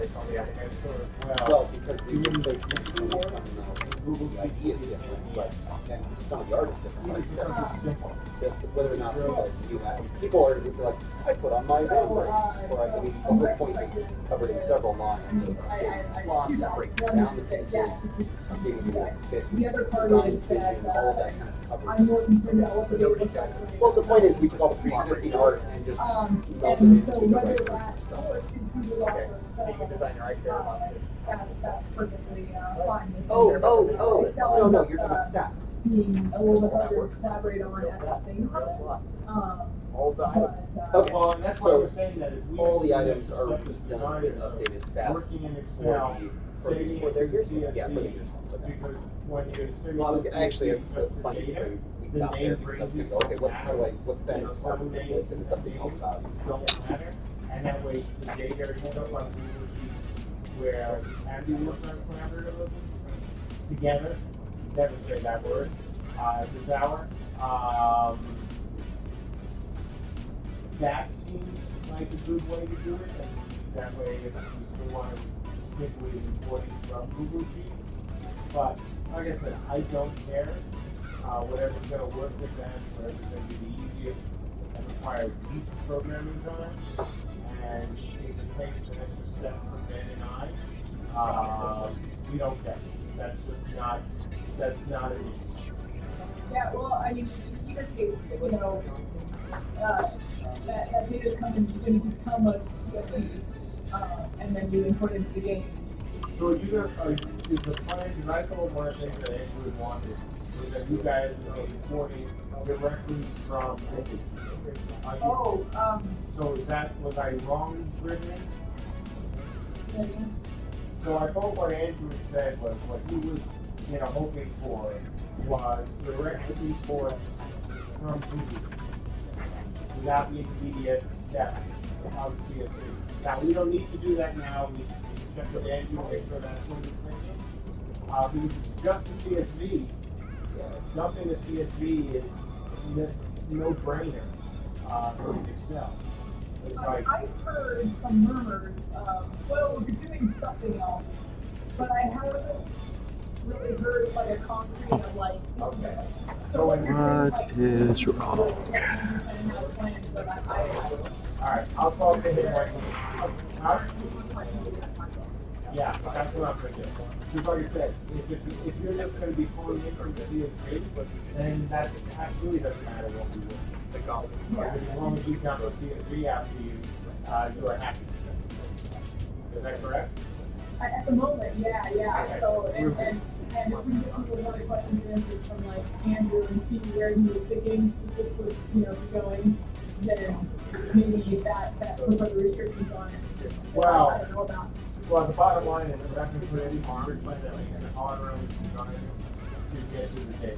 they call the store as well. Well, because we didn't make Google idea different, but then some of the art is different. Like, whether or not it's like you have people are like, I put on my band breaks, or I mean, the whole point is covered in several lines of lots of breaking down the pixels, giving you that fit, design vision, all of that kind of coverage. Well, the point is we took all the pre-existing art and just melted it into the right thing. Okay. Being a designer, I care about it. That's perfectly fine. No, you're talking about stats. Being a little bit harder to collaborate on at the same time. All the items. Okay, Well, and that's why so we're saying that if we all the have items are separate redone with designers updated stats working in for Excel, the for their years. Yeah, for the years. Okay. because when you're saving Well, I was actually a just the funny data, thing we the got there name because I was ranges thinking, okay, don't what's better matter. part of this, and it's updating all the values. Don't matter, and that way the data is stuff on Google Sheets where Andy works on collaboratively together, never say that word, this hour. That seems like a good way to do it, and that way if you still want to stick with importing from Google Sheets. But like I said, I don't care. Whatever's gonna work with them, whatever's gonna be the easiest and require least programming time. And if it takes an extra step for Ben and I, we don't care. That's just not, that's not an issue. Yeah, well, I mean, you see, you know, that data coming is going to become a CSV, and then you import it into the game. So are you gonna, is the plan, because I thought one of the things that Andrew wanted was that you guys would be importing directly from so is that, was I wrong, Brittany? So I thought what Andrew said was, what he was, you know, hoping for was direct import from Google without the intermediate step of CSV. Now, we don't need to do that now. We can check with Andrew, make sure that's what he's thinking. Because it's just a CSV, jumping a CSV is no brainer in Excel. It's like, I've heard some murmurs of, well, we're doing something else. but I haven't really heard like a concrete of like, okay. So What is wrong? Alright, I'll call it here. Yeah, that's what I'm thinking. Just like I said, if you're just gonna be pulling in from the CSV, then that really doesn't matter what we do. As long as you download CSV after you are happy. Is that correct? At the moment, yeah. So, and if we get people with other questions and answers from like Andrew and see where he was thinking this was, going, then maybe that puts other restrictions on it. Wow. I don't know about. Well, the bottom line is we're not going to put any restrictions on our own design to get to the date.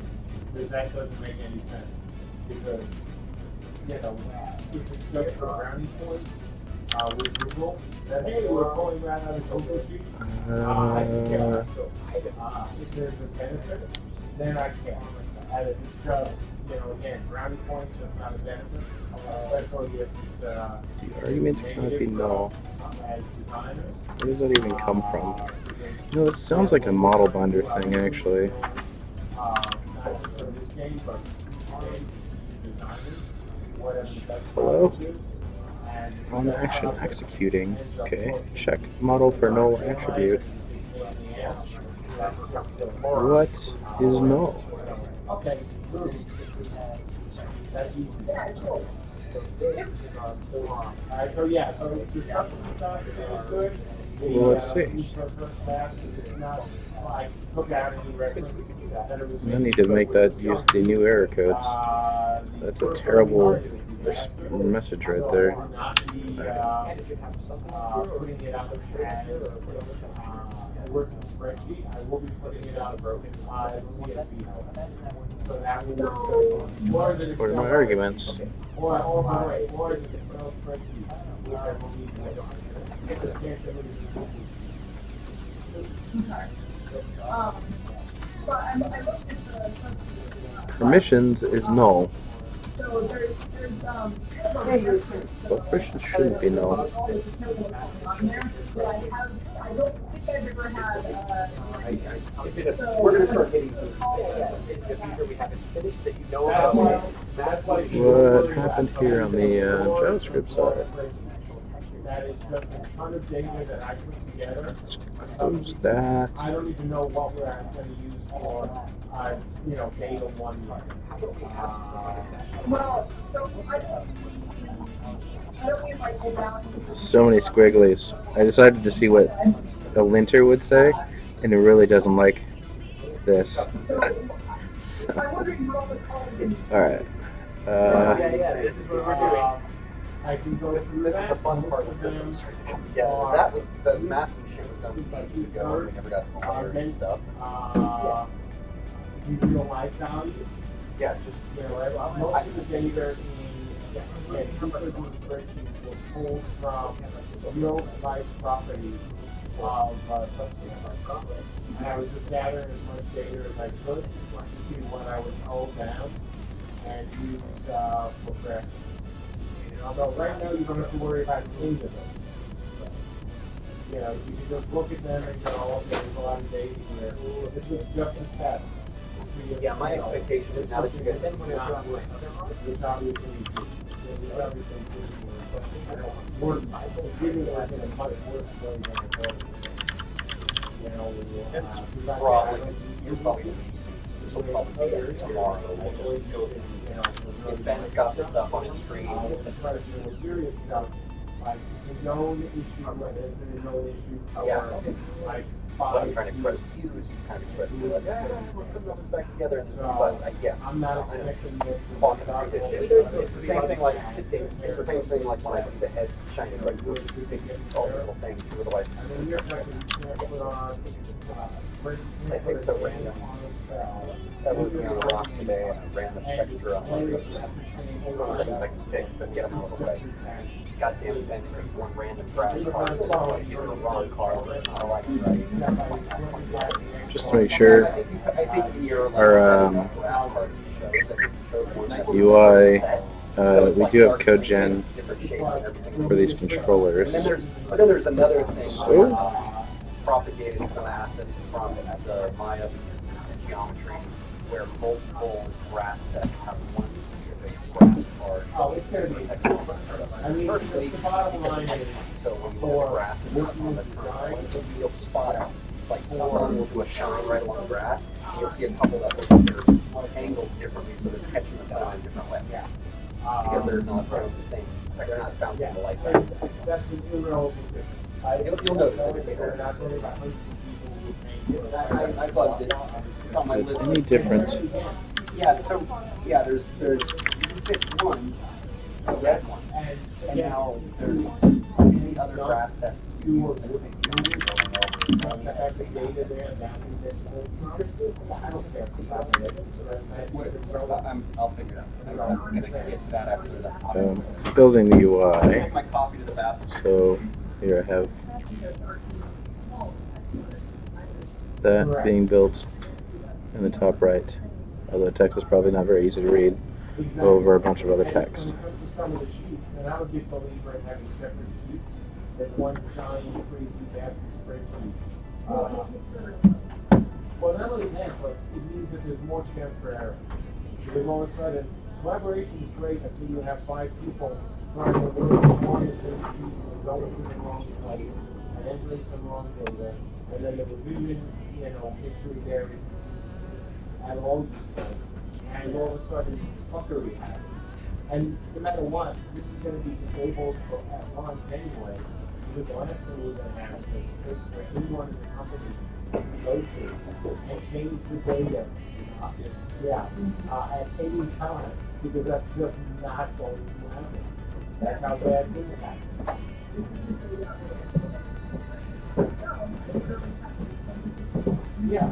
Because that doesn't make any sense. Because, if it's just for brownie points, with Google, that hey, we're pulling that out of Google Sheet. I can get it. So, if there's a benefit, then I can. And if it's just, again, brownie points, that's not a benefit. Especially if it's, The argument cannot be null. as designers. Where does that even come from? It sounds like a model binder thing, actually. Hello? On action executing. Okay, check model for null attribute. What is null? Okay. That's easy. Alright, so yeah, so if your stuff is good. Well, let's see. I need to make that use the new error codes. That's a terrible message right there. Putting it out as a working spreadsheet, I will be putting it out as CSV. So that will What are my arguments? or is it Excel spreadsheet, which I will need to get the scan. But I looked at the Permissions is null. so there's But permissions shouldn't be null. on there, but I don't think I've ever had We're gonna start getting some. It's the feature we haven't finished that you know about. That's why. What happened here on the JavaScript side? That is just a ton of data that I put together. Let's close that. I don't even know what we're going to use for, data 1 year. well, so I don't mean like go down. So many squigglies. I decided to see what a linter would say, and it really doesn't like this. So, alright. This is what we're doing. I can go This is the fun part of systems starting to come together. That was the masking shit was done 2 years ago. We never got to color and stuff. Real life values. Yeah, just Most of the data in spreadsheets was pulled from real life properties of substances. And I was just gathering as much data as I could to see what I would hold down and use for correction. Although right now you don't have to worry about any of them. You can just look at them and go, okay, there's a lot of data here. This is just a test. yeah, my expectation is now that you guys Which obviously worse. It's really like in a much worse way than it was. this is probably you're probably this will probably be here tomorrow. If Ben's got this up on his screen. Serious stuff, like a known issue, whether it's been a known issue, or like What I'm trying to express to you is you kind of express to me like, we're putting all this back together, and this I'm not expecting this. It's the same thing like it's the same thing like when I see the head shining right through you fix all the little things, otherwise I fixed a random that was on a rock today and a random texture on things I can fix that get them out of the way. Goddamn thing, one random crash car, like you're in the wrong car, but it's not like right. Just to make sure our UI, we do have code gen for these controllers. But then there's another thing. So, propagated some assets from the Maya geometry where multiple graph sets have one specific graph card. Oh, it's gonna be. I mean, the bottom line is, so when you for look at graph working on with the design, curve, you'll spot like the sun will do a shine right along the grass. And you'll see a couple that look like they're angled differently, so they're catching the sun in a different way. yeah. Because they're not found the same. They're not found in the light. That's the irrelevant difference. You'll notice it. They're not gonna be hundreds of people who make it. I bugged it. It's on my Is it list. any different? Yeah, so, yeah, there's, you pick one, a red one, and now there's any other graph sets. You are moving, to have the data there, that I don't care about it. I'll figure it out. I'm gonna get to that after that. Building the Take UI. my coffee to the bathroom. So here I have that being built in the top right. Although text is probably not very easy to read over a bunch of other text. When it comes to some of the sheets, and I'm a big believer in having separate sheets, than one giant crazy basket spreadsheet. Well, not only that, but it means that there's more chance for error. Because all of a sudden, collaboration is great until you have 5 people trying to work on the same sheet and going to the wrong place and entering some wrong data, and then the revision, history there is at all these things, and all of a sudden, fuckery happens. And no matter what, this is going to be disabled at launch anyway, because the last thing we're going to have is for anyone in the company to go to and change the data, at any time, because that's just not going to happen. That's how bad things happen. Yeah.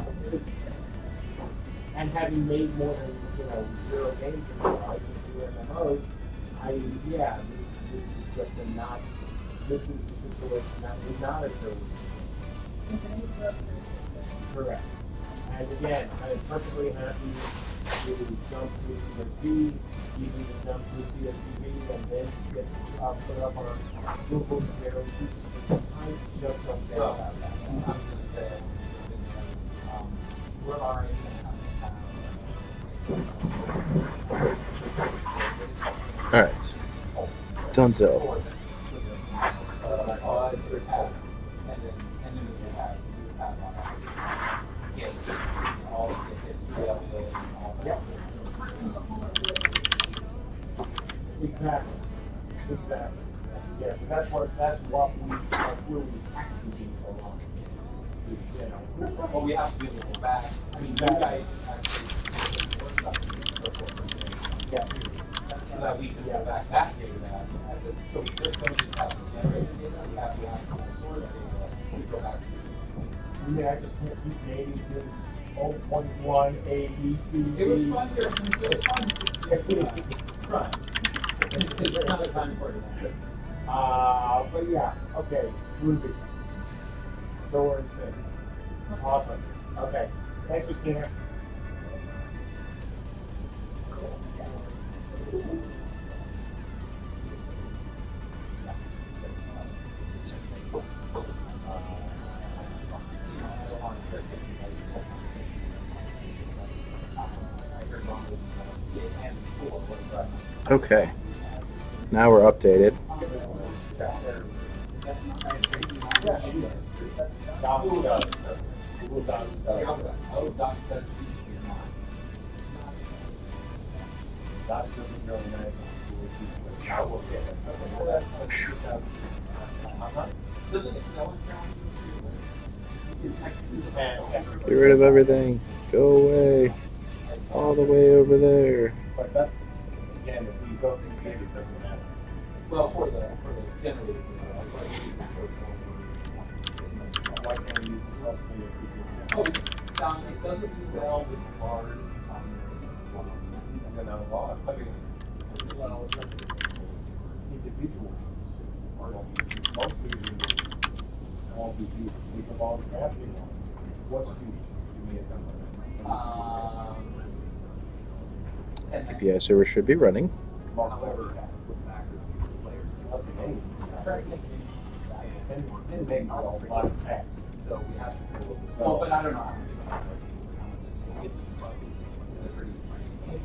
And having made more than, 0 games in my life with 2 MMOs, this is just this is the situation that would not occur. Correct. And again, I'm perfectly happy to jump to CSV, even to jump to CSV, and then get put up on Google Zero. I just don't care about that. I'm going to say, we're already Alright. Dunzo. Exactly. Yeah, that's what we actually do so long. Well, we have to be able to go back. I mean, you guys actually Yeah. so that we can go back that data at this. So we just don't just have the generated data, we have the actual source data to go back to. I just can't keep naming things. 0.1 A, B, C, D. It was fun here. It was fun. Right. It's not a time for it. But yeah, okay, Ruby. So we're in sync. Awesome. Okay. Thanks for Skinner. Okay. Now we're updated. Get rid of everything. Go away. All the way over there. But that's, again, if we go through data, it doesn't matter. Well, for the generated Why can't we use the source data? Oh, it doesn't do well with large Well, individual. Mostly all the people, we can all have it. What's the, give me a number. API server should be running. And make a lot of text. So we have to deal with this. Well, but I don't know how it's pretty.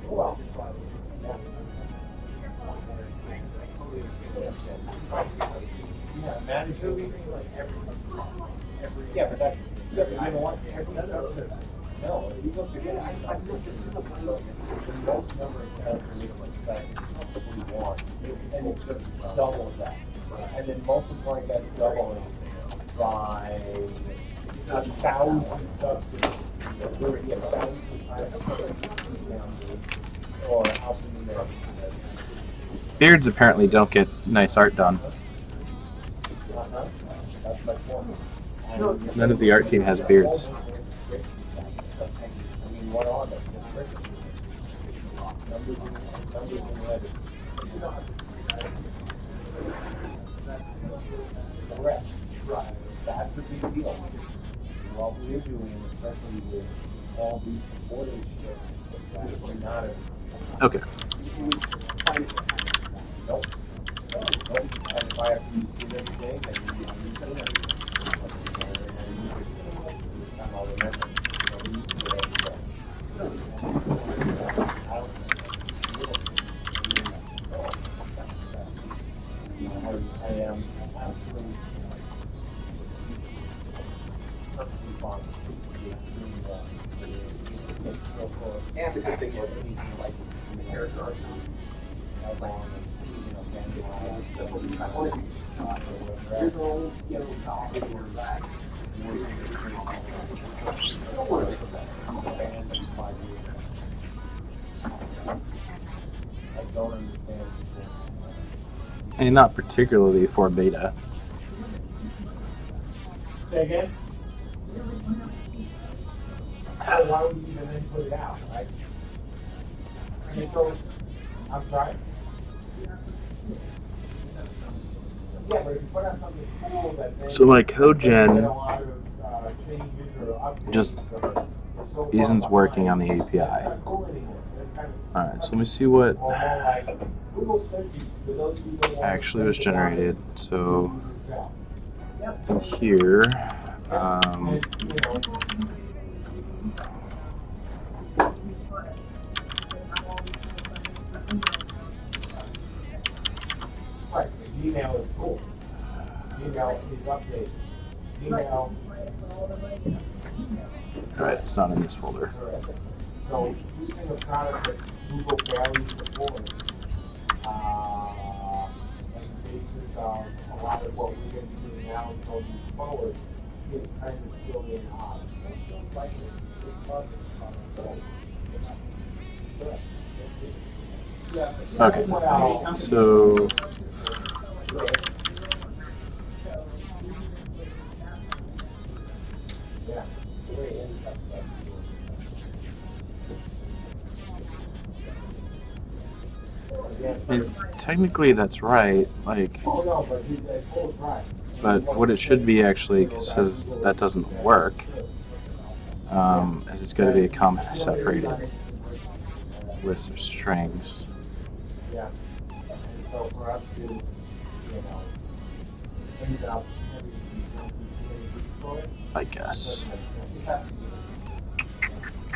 Well, yeah, manager meeting like every, yeah, but that, yeah, but you know what, every subject, no, if you look at it, I looked at the most number of characteristics that we want, and it's just double that. And then multiply that double by 1,000 subjects, we're gonna get 1,000 times, or how many there? Beards apparently don't get nice art done. That's my point. None of the art team has beards. I mean, what are they? Numbers and letters. Correct. Right. That's a big deal. What we're doing, especially with all these supporting shit, we're not a. Okay. Nope. Nope. And if I have to use it every day, then you use it every day. I'll remember. We use it every day. I am absolutely perfectly fine with doing that. And the good thing is, like, the character arc, how long, I don't understand. And not particularly for beta. Say again? So why would you even then put it out, right? And so, I'm sorry? Yeah, but if you put out something cool that then So my code you get gen a lot of changes or updates just or it's so far isn't working on the behind, API. it's not cool anymore. It's kind of Alright, so let me see what more like Google spreadsheets for those people that want to actually was think about it, generated. So use Excel. in here, And, you know, right, the Gmail is cool. Gmail is updated. Gmail. alright, it's not in this folder. So using a product that Google barely supports, and basis of a lot of what we're going to be doing now and going forward, is kind of still in odd. Okay, so Yeah. and technically that's right, like, Oh, no, but that's both right. but what it should be actually says that doesn't work, is it's going to be a comment separated with some strings. Yeah. And so for us to, end up I guess.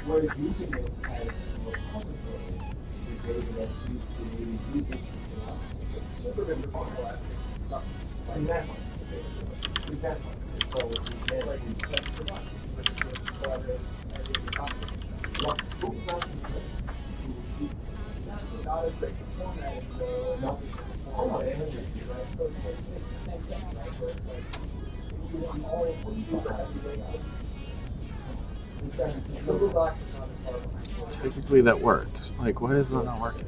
we're using it as a repository, the data that's used to maybe use it. Exactly. Exactly. So we can not as big format as no. Technically that works. Like, why is that not working?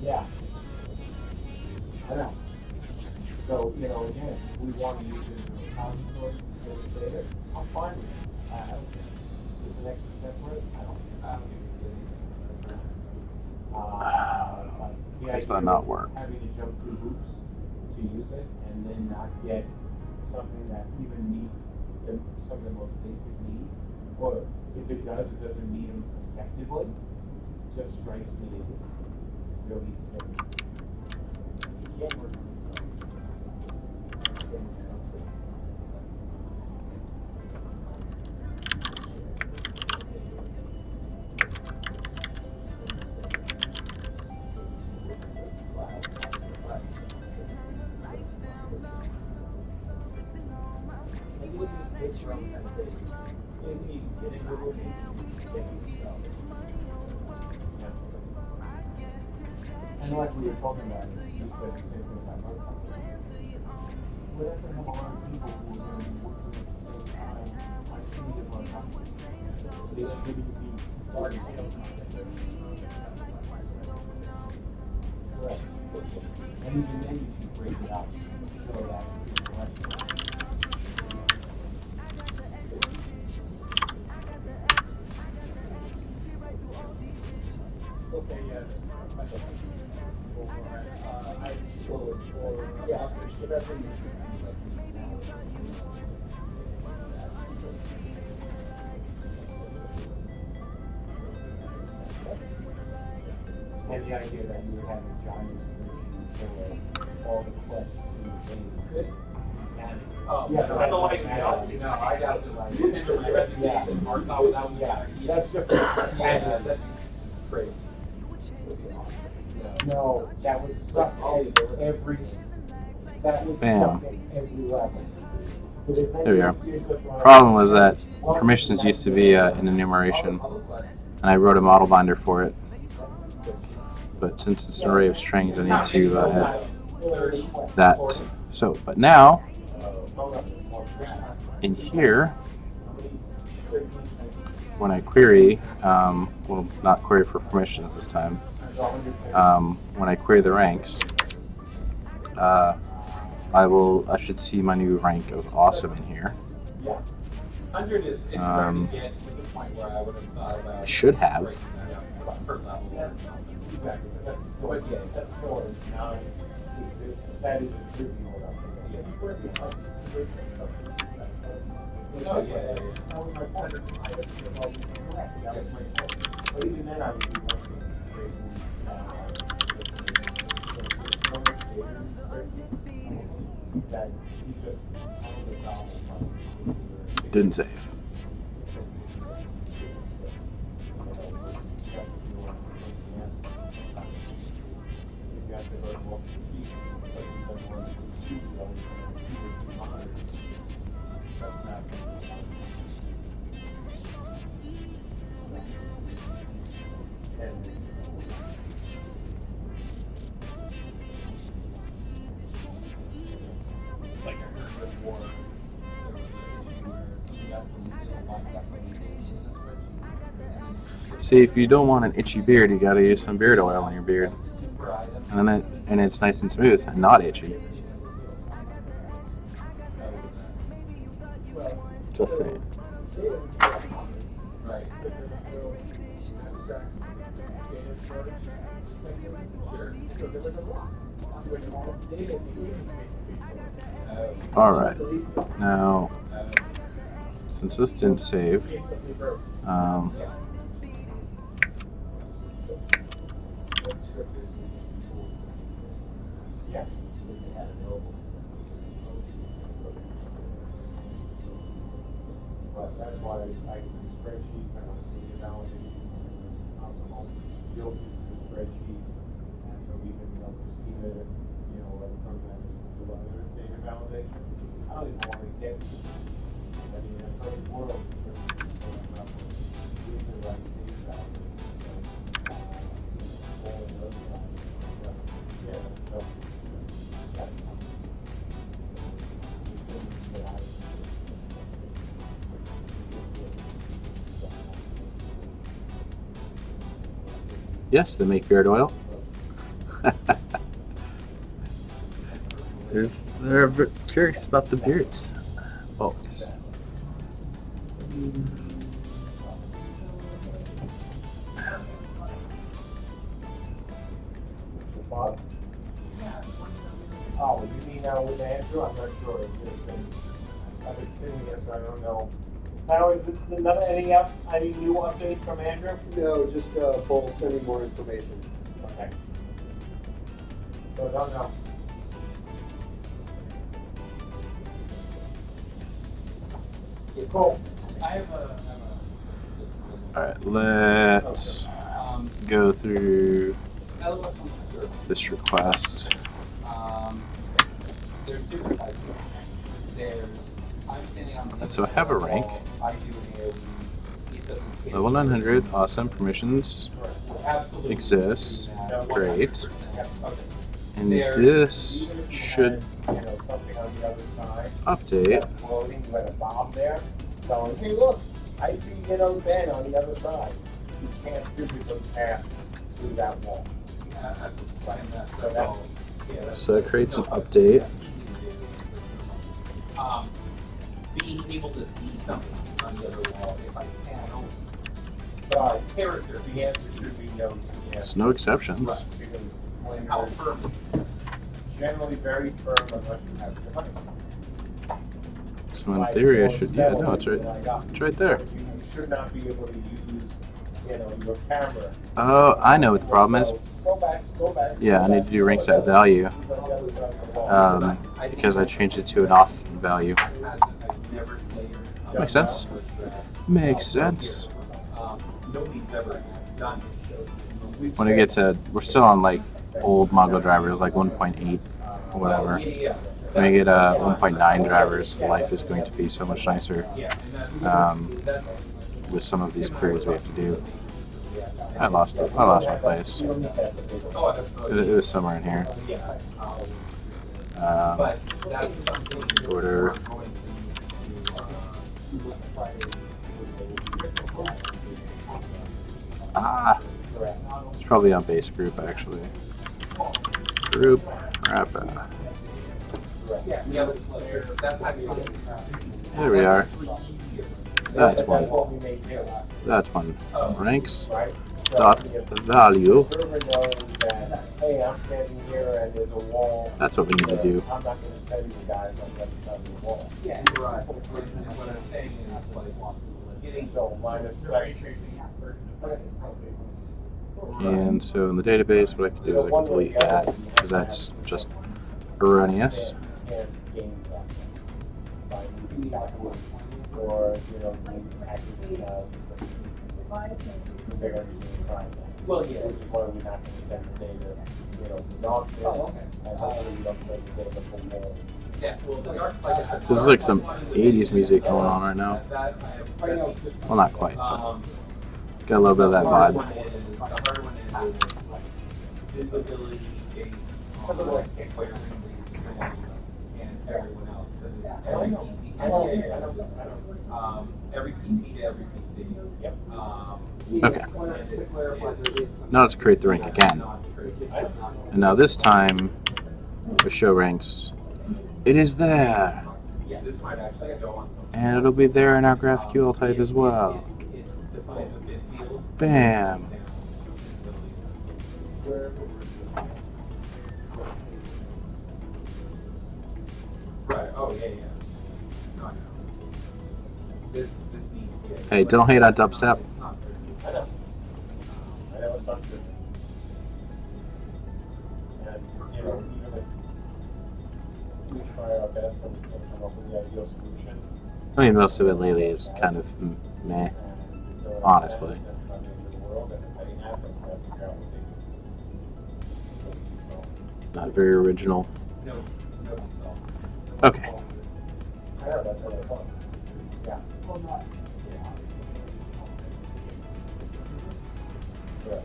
Yeah. I know. So, again, we want to use it as a repository for the data. I'm fine with it. I don't care. It's an extra step for it. I don't think Why does that not work? Having to jump through hoops to use it and then not get something that even meets some of the most basic needs, or if it does, it doesn't meet them effectively, just strikes me as really scary. And like we were talking about, you said the same thing about our company. We have to have a lot of people who are going to be working at the same time on any of our companies. They shouldn't be large scale companies. Correct. And even then you should break it out so that it's less. We'll say, And the idea that you would have a giant spreadsheet for all the quests in the game. Oh, Yeah, I don't like that. No, I got to like, enter my resignation, mark out without me. Yeah, that's just Yeah, that'd be great. No, that would suck at every, that would Bam. suck at every level. There we are. Problem was that permissions used to be an enumeration, and I wrote a model binder for it. But since it's an array of strings, I need to add that. So, but now, in here, when I query, well, not query for permissions this time, when I query the ranks, I should see my new rank of awesome in here. 100 is starting to get to the point where I would have thought about. I should have. Per level. Exactly, but yeah, that's still a non-existent, that is a trivial level. Oh, yeah. That was my point. That was my point. But even then, I would be working that you just Didn't save. Like I heard before, See, if you don't want an itchy beard, you gotta use some beard oil on your beard, and it's nice and smooth and not itchy. Just saying. Right. All right. Now, since this didn't save, That's why I use spreadsheets, I want to see the validation. You'll use the spreadsheets, and so we can, Christina, other programs do other data validation. I don't even want to get, in a perfect world, using like data validation. All of those guys. Yeah, so that's yes, they make beard oil. They're curious about the beards. Oh, yes. Bob? Oh, you mean now with Andrew? I'm not sure. I've been sitting here, so I don't know. Now, is there any new updates from Andrew? No, just, Bull sending more information. Okay. So I don't know. Cool. Alright, let's go through this request. There's different types of There's, I'm standing on the And so I have a rank. I do an AOE. It doesn't take Level 900, awesome. Permissions absolutely exists. Great. Okay. And this should You know, something on the other side. update. That's floating, you had a bomb there, going, hey, look, I see, you know, Ben on the other side. You can't physically pass through that wall. So that's, So it creates an update. Being able to see something on the other wall, if I can, character, the answer should be no to yes. There's no exceptions. Because when how you're firm? generally very firm unless you have the money. So in theory, I should. Yeah, no, it's right. It's right there. You should not be able to use, you know, your camera. Oh, I know what the problem is. Go back. Yeah, I need to do rank set value. Because I changed it to an auth value. Makes sense. Makes sense. When I get to, we're still on like old Mongo drivers, like 1.8 or whatever. When I get 1.9 drivers, life is going to be so much nicer with some of these queries we have to do. I lost my place. It was somewhere in here. Order. Ah, it's probably on base group actually. Group wrap. There we are. That's one. That's one. Ranks dot value. Hey, I'm standing here and there's a wall. That's what we need to do. I'm not going to tell you guys on the other side of the wall. Yeah, right. What I'm saying is like getting So minus And so in the database, what I can do is I can delete that because that's just erroneous. Or, you know, actually, well, yeah. which is why we're not going to send the data, you know, non-film, and hopefully we don't send the data from there. Yeah, well, the dark like This is like some 80s music going on right now. Well, not quite, but got a little bit of that vibe. The hard one is visibility based on where and everyone else. Every PC to every PC. Okay. Now let's create the rank again. And now this time, the show ranks. It is there. Yeah, this might actually go on some. And it'll be there in our GraphQL type as well. Bam. Right. Oh yeah, yeah. No, no. This needs. Yeah. Hey, don't hate on dubstep. I know. I know it's not good. And, you know, even if we try our best and we can come up with the ideal solution. I mean, most of it lately is kind of meh, honestly. Not very original. No, no. Okay. I know, that's what I thought. Yeah. Yeah.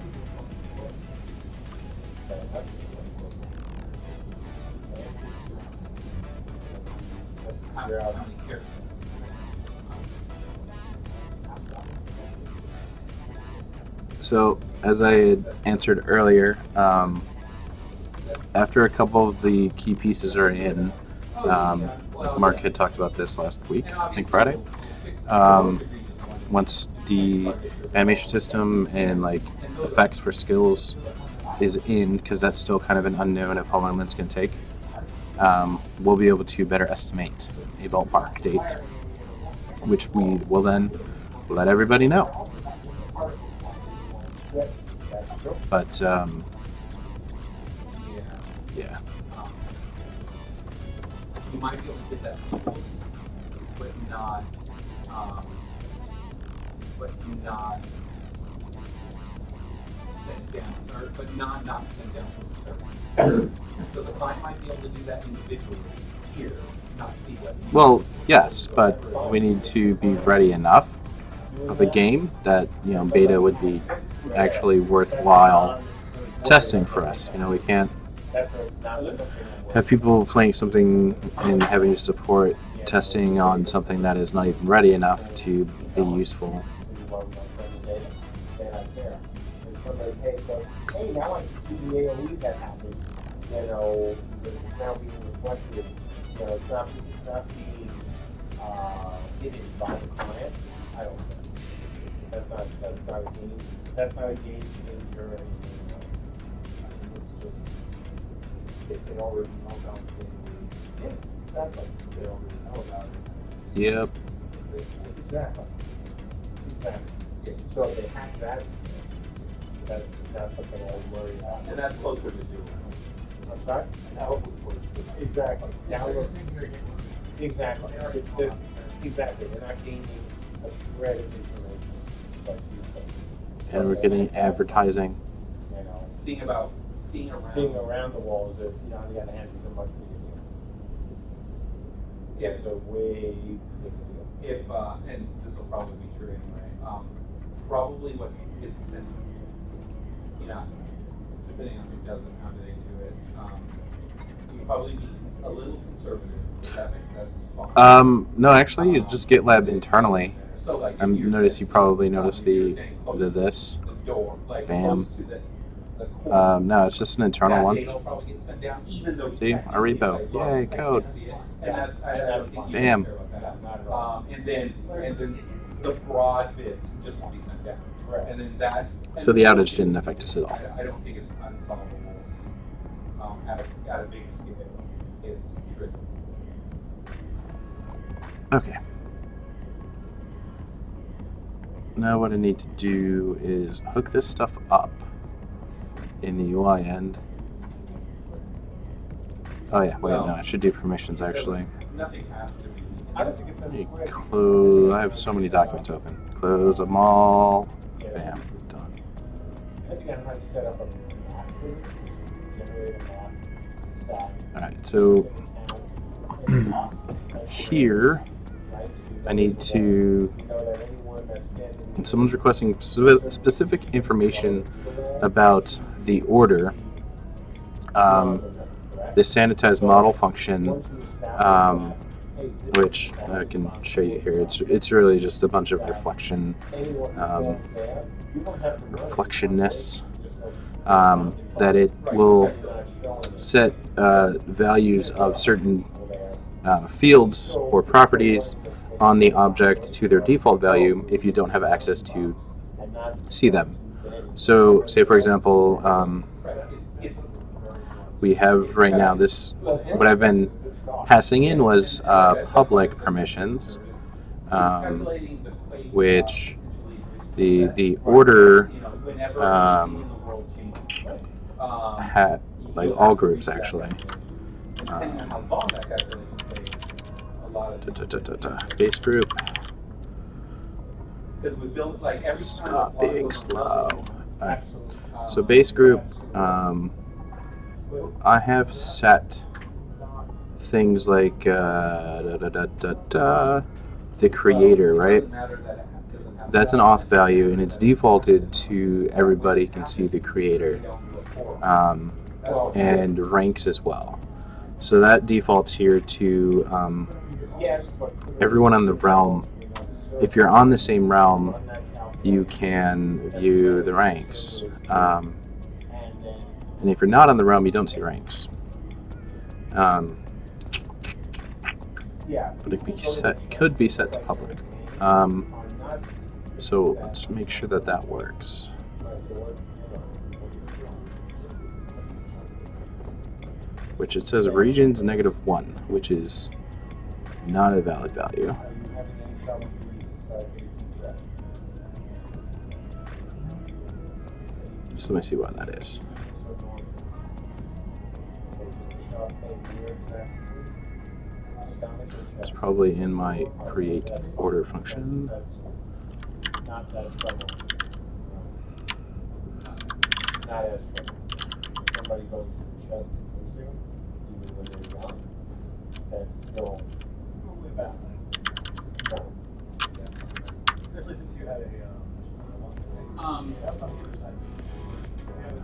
Figure out. So, as I had answered earlier, after a couple of the key pieces are in, like Mark had talked about this last week, I think Friday, once the animation system and like effects for skills is in, because that's still kind of an unknown of how long that's going to take, we'll be able to better estimate a ballpark date, which we will then let everybody know. But yeah. You might be able to get that, but not but not sent down, but not sent down from the server. So the client might be able to do that individually here, not see what. Well, yes, but we need to be ready enough of a game that, you know, beta would be actually worthwhile testing for us. You know, we can't have people playing something and having to support testing on something that is not even ready enough to be useful. Hey, now I can see the AOE that happened. You know, it's now being reflected. You know, it's not being hidden by the client. I don't think. That's not a game. That's not a game changer or anything else. I mean, it's just it can already know about it. Yeah, exactly. They already know about it. Yep. Exactly. Exactly. Yeah. So if they hack that, that's something I would worry about. And that's closer to doing. I'm sorry? Exactly. Now look. Exactly. Exactly. They're not gaining a shred of information. That's useful. And we're getting advertising. You know, Seeing around the walls, if, you know, on the other hand, it's a much bigger deal. Yeah. It's a way bigger deal. If and this will probably be true anyway. Probably what gets sent, you know, depending on who does it, how do they do it. You probably be a little conservative. That's fine. No, actually, you just GitLab internally. So like, You probably noticed the this. The door, like Bam. close to the core. No, it's just an internal That one. data will probably get sent down, even though See, our repo. Yay, code. And that's I don't think you Bam. care about that. And then the broad bits just won't be sent down. Right. And then that. So the outage didn't affect us at all. I don't think it's unsolvable. At a big scale, it's tricky. Okay. Now what I need to do is hook this stuff up in the UI end. Oh yeah, wait, no, I should do permissions actually. Nothing has to be. I don't think it's Let me any close. I have so many documents open. Close them all. Bam, done. I think I know how to set up a map for it, generate a map that. Alright, so here I need to, and someone's requesting specific information about the order, the sanitized model function, which I can show you here. It's really just a bunch of reflectionness, that it will set values of certain fields or properties on the object to their default value if you don't have access to see them. So, say for example, we have right now this, what I've been passing in was public permissions, which the order had, like all groups actually. Base group. Stop being slow. Alright. So base group, I have set things like the creator, right? That's an auth value, and it's defaulted to everybody can see the creator, and ranks as well. So that defaults here to everyone on the realm. If you're on the same realm, you can view the ranks. And if you're not on the realm, you don't see ranks. But it could be set to public. So let's make sure that that works. Which it says regions -1, which is not a valid value. So let me see why that is. It's probably in my create order function. That's not that trouble. Not as trouble. Somebody goes to the chest missing, even when they're young, that's still bad. No. Especially since you had a,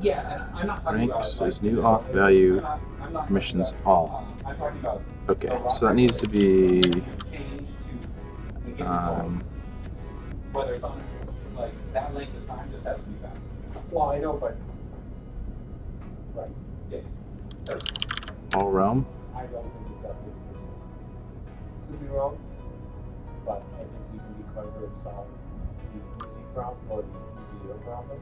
Yeah, and I'm not talking about Ranks like, is new auth value I'm not permissions talking about, all. I'm talking about Okay, so that needs to be change to get results. Whether it's on like that length of time just has to be fast. Well, I know, but, right, Yeah. all realm. I don't think it's that big. Could be wrong, but I think we can be clever and solve the easy problem or the easier problem.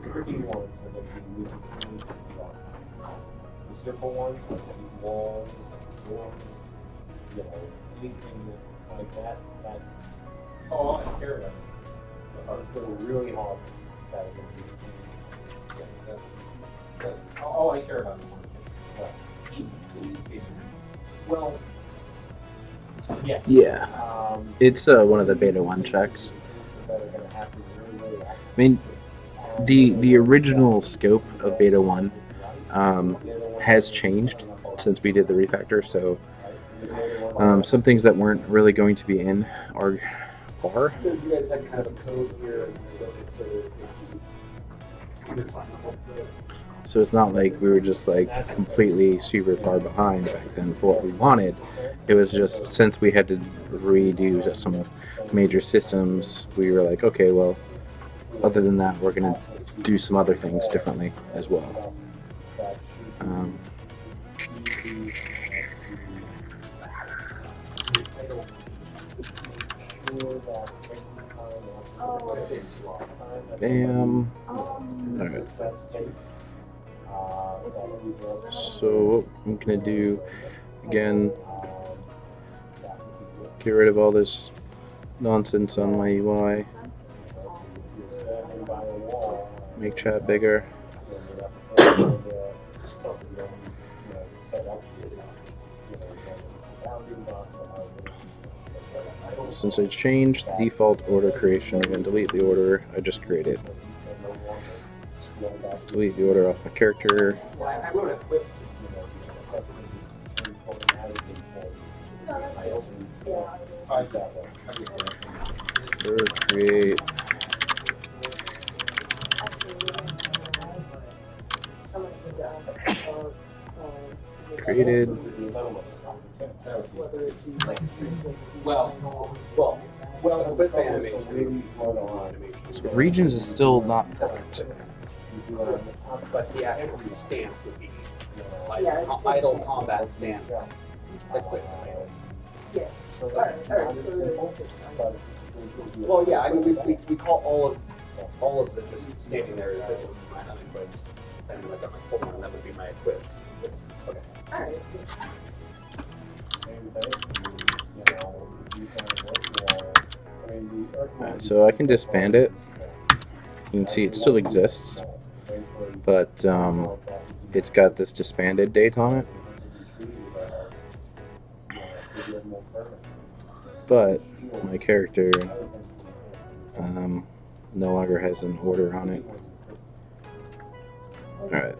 The tricky ones are going to be really hard. The simple ones, like the walls, doors, you know, anything like that, that's, Oh, I care about it. so really hard that are going to be. All I care about is Well, yeah. Yeah, it's one of the beta 1 checks. That are going to happen really, really I mean, the original scope of beta 1 has changed since we did the refactor, so some things that weren't really going to be in are. You guys had kind of a code here. So it's not like we were just like completely super far behind back then for what we wanted. It was just since we had to redo some major systems, we were like, okay, well, other than that, we're going to do some other things differently as well. Bam. Alright. So what I'm going to do, again, get rid of all this nonsense on my UI. Make chat bigger. Since I changed the default order creation, I'm going to delete the order I just created. Delete the order off my character. I wrote a quick. Create. Created. Well, with animation. So regions is still not perfect. But the actual stance would be like idle combat stance. Like quick. Yeah. Well, yeah. I mean, we call all of the just standing there as my unequipped, and like I'm like, hold on, that would be my equipped. Okay. All right. Alright, so I can disband it. You can see it still exists, but it's got this disbanded date on it. But my character no longer has an order on it. Alright,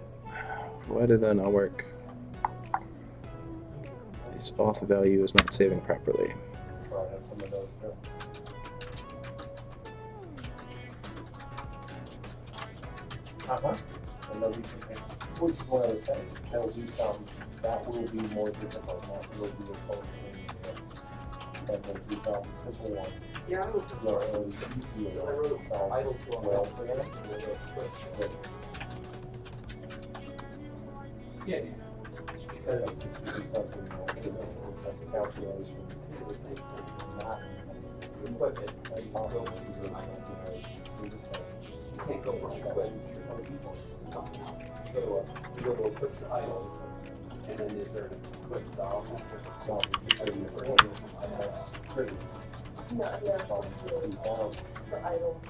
why did that not work? This auth value is not saving properly. Which is what I was saying, there'll be some, that will be more difficult, that will be a code change, that will be some simple ones. Yeah, I was Where it was easy to solve idle to well for them. Yeah. Because it's something more, you know, it's like a calculation, it's not equipment, like, you Can't go from equipment something else. You go to a quick idle, and then is there a quick style? So, pretty. No, yeah. The idle.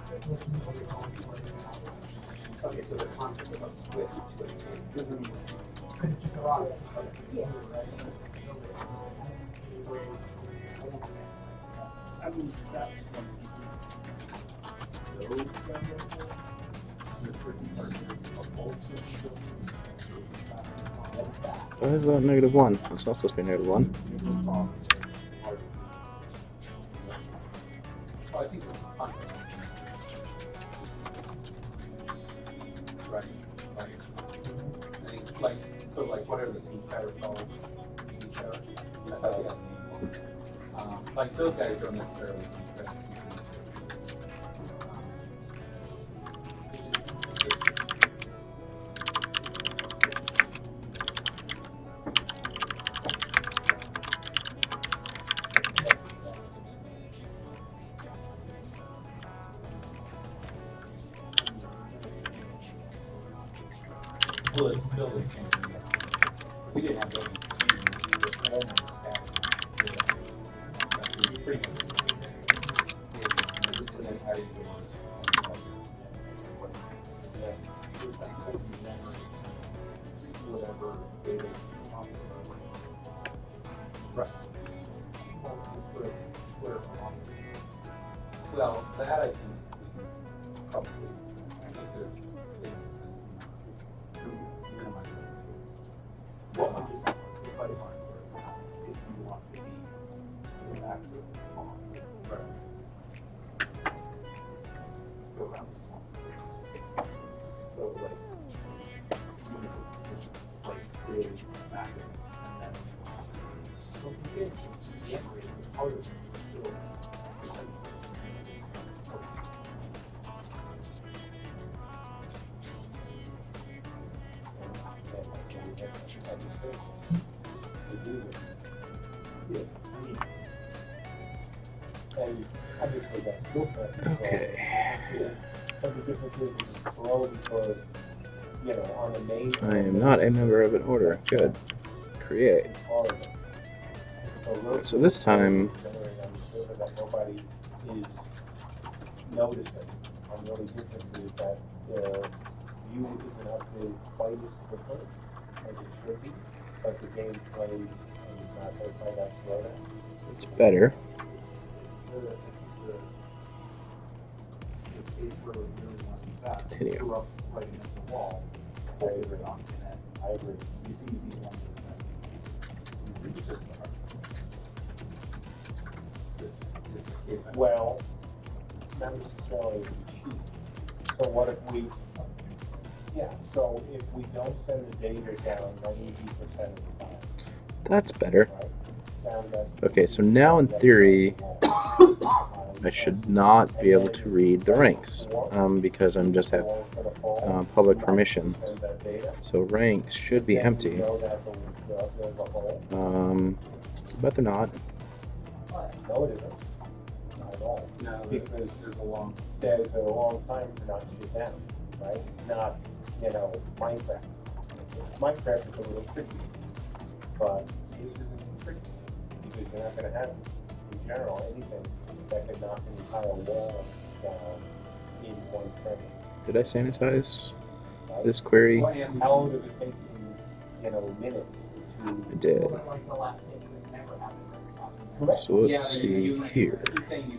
Okay, so the concept of a switch to a switch. Yeah. I mean, that's Why is that -1? It's not supposed to be -1. Oh, I think it's fine. Right. I think, like, so like, what are the sea powers called? Sea powers? I thought you had a name for it. Like, those guys don't necessarily. Well, it's building change. We didn't have building change. It was almost static. Like, we pretty much. And then how do you go on? Whatever data. Right. Well, that I think probably. I think there's things to minimize it. Well, I'm just the site hardware, if you want to be active on. Right. Go around the phone. So like, you know, just like create backup and then. So you get rid of part of it. So, and obviously that's still Okay. but the difference is it's slow because, you know, on the main. I am not a member of an order. Good. Create. All of it. So this time, That nobody is noticing. And the only difference is that the view isn't updated quite as quickly as it should be, but the game plays and is not hurt by that slowdown. it's better. Continue. Right against the wall. I agree. I agree. You see these ones. Well, not necessarily cheap. So what if we, yeah, so if we don't send the data down 90% of the time, That's better. right? Down that. Okay, so now in theory, I should not be able to read the ranks because I'm just have public permission. So ranks should be empty. But they're not. No, it isn't. Not at all. No, Because there's a long. there's a long time to not shut down, right? It's not, you know, Minecraft. Minecraft is a little tricky, but this isn't tricky because you're not going to have, in general, anything that could knock an entire wall down in one frame. Did I sanitize Right? this query? How long does it take you, you know, minutes to? I did. like the last thing that never happened. Correct. So let's Yeah, see here. He's saying you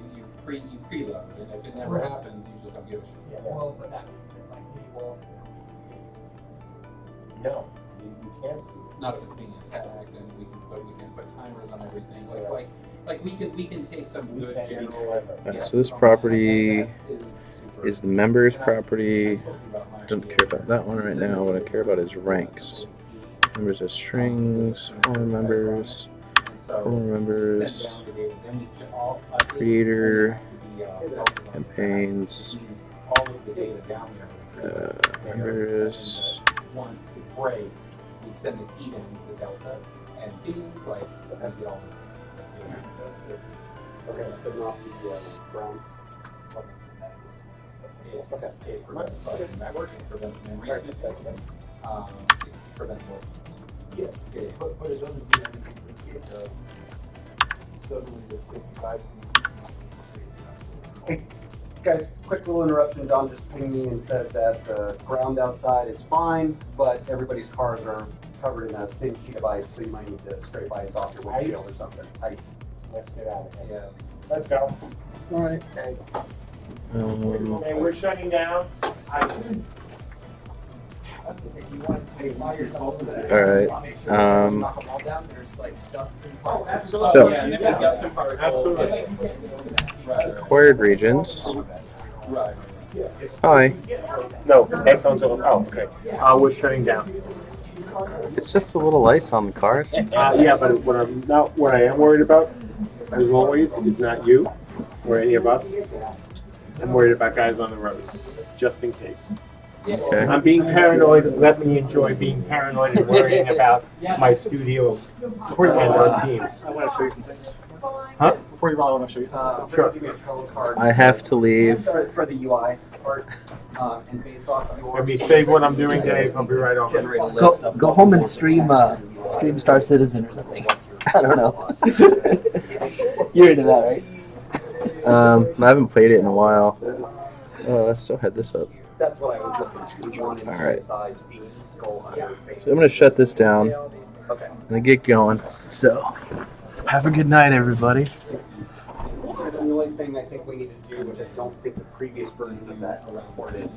preload, and if it never happens, you just don't give a shit. Yeah. Well, but that means that like we will. No, you can't see it. Not if it's being attacked, and we can put timers on everything. Like we can take some We good can't general. do it. Alright, so this property Isn't super- is the members property. I'm talking about my- Don't care about that one right now. What I care about is ranks. Members of strings, former members, former members, creator, campaigns, all of the data down there. members. Once it breaks, we send the key down to the delta, and things like that get all. Okay, but not the brown. Okay. It prevents network, it prevents memory sniffing, it prevents more. Yeah, but it doesn't do anything to get suddenly the 55. Hey, guys, quick little interruption. Don just pinged me and said that the ground outside is fine, but everybody's cars are covered in a thin sheet of ice, so you might need to scrape ice off your windshield or something. Ice. Let's get out of here. Yeah. Let's go. All right. Okay, Um, okay, we're shutting down. all right. So, Yeah, and then we've got some particle. acquired regions. Right. Hi. No, headphones are, oh, okay. We're shutting down. It's just a little ice on the cars. Yeah, but what I am worried about, as always, is not you or any of us. I'm worried about guys on the road, just in case. Okay. I'm being paranoid. Let me enjoy being paranoid and worrying about my studio and our teams. I want to show you some things. Huh? Before you roll, I want to show you something. Sure. Give me a Trello card. I have to leave. For the UI part, and based off of yours. Let me save what I'm doing, Dave. I'll be right over. Generate a list of. Go home and stream Star Citizen or something. I don't know. You're into that, right? I haven't played it in a while. I still had this up. That's what I was looking to. One All right. thighs, beans, skull, under, face. So I'm gonna shut this down Okay. and get going. So, have a good night, everybody. The only thing I think we need to do, which I don't think the previous versions of that are recorded,